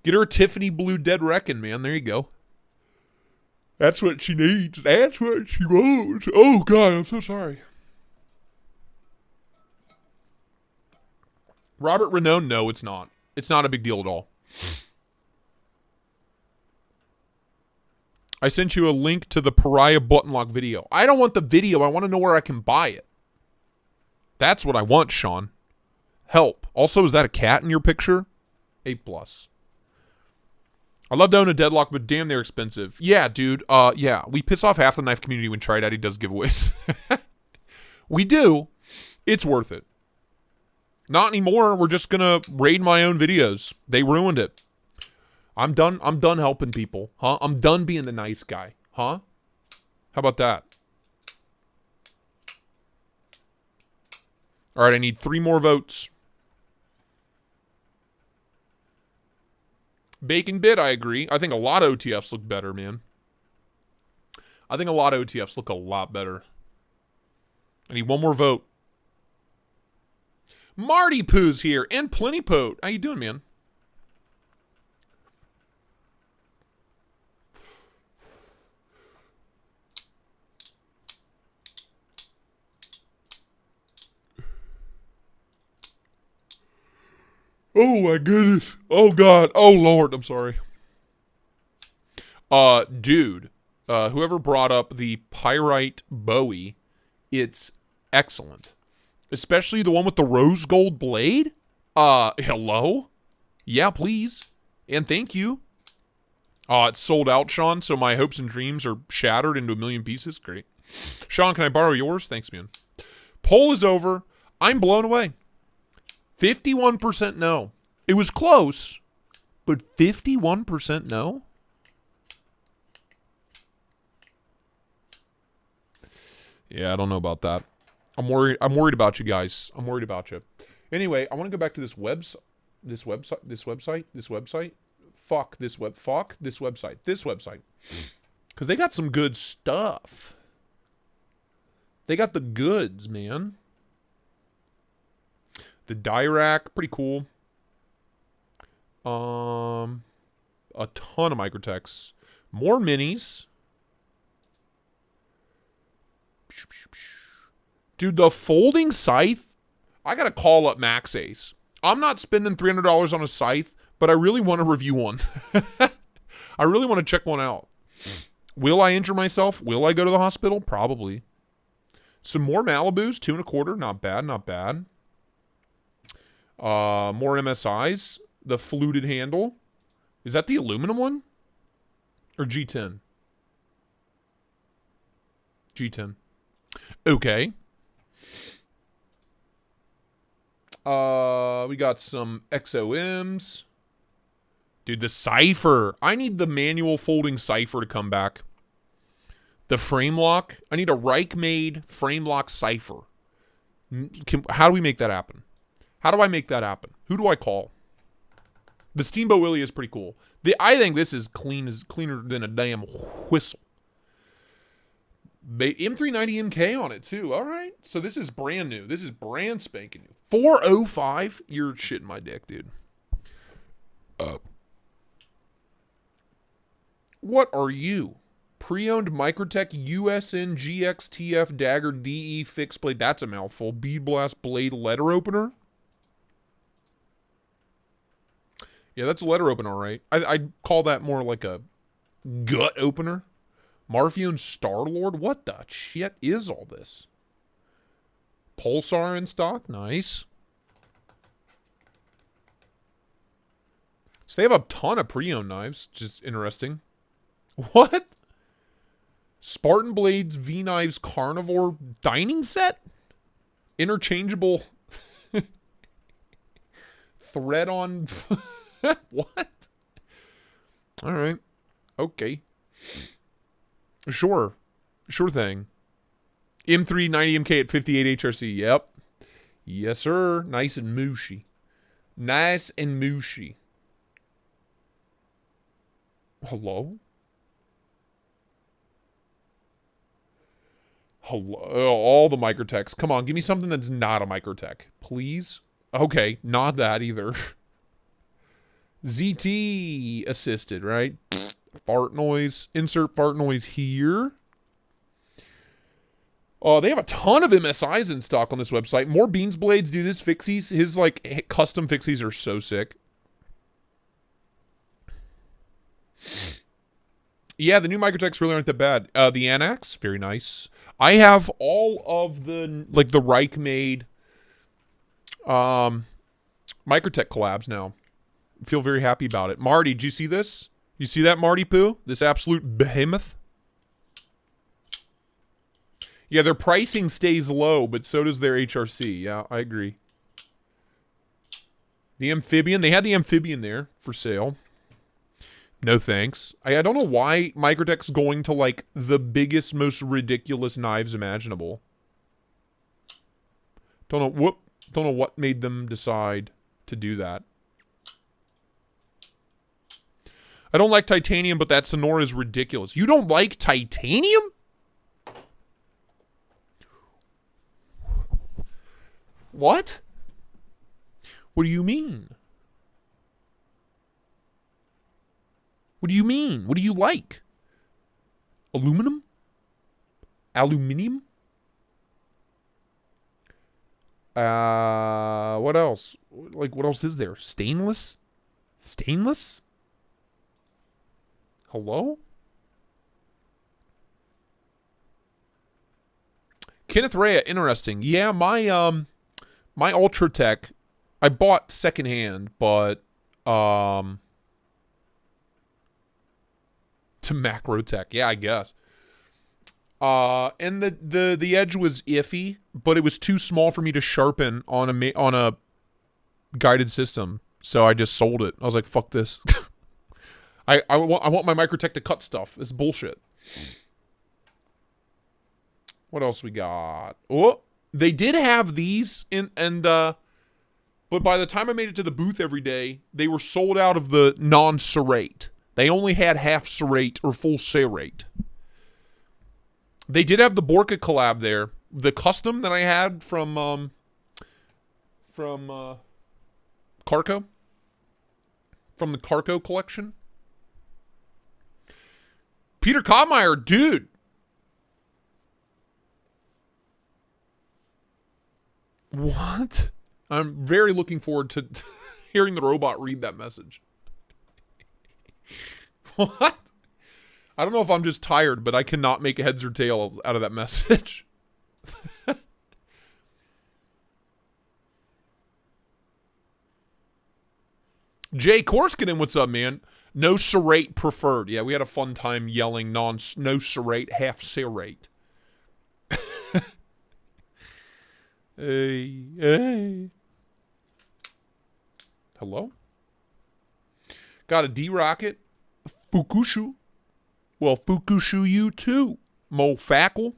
Get her a Tiffany Blue Dead Reckin, man. There you go. That's what she needs. That's what she wants. Oh, God, I'm so sorry. Robert Renaud, no, it's not. It's not a big deal at all. I sent you a link to the Pariah button lock video. I don't want the video. I want to know where I can buy it. That's what I want, Sean. Help. Also, is that a cat in your picture? 8+. I love to own a deadlock, but damn, they're expensive. Yeah, dude. Yeah, we piss off half the knife community when Tridaddy does giveaways. We do. It's worth it. Not anymore. We're just gonna raid my own videos. They ruined it. I'm done helping people. Huh? I'm done being the nice guy. Huh? How about that? All right, I need 3 more votes. Bacon Bit, I agree. I think a lot of OTFs look better, man. I think a lot of OTFs look a lot better. I need 1 more vote. Marty Poo's here, and Plenipote. How you doing, man? Oh my goodness. Oh God. Oh Lord. I'm sorry. Dude, whoever brought up the Pyrite Bowie, it's excellent. Especially the one with the rose gold blade. Hello? Yeah, please. And thank you. It's sold out, Sean, so my hopes and dreams are shattered into a million pieces. Great. Sean, can I borrow yours? Thanks, man. Poll is over. I'm blown away. 51% no. It was close, but 51% no? Yeah, I don't know about that. I'm worried about you guys. I'm worried about you. Anyway, I want to go back to this website. Fuck this website. Because they got some good stuff. They got the goods, man. The Dirac, pretty cool. A ton of Microtechs. More minis. Dude, the folding scythe, I gotta call up Max Ace. I'm not spending $300 on a scythe, but I really want to review one. I really want to check one out. Will I injure myself? Will I go to the hospital? Probably. Some more Malibus, 2.25. Not bad, not bad. More MSIs. The fluted handle. Is that the aluminum one? Or G10? G10. Okay. We got some XOMs. Dude, the Cypher. I need the manual folding Cypher to come back. The frame lock. I need a Reich-made frame lock Cypher. How do we make that happen? How do I make that happen? Who do I call? The Steamboat Willie is pretty cool. I think this is cleaner than a damn whistle. M390MK on it too. All right. So this is brand new. This is brand spanking new. 405. You're shitting my dick, dude. What are you? Pre-owned Microtech USN GXTF Dagger DE fixed blade. That's a mouthful. Bead Blast blade letter opener. Yeah, that's a letter opener, all right. I'd call that more like a gut opener. Marfion Star-Lord? What the shit is all this? Pulsar in stock? Nice. So they have a ton of pre-owned knives. Just interesting. What? Spartan Blades V-Knives Carnivore dining set? Interchangeable thread on... What? All right. Okay. Sure. Sure thing. M390MK at 58 HRC. Yep. Yes, sir. Nice and mushy. Nice and mushy. Hello? Hello? All the Microtechs. Come on, give me something that's not a Microtech. Please? Okay, not that either. ZT assisted, right? Fart noise. Insert fart noise here. Oh, they have a ton of MSIs in stock on this website. More Beans Blades, dude. His fixies, his like custom fixies are so sick. Yeah, the new Microtechs really aren't that bad. The Anax, very nice. I have all of the like the Reich made Microtech collabs now. Feel very happy about it. Marty, did you see this? You see that, Marty Poo? This absolute behemoth? Yeah, their pricing stays low, but so does their HRC. Yeah, I agree. The Amphibian. They had the Amphibian there for sale. No thanks. I don't know why Microtech's going to, like, the biggest, most ridiculous knives imaginable. Don't know what made them decide to do that. I don't like titanium, but that Sonora is ridiculous. You don't like titanium? What? What do you mean? What do you mean? What do you like? Aluminum? Aluminium? What else? Like, what else is there? Stainless? Stainless? Hello? Kenneth Rea, interesting. Yeah, my Ultratech I bought secondhand, but to Macrotech, yeah, I guess. And the edge was iffy, but it was too small for me to sharpen on a guided system, so I just sold it. I was like, fuck this. I want my Microtech to cut stuff. It's bullshit. What else we got? Oh, they did have these but by the time I made it to the booth every day, they were sold out of the non-serrate. They only had half serrate or full serrate. They did have the Borka collab there. The custom that I had from Carco. From the Carco collection. Peter Kottmeyer, dude. What? I'm very looking forward to hearing the robot read that message. What? I don't know if I'm just tired, but I cannot make heads or tails out of that message. Jay Korskinen, what's up, man? No serrate preferred. Yeah, we had a fun time yelling no serrate, half serrate. Hey. Hello? Got a D-Rocket. Fukushu. Well, Fukushu you too, Mo Fackle.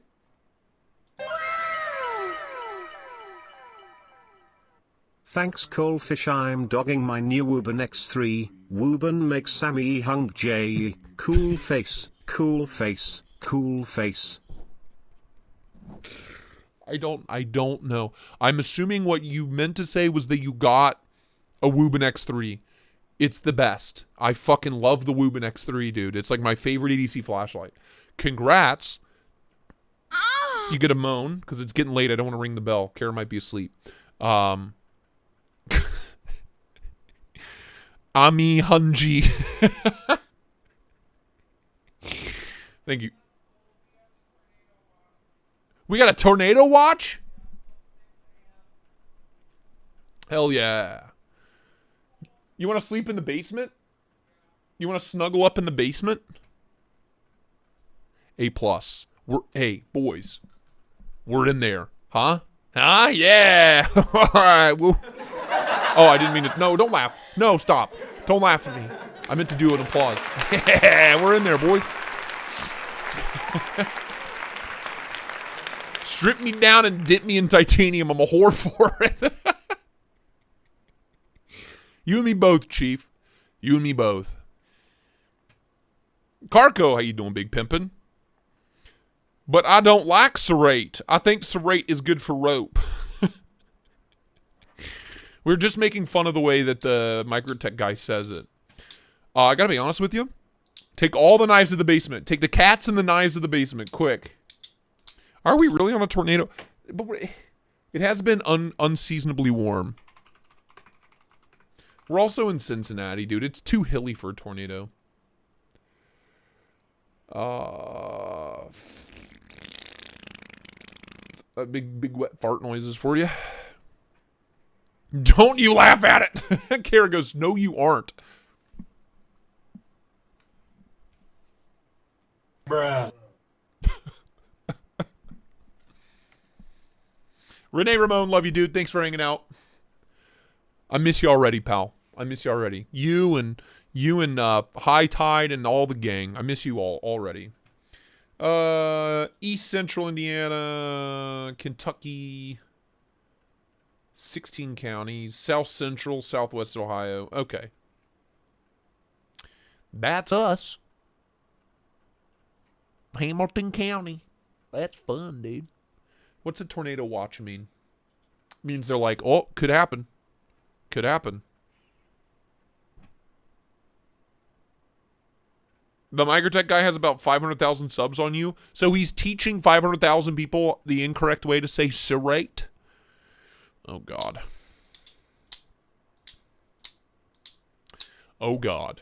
Thanks Coalfish, I'm dogging my new Wuban X3. Wuban makes Sammy Hung J. Cool face, cool face, cool face. I don't know. I'm assuming what you meant to say was that you got a Wuban X3. It's the best. I fucking love the Wuban X3, dude. It's like my favorite EDC flashlight. Congrats. You get a moan, because it's getting late. I don't want to ring the bell. Cara might be asleep. Ami Hunji. Thank you. We got a tornado watch? Hell yeah. You want to sleep in the basement? You want to snuggle up in the basement? A+. Hey, boys. We're in there. Huh? Huh? Yeah. All right. Oh, I didn't mean to. No, don't laugh. No, stop. Don't laugh at me. I meant to do an applause. Yeah, we're in there, boys. Strip me down and dip me in titanium. I'm a whore for it. You and me both, Chief. You and me both. Carco, how you doing, Big Pimpin'? But I don't like serrate. I think serrate is good for rope. We're just making fun of the way that the Microtech guy says it. I gotta be honest with you. Take all the knives to the basement. Take the cats and the knives to the basement, quick. Are we really on a tornado? But it has been unseasonably warm. We're also in Cincinnati, dude. It's too hilly for a tornado. Big wet fart noises for you. Don't you laugh at it. Cara goes, no, you aren't. Bruh. Renee Ramon, love you, dude. Thanks for hanging out. I miss you already, pal. I miss you already. You and High Tide and all the gang. I miss you all already. East Central Indiana, Kentucky, 16 counties, South Central, Southwest Ohio. Okay. That's us. Hamilton County. That's fun, dude. What's a tornado watch mean? It means they're like, oh, could happen. Could happen. The Microtech guy has about 500,000 subs on you. So he's teaching 500,000 people the incorrect way to say serrate. Oh, God. Oh, God.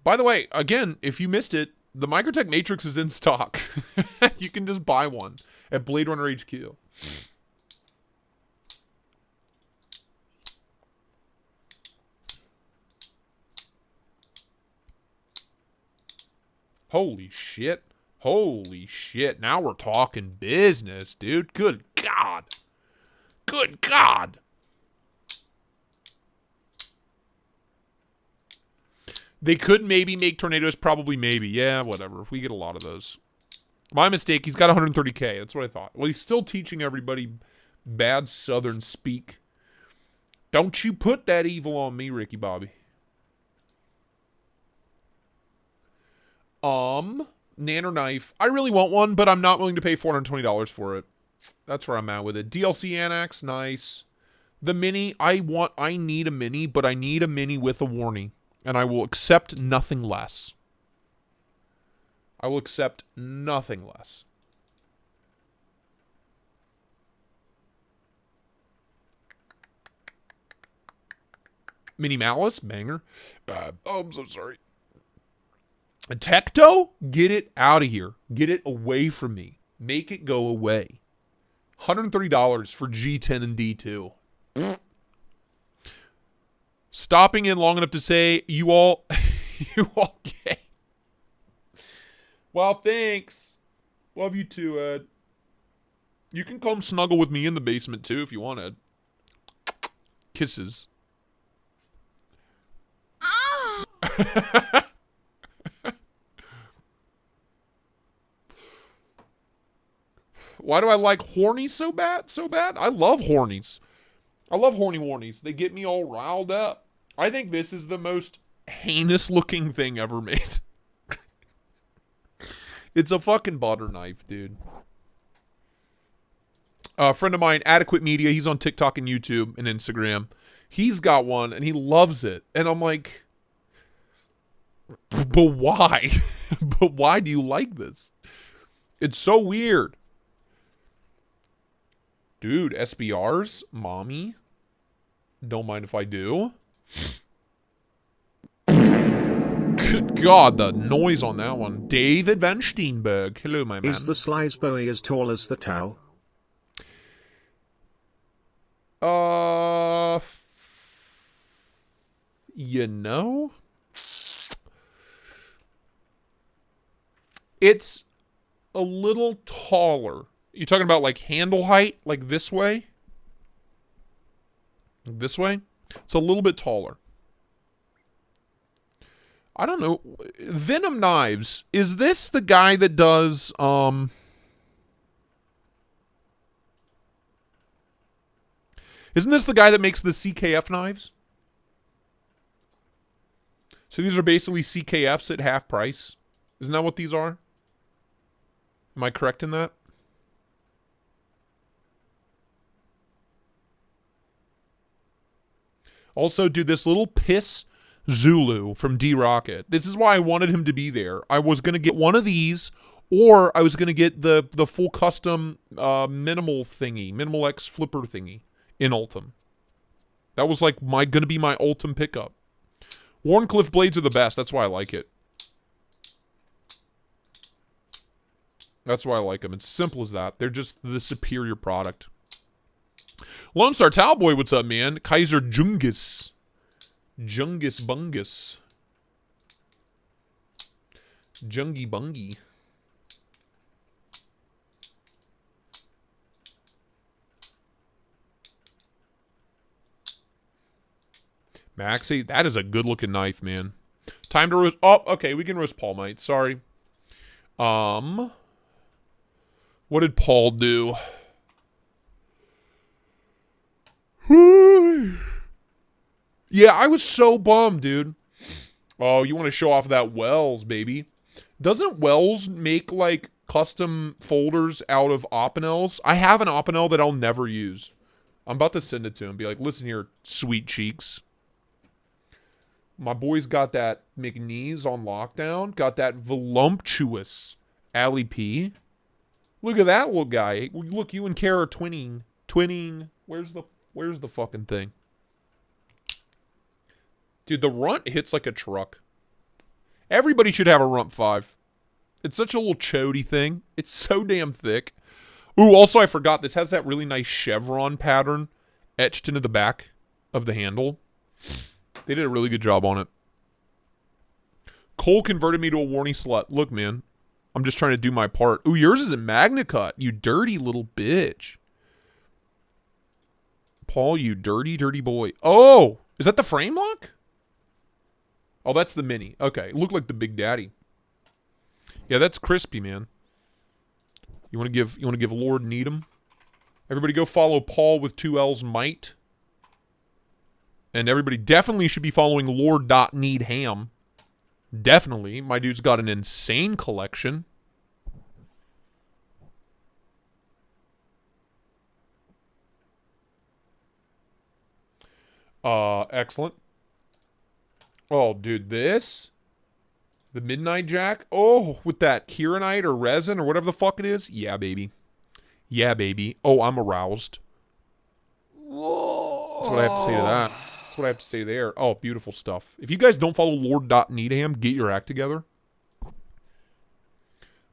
By the way, again, if you missed it, The Microtech Matrix is in stock. You can just buy one at Blade Runner HQ. Holy shit. Holy shit. Now we're talking business, dude. Good God. Good God. They could maybe make tornadoes. Probably maybe. Yeah, whatever. We get a lot of those. My mistake. He's got 130K. That's what I thought. Well, he's still teaching everybody bad Southern speak. Don't you put that evil on me, Ricky Bobby. Nanner knife. I really want one, but I'm not willing to pay $420 for it. That's where I'm at with it. DLC Annex, nice. The mini, I need a mini, but I need a mini with a warning. And I will accept nothing less. I will accept nothing less. Mini Malice, banger. Oh, I'm so sorry. Tecto, get it out of here. Get it away from me. Make it go away. $130 for G10 and D2. Stopping in long enough to say, you all gay. Well, thanks. Love you too, Ed. You can come snuggle with me in the basement too if you want, Ed. Kisses. Why do I like horny so bad? I love hornies. I love horny warnies. They get me all riled up. I think this is the most heinous looking thing ever made. It's a fucking butter knife, dude. A friend of mine, Adequate Media, he's on TikTok and YouTube and Instagram. He's got one and he loves it. And I'm like, but why? But why do you like this? It's so weird. Dude, SBRs, mommy. Don't mind if I do. Good God, the noise on that one. David Van Steenberg. Hello, my man. Is the Slice Bowie as tall as the Tau? You know? It's a little taller. You talking about like handle height? Like this way? This way? It's a little bit taller. I don't know. Venom Knives. Is this the guy that does, Isn't this the guy that makes the CKF knives? So these are basically CKFs at half price. Isn't that what these are? Am I correct in that? Also, dude, this little piss Zulu from D-Rocket. This is why I wanted him to be there. I was going to get one of these, or I was going to get the full custom minimal thingy, minimal X flipper thingy in Ultim. That was like going to be my Ultim pickup. Warncliffe blades are the best. That's why I like it. That's why I like them. It's simple as that. They're just the superior product. Lone Star Talboy, what's up, man? Kaiser Jungis. Jungus Bungus. Jungy Bungy. Maxie, that is a good-looking knife, man. Time to roast... Oh, okay, we can roast Paul Knight. Sorry. What did Paul do? Yeah, I was so bummed, dude. Oh, you want to show off that Wells, baby. Doesn't Wells make, like, custom folders out of Opinels? I have an Opinel that I'll never use. I'm about to send it to him. Be like, listen here, sweet cheeks. My boy's got that McNeese on lockdown. Got that voluptuous Ali P. Look at that little guy. Look, you and Cara are twinning. Twinning. Where's the fucking thing? Dude, the Runt hits like a truck. Everybody should have a Runt 5. It's such a little chody thing. It's so damn thick. Ooh, also I forgot, this has that really nice chevron pattern etched into the back of the handle. They did a really good job on it. Cole converted me to a warning slut. Look, man, I'm just trying to do my part. Ooh, yours is a Magna Cut. You dirty little bitch. Paul, you dirty, dirty boy. Oh, is that the frame lock? Oh, that's the mini. Okay, look like the Big Daddy. Yeah, that's crispy, man. You want to give Lord Needham? Everybody go follow Paul with 2 L's Might. And everybody definitely should be following Lord.Needham. Definitely. My dude's got an insane collection. Excellent. Oh, dude, this? The Midnight Jack? Oh, with that Kieranite or resin or whatever the fuck it is? Yeah, baby. Yeah, baby. Oh, I'm aroused. That's what I have to say to that. That's what I have to say there. Oh, beautiful stuff. If you guys don't follow Lord.Needham, get your act together.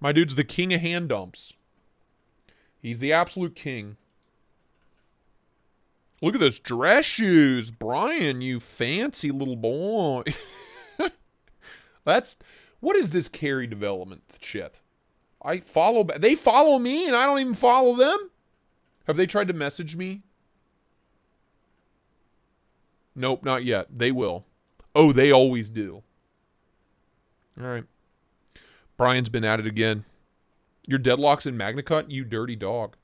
My dude's the king of hand dumps. He's the absolute king. Look at this dress shoes. Brian, you fancy little boy. What is this carry development shit? They follow me and I don't even follow them? Have they tried to message me? Nope, not yet. They will. Oh, they always do. All right. Brian's been at it again. Your deadlock's in Magna Cut? You dirty dog.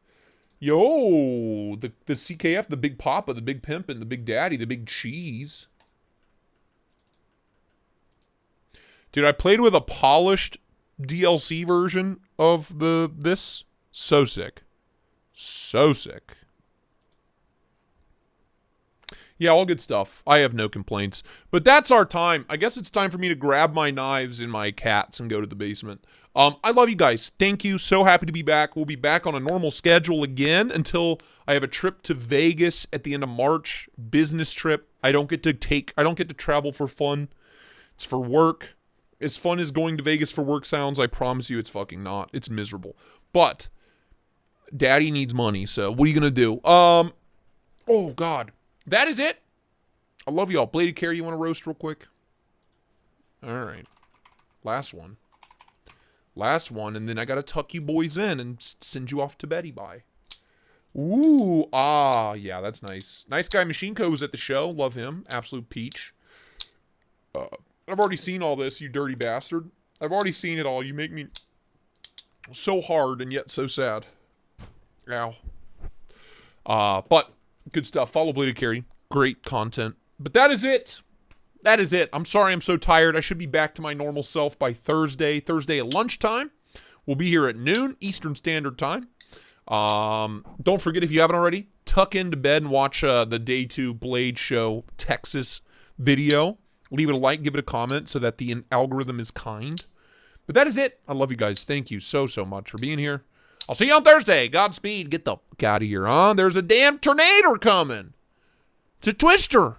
Yo, the CKF, the Big Papa, the Big Pimpin', the Big Daddy, the Big Cheese. Dude, I played with a polished DLC version of this. So sick. So sick. Yeah, all good stuff. I have no complaints. But that's our time. I guess it's time for me to grab my knives and my cats and go to the basement. I love you guys. Thank you. So happy to be back. We'll be back on a normal schedule again until I have a trip to Vegas at the end of March. Business trip. I don't get to travel for fun. It's for work. As fun as going to Vegas for work sounds, I promise you it's fucking not. It's miserable. But Daddy needs money, so what are you going to do? Oh, God. That is it. I love y'all. Bladed Cara, you want to roast real quick? All right. Last one. Last one, and then I got to tuck you boys in and send you off to Betty Bye. Ooh, yeah, that's nice. Nice Guy Machine Co. was at the show. Love him. Absolute peach. I've already seen all this, you dirty bastard. I've already seen it all. You make me so hard and yet so sad. Ow. But good stuff. Follow Bladed Cara. Great content. But that is it. That is it. I'm sorry I'm so tired. I should be back to my normal self by Thursday. Thursday at lunchtime. We'll be here at noon Eastern Standard Time. Don't forget, if you haven't already, tuck into bed and watch the Day 2 Blade Show Texas video. Leave it a like, give it a comment so that the algorithm is kind. But that is it. I love you guys. Thank you so much for being here. I'll see you on Thursday. Godspeed. Get the fuck out of here, huh? There's a damn tornado coming. It's a twister.